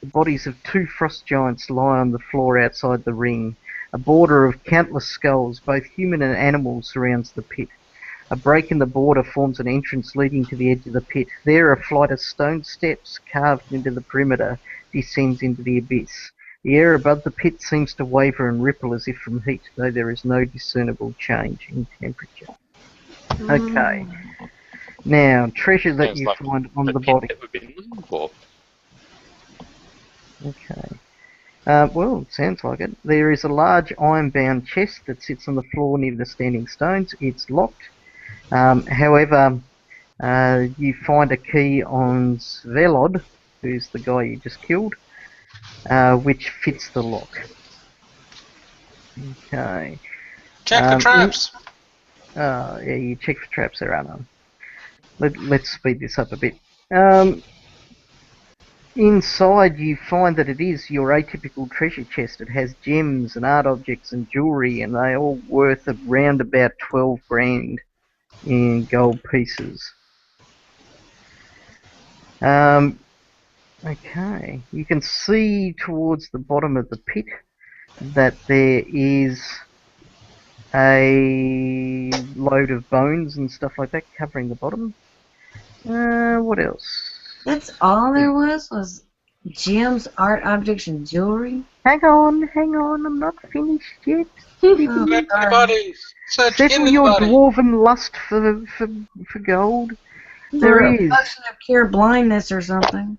The bodies of 2 frost giants lie on the floor outside the ring. A border of countless skulls, both human and animal, surrounds the pit. A break in the border forms an entrance leading to the edge of the pit. There, a flight of stone steps carved into the perimeter descends into the abyss. The air above the pit seems to waver and ripple as if from heat, though there is no discernible change in temperature. Okay. Now, treasure that
Sounds
you
like
find on
the
the
pit
body.
that we've been looking for.
Okay. Well, it sounds like it. There is a large iron-bound chest that sits on the floor near the standing stones. It's locked. However, you find a key on Svelod, who's the guy you just killed, which fits the lock. Okay.
Check the traps.
Yeah, you check for traps, there are none. Let's speed this up a bit. Inside you find that it is your atypical treasure chest. It has gems and art objects and jewellery, and they all worth around about 12 grand in gold pieces. Okay, you can see towards the bottom of the pit that there is a load of bones and stuff like that covering the bottom. What else?
That's all there was gems, art objects, and jewelry?
Hang on, I'm not finished yet.
Oh,
Search the
darn.
bodies. Search
Settle
into
your
the body.
dwarven lust for gold. There
Or a
is.
potion of cure blindness or something.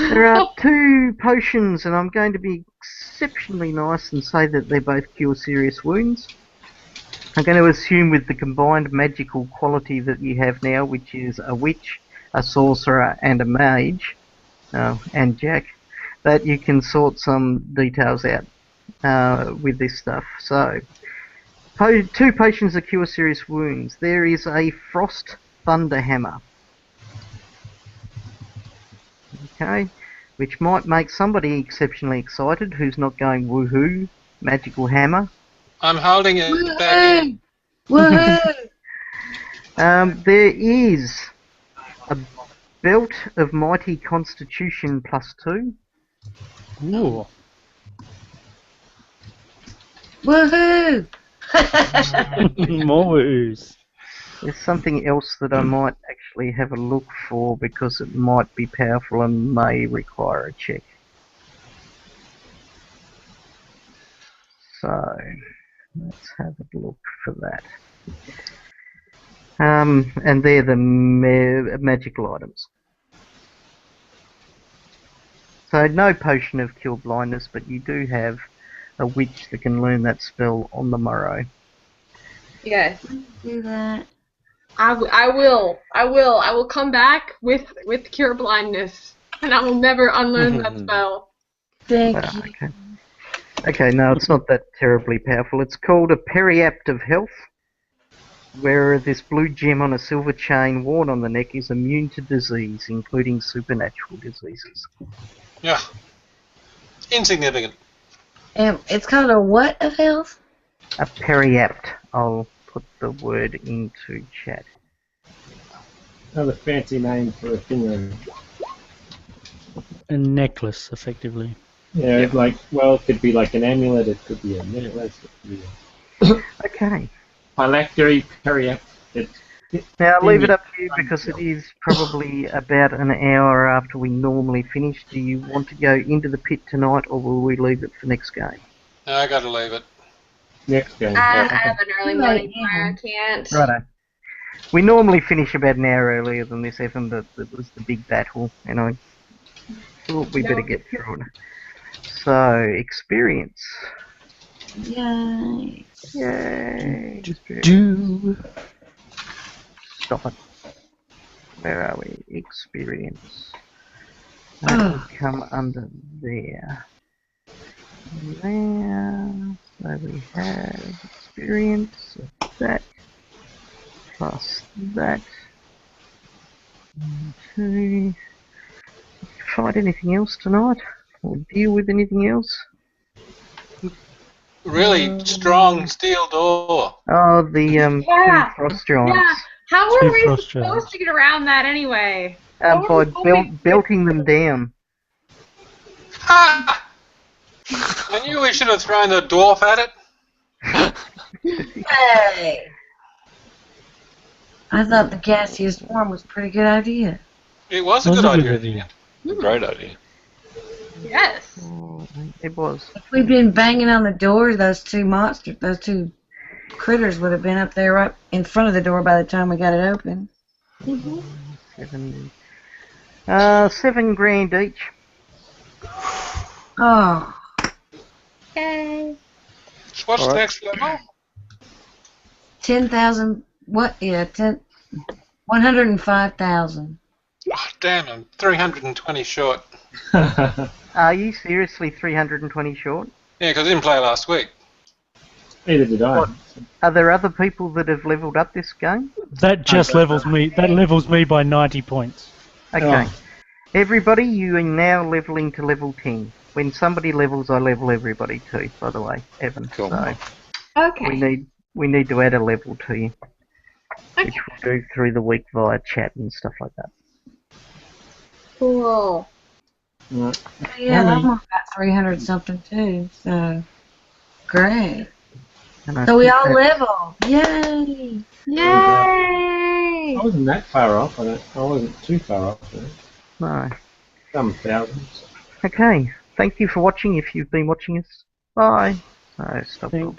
There are 2 potions, and I'm going to be exceptionally nice and say that they both cure serious wounds. I'm going to assume with the combined magical quality that you have now, which is a witch, a sorcerer, and a mage, and Jack, that you can sort some details out with this stuff. So, 2 potions that cure serious wounds. There is a frost thunder hammer. Okay, which might make somebody exceptionally excited who's not going woohoo, magical hammer.
I'm holding it back in.
Woohoo!
There is a belt of mighty constitution +2.
Ooh.
Woohoo!
More ooze.
There's something else that I might actually have a look for because it might be powerful and may require a check. So, let's have a look for that. And they're the magical items. So no potion of cure blindness, but you do have a witch that can learn that spell on the morrow.
Yes.
Do that.
I will. I will come back with cure blindness, and I will never unlearn that spell.
Thank you.
Okay. Okay, no, it's not that terribly powerful. It's called a periapt of health. Where this blue gem on a silver chain worn on the neck is immune to disease, including supernatural diseases.
Yeah. Insignificant.
It's called a what of health?
A periapt. I'll put the word into chat.
Another fancy name for a thing.
A necklace, effectively.
Yeah,
Yep.
like, well, it could be like an amulet, it could be a necklace, it could be a
Okay.
phylactery, periapt.
Now I'll leave it up to you because it is probably about an hour after we normally finish. Do you want to go into the pit tonight, or will we leave it for next game?
No, I got to leave it.
Next game.
I have an early morning
Yeah.
fire. I can't.
Righto. We normally finish about an hour earlier than this, Evan, but it was the big battle, and I thought we better get through it. So, experience.
Yay.
Yay. Experience.
Do.
Stop it. Where are we? Experience. That would come under there. There. So we have experience of that plus that. 1, 2. Fight anything else tonight? Or deal with anything else?
Really strong steel door.
Oh, the
Yeah.
two frost giants.
Yeah. How
Two
are we
frost
supposed
giants.
to get around that anyway?
By belting them down.
Ha! I knew we should have thrown the dwarf at it.
Hey. I thought the gaseous form was a pretty good idea.
It was a
Was
good
a good
idea.
idea.
Great idea.
Yes.
Oh, it was.
If we'd been banging on the door, those two critters would have been up there right in front of the door by the time we got it open.
70. 7 grand each.
Oh.
Yay.
What's
All right.
next level?
10,000. What? Yeah, 105,000.
Oh, damn, I'm 320 short.
Are you seriously 320 short?
Yeah, because I didn't play last week.
Either did I.
What? Are there other people that have leveled up this game?
That just levels me. That levels me by 90 points.
Okay.
Oh.
Everybody, you are now leveling to level 10. When somebody levels, I level everybody too, by the way, Evan.
Cool.
So
Okay.
we need to add a level to you,
Okay.
which we'll do through the week via chat and stuff like that.
Cool.
Yeah.
Yeah, I'm about 300 something too. So great.
And I
So we
think
all
that's-
level. Yay!
Yay!
I wasn't that far off. I wasn't too far off.
No.
Some thousands.
Okay. Thank you for watching if you've been watching us. Bye. So stop.
Thank